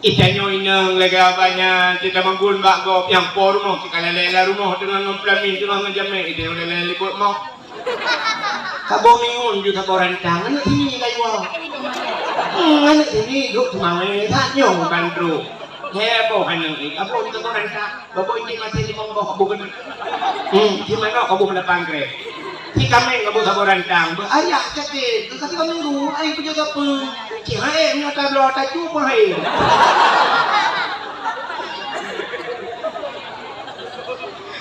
A: Itanyo inang lagi apanya kita manggun bak gop yang por mo kita lela rumah dengan ngomplamin dengan ngejame itu lela likut mo kabong mingun juga boran tangan ini kayu anak ini duk mawe tanyo bandro hebo hanang apa itu boran tak bapak ini masih di monggo bukan di mana kamu mendapat kre si kami kamu boran tang ayah cete kasi kami lu ay penjaga pun Cihai mengata belah tak cuba hai.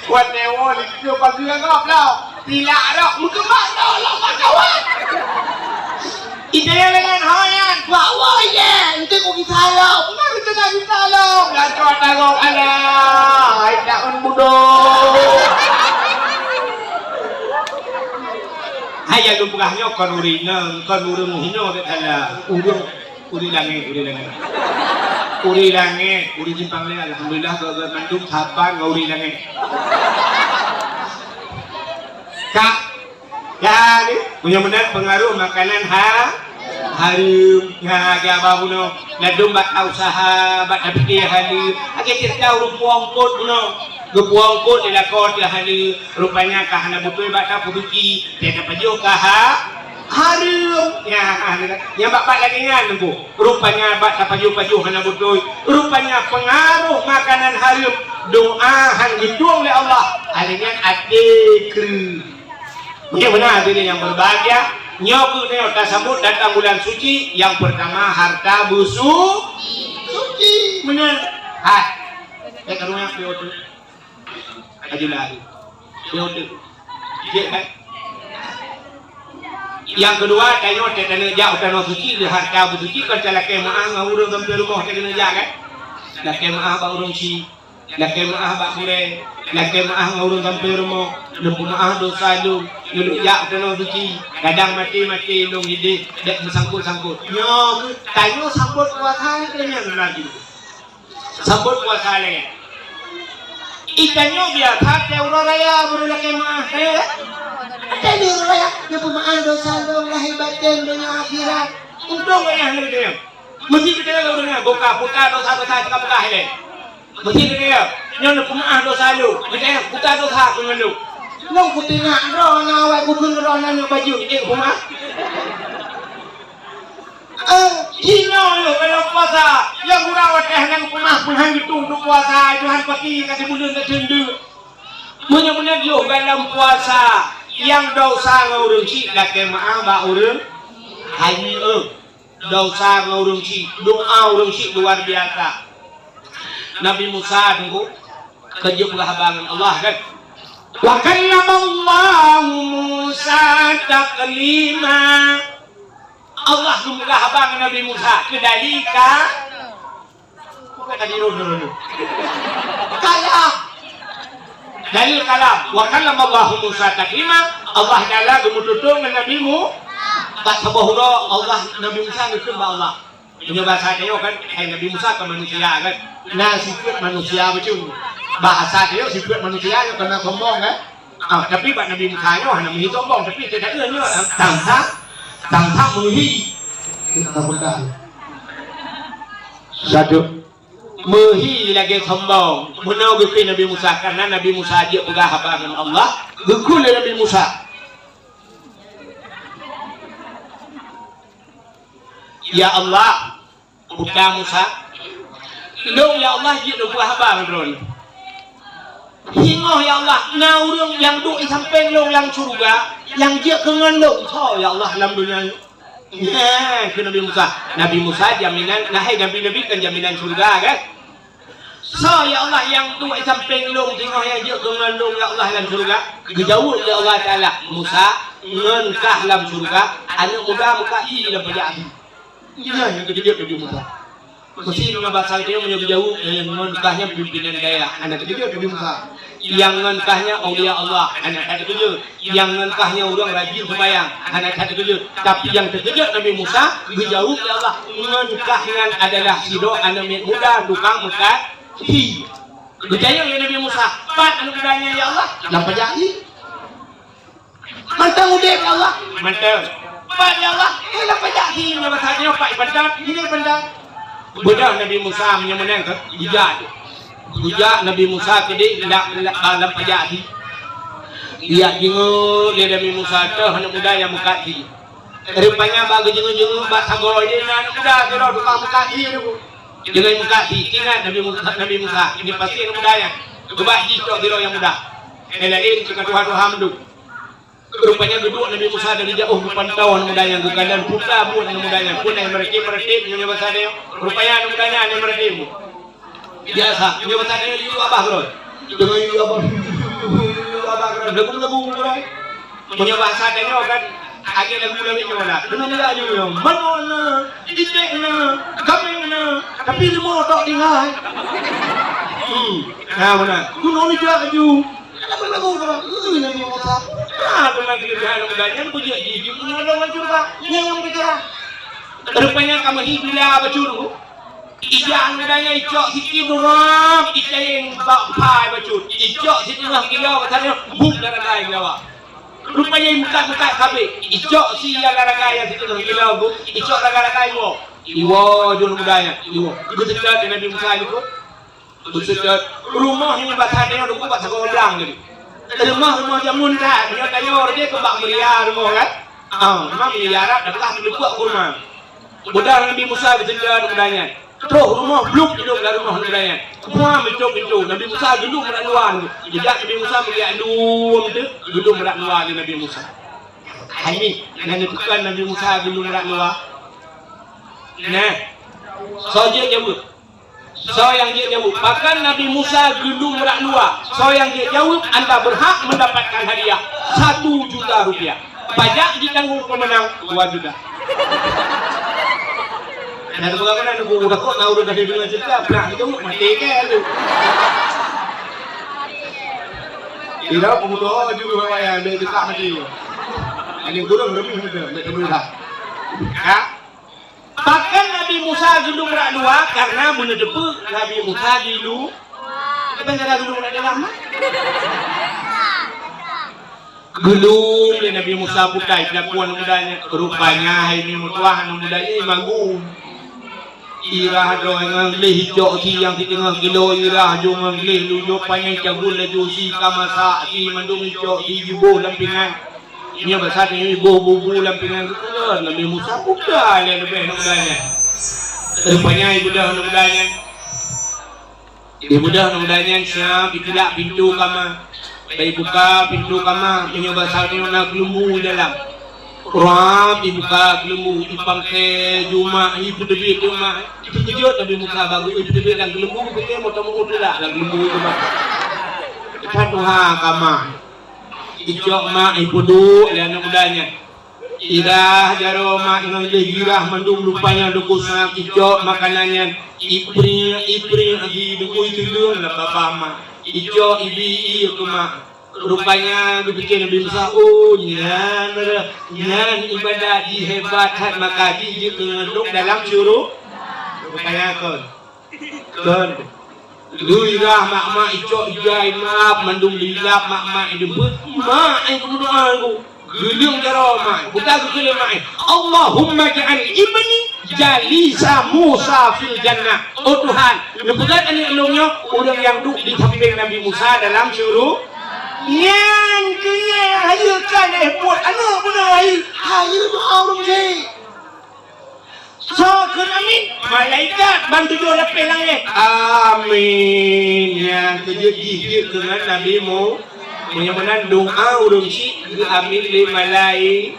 A: Kuat dewa ni dia bagi ngap lah. Tidak dak muka mana lah kawan. Ide dengan hayan bawa ye. Ente ko kita lah. Benar kita nak kita lah. Dah cuat tangok ala. Hai dak on budo. Hai yang lumpukahnya kon urina, kon urung hino betala. Uri langit. Uri jimpang le alhamdulillah ke mandum saban uri langit. Kak, ya ni punya benar pengaruh makanan harum ngaga babuno ladum bak usaha bak pikir hari age cerita rupuang kot buno gupuang kot ila kot ya hari rupanya kahana butuh bak puduki dia dapat juga harum ya bapak lagi ngan bu rupanya bak paju hana butuh rupanya pengaruh makanan harum doa hang didung oleh Allah alinya adikru benar ini yang berbahagia nyoku neo tasambut datang bulan suci yang pertama harta suci benar karunya piotu ajulah piotu yang kedua kayo tanah jauh tanah suci harta suci kalau laki maah ngurung sampai rumah tanah jauh kan laki maah baurung si laki maah bak mure laki maah ngurung sampai rumah lembu maah dosa lu yuluk jak tanah suci kadang mati long hidup dek bersangkut nyo tanyo sambut kuasa kenya lagi sambut kuasa lagi ikanyo biar tak orang raya baru laki maah
B: Jadi raya dia pemaaf dosa lo lahir batin dunia akhirat.
A: Untung kan yang dia. Mesti kita kalau dengar buka putar dosa-dosa kita buka ini. Mesti dia. Yang pemaaf dosa lu. Kita putar dosa dengan lu.
B: Lo kutinga ro nawai kubun ro nanya baju ini pemaaf.
A: Cina lu kalau puasa yang urawat yang pemaaf penghang itu untuk puasa Tuhan pati kasih bulan tercendu. Benar-benar juga dalam puasa yang dosa ngurung si laki maaf ba urung haji dosa ngurung si doa urung si luar biasa. Nabi Musa tunggu kejut habangan Allah kan. Wa kallamallahu Musa taklima. Allah nunggu habangan Nabi Musa kedalika. Bukan tadi dulu. Kalah. Dalil kalam wa kallamallahu Musa taklima. Allah Taala gemududung dengan nabimu tak sabohro Allah Nabi Musa ngikut Allah punya bahasa dia kan Nabi Musa ke manusia kan nah sifat manusia macam bahasa dia sifat manusia yang kena sombong kan tapi pak Nabi Musa nya hanya menghi sombong tapi tidak ada nya tangsa menghi
B: Kita bukan.
A: satu mehi lagi sombong menau gepi Nabi Musa karena Nabi Musa dia pegah habangan Allah gekul Nabi Musa ya Allah buka Musa dong ya Allah dia pegah habangan drone hingoh ya Allah naurung yang duk sampai long yang surga yang dia kengan long so ya Allah alhamdulillah ke Nabi Musa jaminan nah Nabi kan jaminan surga kan so ya Allah yang tu samping long tengok yang dia dengan long ya Allah dalam surga kejauh ya Allah Taala Musa ngengkah dalam surga anak muda muka i dalam pejati ya yang kejadian Nabi Musa mesti bahasa dia menyebut jauh yang ngengkahnya pimpinan daerah anak kejadian Nabi Musa yang ngengkahnya aulia Allah anak ada tujuh yang ngengkahnya orang rajin sembahyang anak ada tujuh tapi yang terkejut Nabi Musa dijauh ya Allah ngengkahnya adalah sido anak muda tukang muka hi berjaya ya Nabi Musa pat anak mudanya ya Allah
B: Nampak jadi. Mantang udah ya Allah.
A: mantap pat ya Allah nampak jadi bahasanya pak bandar ini bandar budak Nabi Musa menyemenang ke Bujak Nabi Musa kedi dalam pejati. Dia jengu dia Nabi Musa tu anak muda yang muka ti. Rupanya bagi jengu bahasa goy dia anak muda kira tukang muka ti tu. Dengan muka ti ingat Nabi Musa ini pasti anak muda yang coba hijau kira yang muda. Elain cakap Tuhan menduk. Rupanya duduk Nabi Musa dari jauh berpantau anak muda yang gegandang putra pun anak mudanya pun yang meretip punya bahasa dia. Rupanya anak mudanya yang meretip. Biasa, dia bahasa dia itu abah bro. Dengan itu abah lagu bro. Punya bahasa dia kan agak lagu mana? Dengan dia aja mana? Idekna, kamera, tapi semua tak tinggal. Nah mana? Kuno ni juga aja. Lagu bro. Ini Nabi Musa. Ah, tu lagi dia anak mudanya punya gigi punya orang juga. Yang bicara. Rupanya kamu ni bila bacuru. Ijak mudanya ijak sikit dorang ijak yang bapai bacut ijak sikit lah kira katanya buk darah lain jawa rupanya muka kabeh ijak si laga-laga yang sikit lah kira buk ijak laga-laga iwo jun mudanya iwo gusedat Nabi Musa itu gusedat rumah yang batanya udah buat sekolah jadi rumah jamun dah dia tayor dia kebak meriah rumah kan memang miliarat dah lah dibuat rumah budak Nabi Musa gusedat mudanya Terus rumah belum hidup dari rumah nuranya. Semua pintu. Nabi Musa dulu merak luar. Jejak Nabi Musa melihat dulu tu, dulu merak luar di Nabi Musa. Ini yang bukan Nabi Musa dulu merak luar. Nah, so dia jawab. So yang dia jawab. Bahkan Nabi Musa dulu merak luar. So yang dia jawab, anda berhak mendapatkan hadiah 1 juta rupiah. Pajak ditanggung pemenang 2 juta. Nah, tu bukan ada guru dah kok tahu dah dengan cerita. Nah, itu mati ke tu. Tidak pemuda juga bayar dia dekat mati. Ini guru lebih muda, tak muda. Ya. Bahkan Nabi Musa dulu merak dua karena menedepu Nabi Musa dulu. Apa cara dulu merak dalam? gelung le Nabi Musa putai pelakuan mudanya rupanya ini mutuah mudanya imagung irah do ngang le hijau ti yang tengah kilo irah jo ngang le lujo panjang cabul le josi kamasa ti mandung hijau ti jibo lampingan nya besar ni bubu lampingan Nabi Musa putai le lebih mudanya rupanya mudanya mudanya siap itulah pintu kamar bayi buka pintu kamar menyoba salju nak lembu dalam Ram dibuka lembu ipang ke Juma ibu debi Juma itu kejut Nabi Musa bagus ibu debi dan lembu ke motor lah dan lembu itu mah satu kamar ijok mak ibu du dan mudanya irah jaroma inang lehirah mandung lupanya duku sangat ijok makanannya ipri lagi duku itu dulu lah bapa mak ijok ibi itu mak rupanya dibikin Nabi Musa nyan ibadah dihebat maka dijeluk dalam syuruk rupanya kon luirah mak ijok ijai maaf mandung lilap mak idebut mak ai berdoa aku gelung jaroma bukan gelung mak Allahumma ja'al ibni jalisa Musa fil jannah oh Tuhan lepegat ani elongnya orang yang duduk di samping Nabi Musa dalam syuruk yang kena hayukan buat anak benar hayu orang je so amin malaikat bantu dia lepas langit amin yang kejut jihir dengan Nabi Mu menyamanan doa orang si amin le malai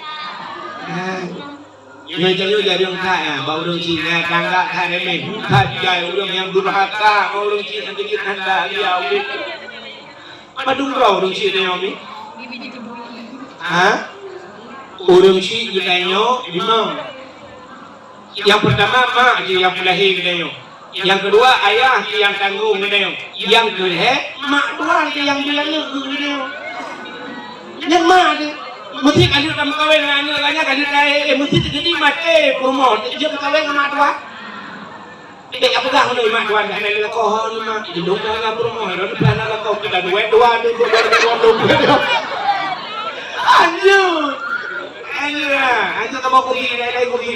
A: yang jadi dari orang kaya bawa orang si tangga kaya men kaya orang yang durhaka orang si yang kejut anda dia Padung kau orang si tanya ni, orang si tanya lima. Yang pertama mak je yang lahir tanya, yang kedua ayah je yang tanggung tanya, yang kedua mak dua je yang bilangnya tanya. Yang mak je, mesti kalau kamu kawin dengan anak kalau kaya, mesti jadi mati promo, dia kawin dengan mak dua. Apa dah kalau mak tuan dah nak lekor mak hidung dah nak promo dah depan nak lekor kita dua ni dua anjur tak mau pergi dah pergi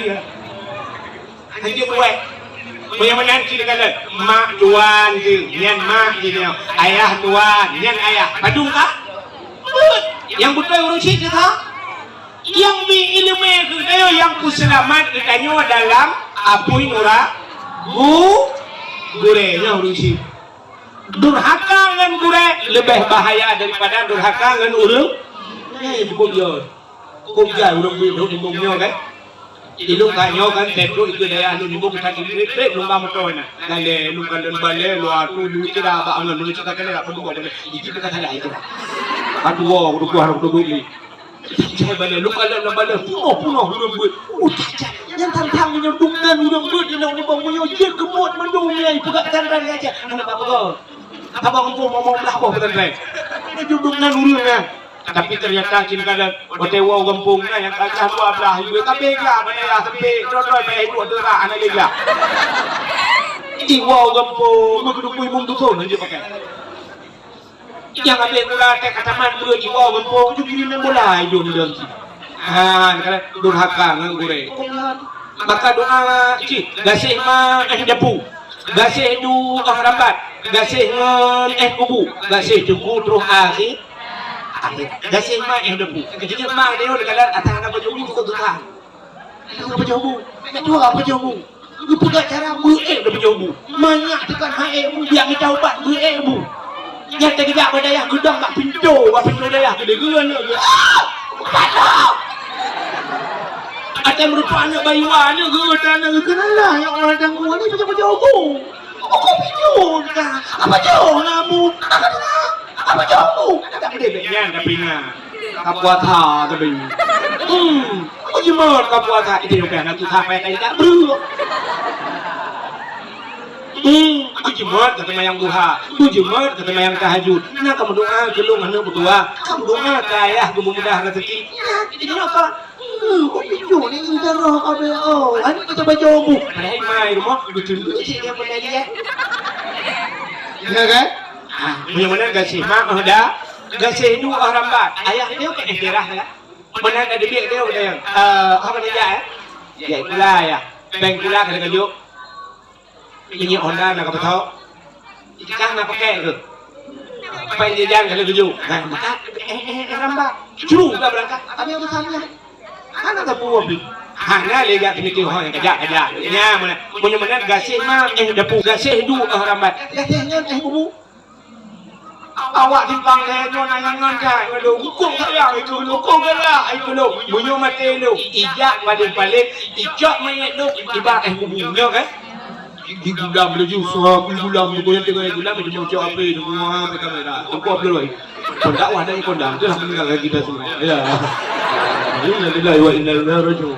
A: anjur buat yang menanti dekat mak tuan je nyan mak je dia ayah tuan nyan ayah padung kah yang betul urus itu kah yang bi ilmu itu yang ku selamat ditanya dalam apui nura gurenya urusi durhaka dengan gure lebih bahaya daripada durhaka dengan urung ini bukan dia urung biru di bumnya kan ilung kanyo kan tetu itu daya lu di bumnya tadi itu lu nggak mau na nale lu kan dan bale lu aku lu tidak apa angan lu cakap kan apa bukan itu kata dia itu aduh udah gua harus beli saya balik lu kalau balik puno urung gue caca yang tantang menyedungkan urung gue di dalam bangnya dia gemut mendungnya buka tandang aja anak apa kau abang tu mau belah kau tandang menyedungkan urungnya tapi ternyata kin kadang otewa gampungnya yang kacau belah gue tapi enggak mana ya tapi doiไปให้ตัวละanak lega iwa gampung menguduk mung tu son aja pakai yang ambil gula teh kataman dua iwa gampung juga ni mulai jom dalam sini kalau durhaka dengan gure maka doa gasih ma dapu gasih du rabat gasih ngan kubu gasih cukup terus akhir gasih ma dapu kejadian ma dia kalau atas apa jomu tu Tuhan apa jomu itu apa jomu lu pegang cara mu dapat jomu banyak tekan mu yang kita ubat mu yang terkejap berdaya gedang kat pintu daya gede geran ada merupakan anak bayuan geran kenalah yang orang tangguh ni macam-macam aku pintu apa jauh namu apa jauh tak boleh yang tapi nak kapuata tapi aku cuma kapuata itu bukan aku sampai tadi tak bro aku jemur kata mayang duha, aku jemur kata mayang tahajud. Nah kamu doa gelung anak berdua, kamu doa kaya kemudahan rezeki. Ini apa? Kau pinjau ni sudah roh kabe oh, ani kita baca buku. Hai mai rumah, betul sih dia pernah dia. Ya kan? Punya mana kasih mak dah Gasih dua orang bat. Ayah dia ke daerah kan. Mana ada dia yang apa dia ya pula ya. Beng pula kena kajuk. Ini Honda nak apa tahu? Ikan nak pakai tu. Penjajan kena kajuk. Nah, maka rambat. Curu dah berangkat. Apa yang bersamanya? Mana tak puas bi? Hana lega kini orang kajak. Ya mana gasih mah dapu gasih dua orang bat. Gasihnya bubu. Awak timbang leher nangan kan kalau hukum saya itu hukum kena itu lo bunyo mati lo ijak balik ijak mayat lo tiba bubunya kan gulam laju suap gulam tu yang tengah gulam itu macam apa itu apa kamera tu apa lagi kondak wah dari kondak tu lah meninggalkan kita semua ya ini adalah wa inna ilaihi raji'un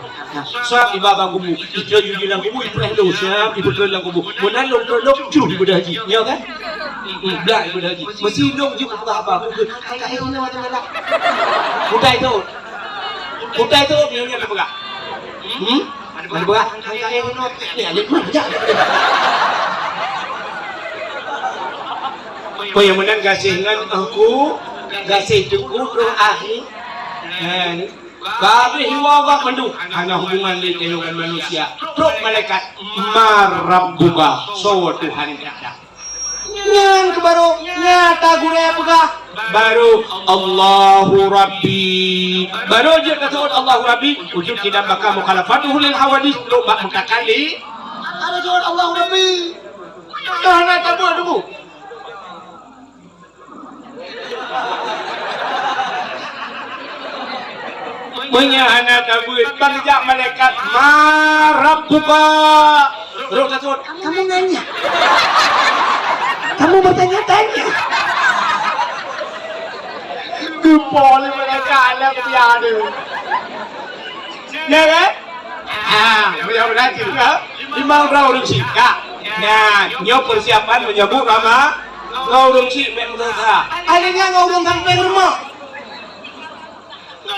A: suap iba bang kubu itu yujilang kubu itu lo siap ibu kelang kubu mana lo curu ibu dah haji ya kan Belak ibu dah haji. Mesti dong juga apa? Kakak ini macam mana? Kutai tu dia nak pegang. Mana pegang? Kakak ini ni ada mana je? Kau yang menang gasih dengan aku, gasih cukup roh akhir. Kabeh hiwa mandu hanya hubungan dengan manusia. Terus malaikat marabbuka so Tuhan kita. Nyan ke baru nyata guna apa baru Allahu Rabbi baru je kata Allahu Rabbi wujud tidak bakal mukhalafatuhu lil hawadis lu bak muka kali ada jawab Allahu Rabbi karena tabu dulu menyahana tabu bangjak malaikat marabbuka ru kata kamu nanya kamu bertanya-tanya. Kepala mereka alam tiada. Ya kan? Mudah-mudahan juga. 5 orang singkat. Nah, nyo persiapan menyebut nama orang sing memang alihnya orang sampai rumah.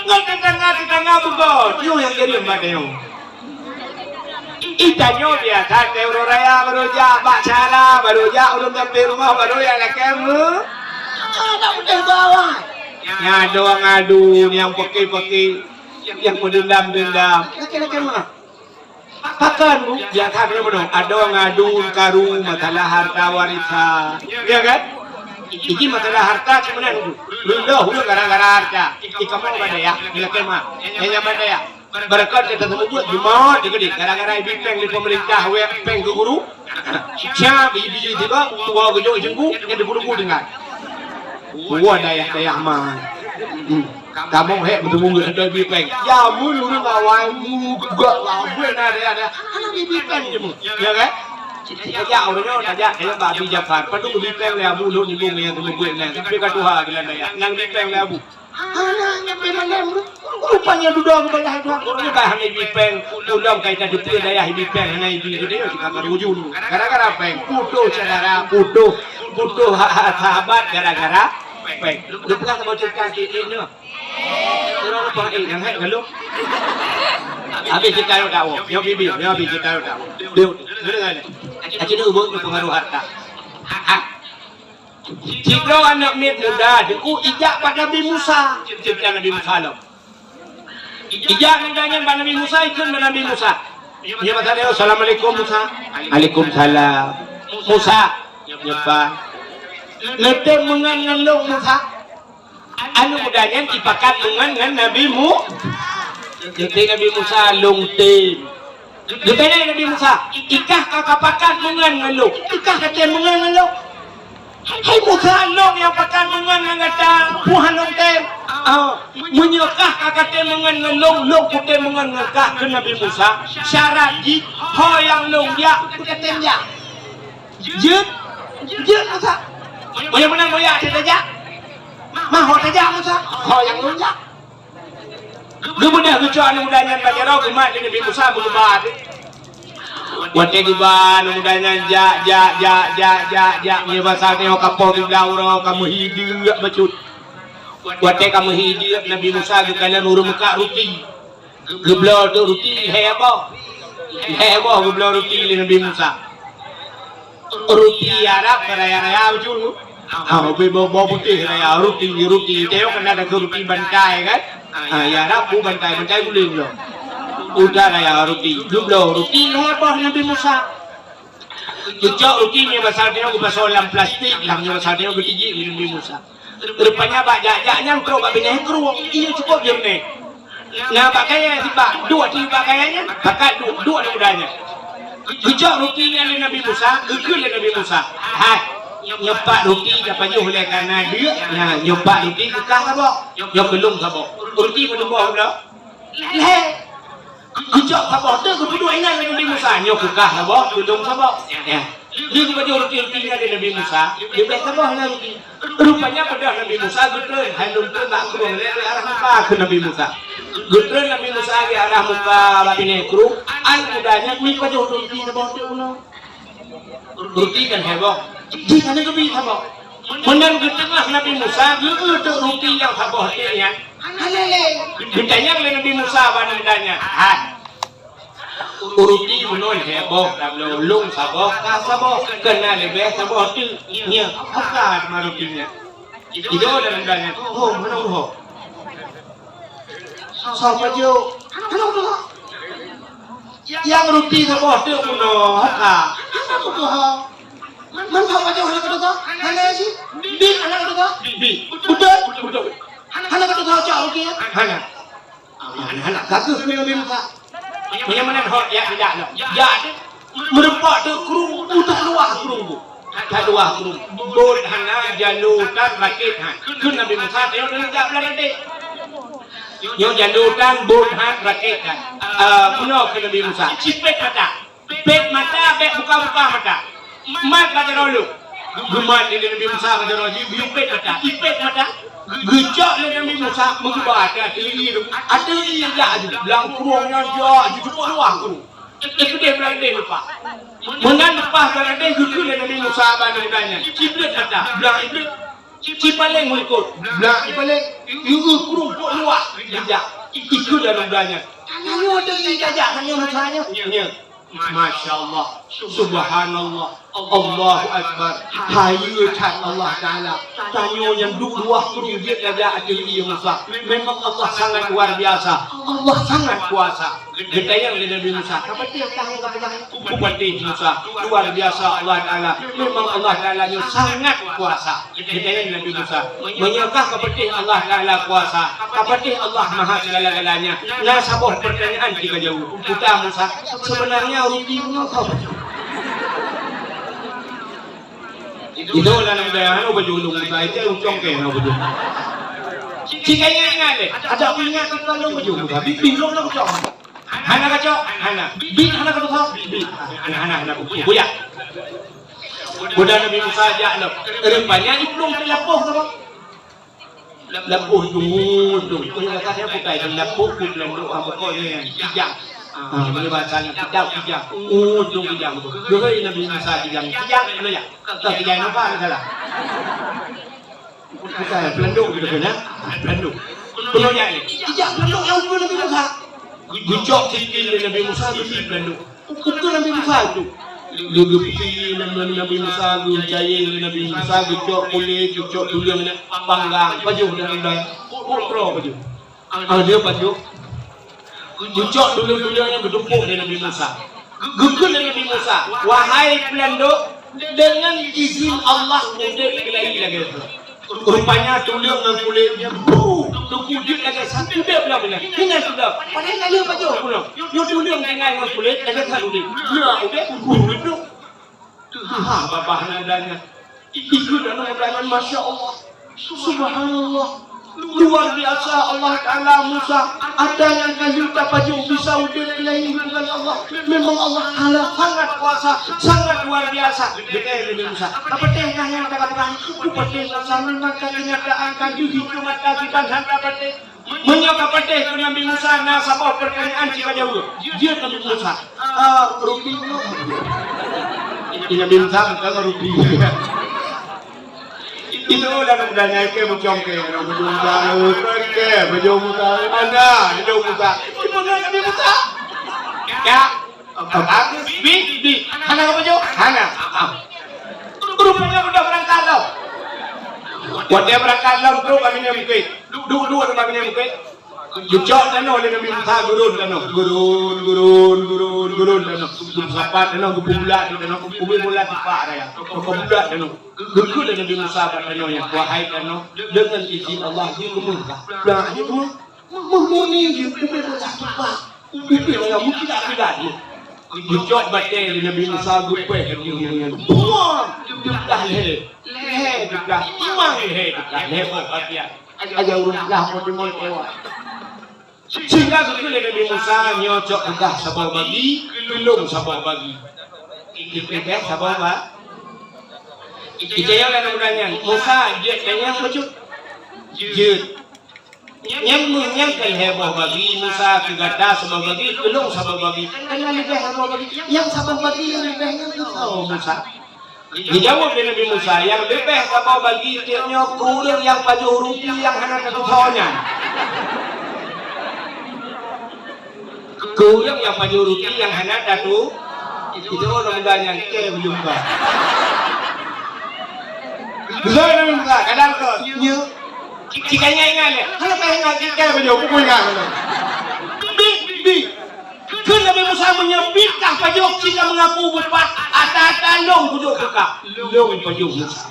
A: Nggak tetangga bukan. Yo yang jadi mbak Itanyo biasa teuro raya beroja bak cara beroja ulun sampai rumah baru yang kamu ada udah bawa ya doang ngadu yang pakai yang mendendam laki-laki mana pakan bu biasa dia benar ada ngadu karu masalah harta warisan ya kan ini masalah harta sebenarnya dulu gara-gara harta kamu ada ya laki mah hanya ada ya Berkat kita tersebut cuma digede gara-gara ibu peng di pemerintah web peng ke guru siapa ibu jadi tiba tua gejok jengku yang diburu-buru dengan tua dayah mah kamu betul ada ibu peng ya mulu ngawai mulu gak labu ada anak ibu peng ya kan ya orangnya saja yang babi Jafar padu ibu peng le abu lu nyebung yang tunggu tapi katuha gila dayah nang ibu peng le abu anaknya memang rupanya duduk kebelah Tuhan orangnya bahan ibu peng ulang kaitan dupil daya ibu peng hanya ibu itu dia jika keruju dulu gara-gara peng putus saudara putus sahabat gara-gara peng lu pernah sama cerita ini orang lupa yang hai kalau habis cerita lu tahu yang bibi habis cerita lu tahu dia dengar aja dia ubah pengaruh harta jika anak muda diku ijak pada Nabi Musa cerita Nabi Musa lo ijak nendanya pada Nabi Musa ikut Nabi Musa dia kata assalamualaikum Musa waalaikumsalam Musa nyepa nete mengan lo Musa anu mudanya dipakat dengan Nabi Musa lungtin Depende Nabi Musa ikah kakak pakat mengan lo ikah kata mengan lo hai Musa long yang pakan mengan ngata puhan long tem menyekah kakak tem mengan long putih mengan ngakah ke Nabi Musa syarat jik ho yang long ya putih tem ya jut Musa boleh menang boleh ada saja mah ho saja Musa ho yang long ya kemudian kecuali mudahnya baca roh kemat Nabi Musa berubah Wate giban mudahnya ja ni bahasa ni kapal di lauro kamu hidup bacut wate kamu hidup Nabi Musa kena nurun muka roti geblo tu roti hebo geblo roti Nabi Musa roti Arab raya-raya bacut Bawa putih lah ya, roti. Tengok kan ada roti bantai kan? Ya rapu bantai boleh belum? Udah lah ya roti. Belum roti apa Nabi Musa? Kecok roti ni pasal dia pasal dalam plastik, dalamnya pasal dia bertiji Nabi Musa. Rupanya jaknya kau bak benih keruang, iya cukup je ni. Nah pakaian tiba, dua pakaiannya, pakai dua mudahnya. Kecok roti ni Nabi Musa, kekul Nabi Musa. Hai. Nyopak roti dapat oleh kerana dia nyopak roti kekah sabak yo belum sabak roti belum bawa dah leh kejak sabak tu kedua ingat Nabi Musa nyok kekah sabak belum sabak ya dia baju roti ada Nabi Musa dia beli sabak lah roti rupanya pada Nabi Musa gutren halum tu nak kurung dari arah muka ke Nabi Musa gutren Nabi Musa ke arah muka babine kru an mudahnya ni baju roti sabak tu roti kan hebok jika nak lebih sabah, menang ke tengah Nabi Musa, geuduk roti yang sabah dia, halale. Ditanya oleh Nabi Musa pada ditanya, roti menol heboh, kalau lung sabah, sabah, kena lebih sabah tu, nya, apa nama rotinya? Itu dalam ditanya, oh mana oh? Siapa jo? Halo. Yang roti sabah tu menol, apa? Apa tu ha? Man tahu aja anak kata hana sih bin anak kata bin udah hana kata aja okey hana kata Nabi Musa mana hot ya tidak lah ya merempak tu kurung udah luah kurung tak luah kurung bol hana jalutan rakit han kun Nabi Musa tengok dalam jak belah nanti yo jalutan bol han rakit han kuno ke Nabi Musa cipet mata buka mata mat kata dulu gemat ni Nabi Musa kata dulu ipet mata gejak ni Nabi Musa mengubah ada teli ya belang kurungnya je cukup luah kurung itu dia belang dia lupa mengan lepas belang dia gugul Nabi Musa bandanya cipet mata belang iblis cipaleng mengikut belang cipaleng kurung luah gejak ikut dalam belanya hanya ada gejak hanya Musanya Masya Allah, Subhanallah, Allahu Akbar. Hayu cat Allah Taala. Tanyo yang dua kurung dia ada dia Musa. Memang Allah sangat luar biasa. Allah sangat kuasa. Getayang Nabi Musa. Apa dia tahu kupati Musa. Luar biasa Allah Taala. Memang Allah Taala sangat kuasa. Getayang Nabi Musa. Menyangka kepada Allah Taala kuasa. Kepada Allah Maha segala-galanya. Nah, sabar pertanyaan kita jauh. Kita Musa sebenarnya roti mengapa? Itu lah nama dia. Ano baju ulung Musa itu uncong ke ano baju. Jika ingat deh. Ada aku ingat kalau baju Musa. Bingung lah uncong. Hana kacau, hana. Hana kacau, hana buya. Budak Nabi Musa aja lo. Rempahnya iplung terlapuh sama. Lapuh dung. Kalau katanya bukai dan lapuh bukan doa pokoknya kijang. Boleh bahasanya kijang. Dung kijang. Dulu Nabi Musa kijang mana ya? Tak kijang apa salah? Bukan pelenduk gitu kan? Pelenduk. Penuhnya ini. Kijang pelenduk yang Nabi Musa. Gejok tinggi Nabi Musa itu pelenduk. Itu Nabi Musa itu. Gegepi Nabi Musa, gejayeng Nabi Musa, gejok kulit, gejok tulang panggang, baju dan pro baju. Dia baju. Gejok tulang-tulangnya bertumpuk dengan Nabi Musa. Gegel Nabi Musa, wahai pelenduk, dengan izin Allah mudah kelahi lagi. Rupanya tulang dan kulitnya tukudit lagi satu dia belah-belah. Tinggal sudah. Padahal kaya baju pulang. Yo tulang tinggal dengan kulit lagi satu dia. Nah, udah kulit tu. Babah nadanya. Ikut dalam nadanya Masya Allah. Subhanallah. Luar biasa Allah Ta'ala Musa. Ada yang kayu tak baju bisa udah kelahi dengan Allah. Memang Allah Ta'ala sangat kuasa, sangat luar biasa. Betul Nabi Musa. Apa tengah yang katakan kupatih sama maka kenyataan kayu hidup mata kita hendak patih. Menyapa patih ke Nabi Musa na sabah pertanyaan jika jauh. Dia Nabi Musa. Rupi Nabi Musa bukan rupi. Itu dah budanya ke macam ke baju Musa mana hidup Musa di mana Nabi Musa ya bagus bi hana ke baju hana rupanya sudah berangkat tau Dia berangkat long tu kami ni mungkin. Dua tu kami ni mungkin. Jujur tanah le Nabi Musa gurun tanah. Gurun tanah. Sapat tanah bulat tanah bulat tipak raya. Bulat tanah. Gurun Nabi Musa tanah yang wahai tanah dengan izin Allah di rumah. Belah ni tu murni je bulat tipak. Itu yang mungkin tidak. Jujur batin Nabi Musa gupeh yang buang dah leh dah imang leh batia aja urus lah model ewa sehingga sekali Nabi Musa nyocok dah sabar bagi belum sabar bagi kita sabar ba kita yang lain orangnya Musa je yang macam je yang kai heboh bagi Musa kegata sabar bagi belum sabar bagi kan lebih heboh bagi yang sabar bagi yang lebihnya tu Musa dijawab oleh Nabi Musa yang lebih sabar bagi tiapnya kurang yang pajuh rupi yang hana satu tahunnya kurang yang pajuh rupi yang hana satu itu orang mudanya ke belum ba betul Nabi Musa kadang tu jika ingat kalau pengen kita baju buku ingat bi kan Nabi Musa menyebutkan pajok jika mengaku bupat ata long duduk buka long pajok Musa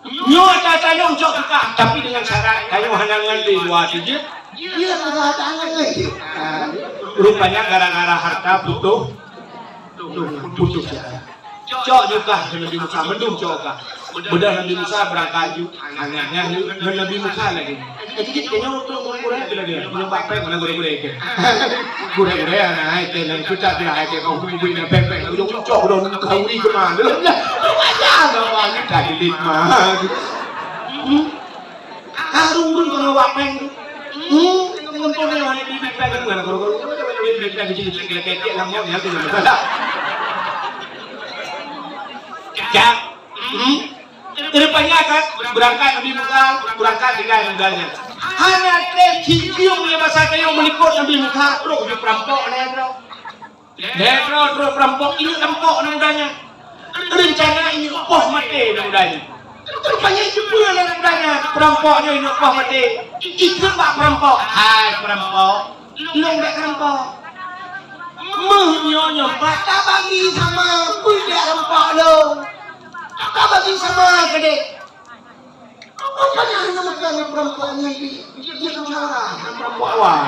A: nyo ata long jok buka tapi dengan syarat kayu hanangan di luar saja dia ada lagi rupanya gara-gara harta putus cok juga Nabi Musa mendung cok Budak Nabi Musa berangkat ju, anaknya Nabi Musa lagi. Jadi kayaknya untuk gureh lagi, punya bapak mana gureh ke? Gureh anak itu yang kita bilang itu kau kumpul dengan pempek, kau jom cok dong kau ini kemana? Macam apa ni tadi lima? Harun kalau bapak itu, dengan kau ni mana di pempek itu mana kau di pempek kecil-kecil kayak lamau ni tu macam mana? Cak. Rupanya kan berangkat Nabi Musa berangkat dengan mudanya. Hanya cium yang masa kayu melikut Nabi Musa terus di perampok terus perampok ini perampok mudanya. Rencana ini upah mati mudanya. Rupanya itu pula mudanya perampoknya ini upah mati. Itu pak perampok. Hai perampok, lu tak perampok. Menyonya bata bagi sama punya perampok lu. Tak bagi sama gede. Apa yang namakan perempuan ini? Dia cara perempuan awal.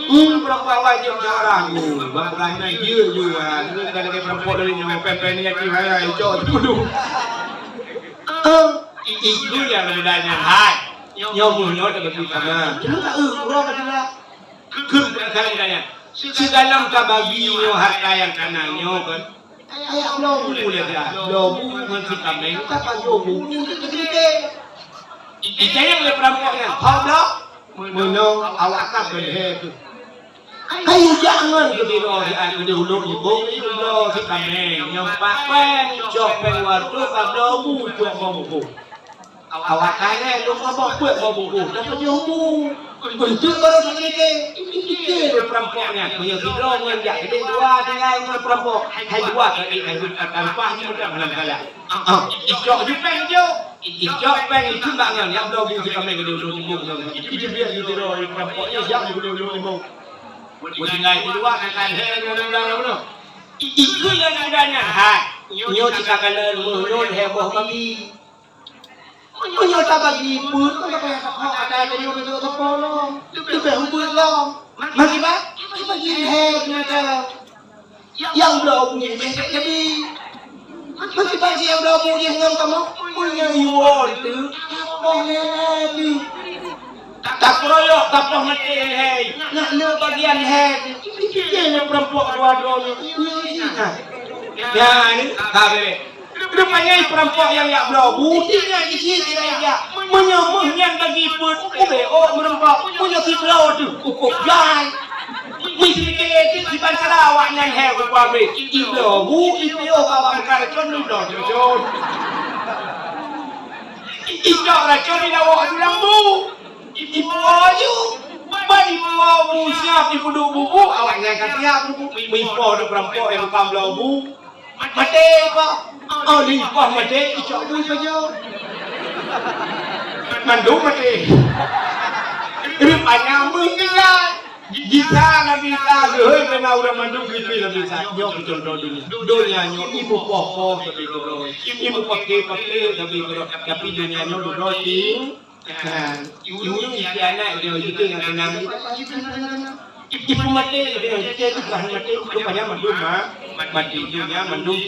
A: Perempuan awal dia cara. Bangkainya dia juga. Kalau dia perempuan dari yang pempek ni yang kira hijau dulu. Itu yang bedanya. Hai, nyomunya tak bagi sama. Cuma tak urang saja. Kalau bedanya. Sedalam tak bagi harta yang kanannya kan. Ayah belum boleh dah, belum mesti kami. Siapa jomu? Kita yang le perampoknya, kau dah menang awak tak boleh tu. Kayu jangan kediro kedulu ibu itu dah si kami. Yang pakai copeng waktu kau buat buku. Awak kaya lu kau buat buku. Dapat jomu. Bentuk kalau kita perampoknya punya video yang jadi dua tinggal yang perampok hai dua kali tanpa ni macam mana kala ijok jupeng jo ijok peng itu bangan yang dua buku kami ke dulu itu biar itu orang perampoknya yang dulu buat tinggal dua kan itu yang adanya hai nyo jika kalian menurut heboh bagi menyota bagi pun kalau kaya kau ada dari orang itu tolong itu berhubung long bagi bagi head macam yang belum punya jadi bagi yang belum punya dengan kamu punya iwar itu boleh ni tak keroyok tak pernah mati head nak le bagian head dia perempuan dua-duanya ya ni tak boleh. Rupanya perampok yang belum buktinya di sini dia menyembuh yang bagi pun merempok punya kiblau tu ukuk jai mesti di bantara awak yang hebat pabrik iblau bu iblau kawan karcon iblau jujur iblau racun di lawak di lambu ibu ayu bani bu siap ibu bubu awak yang kasihan bu ibu perampok yang bukan belau bu mati kok oh ni kau mati icok bu saja Mandung mati. Rupanya mengira bisa nabi tahu, kena orang mandung gitu bisa. Nyok contoh dunia nyok ibu popo tapi kalau ibu pakai tapi dunia nyok berdoting. Ibu ni anak dia itu yang tenang. Ibu mati dia itu kan mati rupanya mandung mati dunia mandung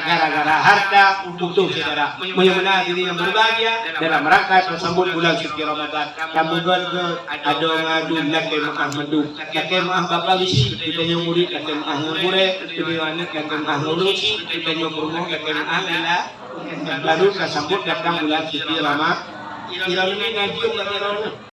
A: gara-gara harta untuk saudara menyemena diri yang berbahagia dalam rangka tersambut bulan suci Ramadan. Kamu ke ada ngadu nak maaf mandung nak maaf bapak bisi kita yang murid nak maaf murid kita anak nak maaf lulus kita yang berumur nak maaf lela lalu tersambut datang bulan suci Ramadan. Kira ini ngaji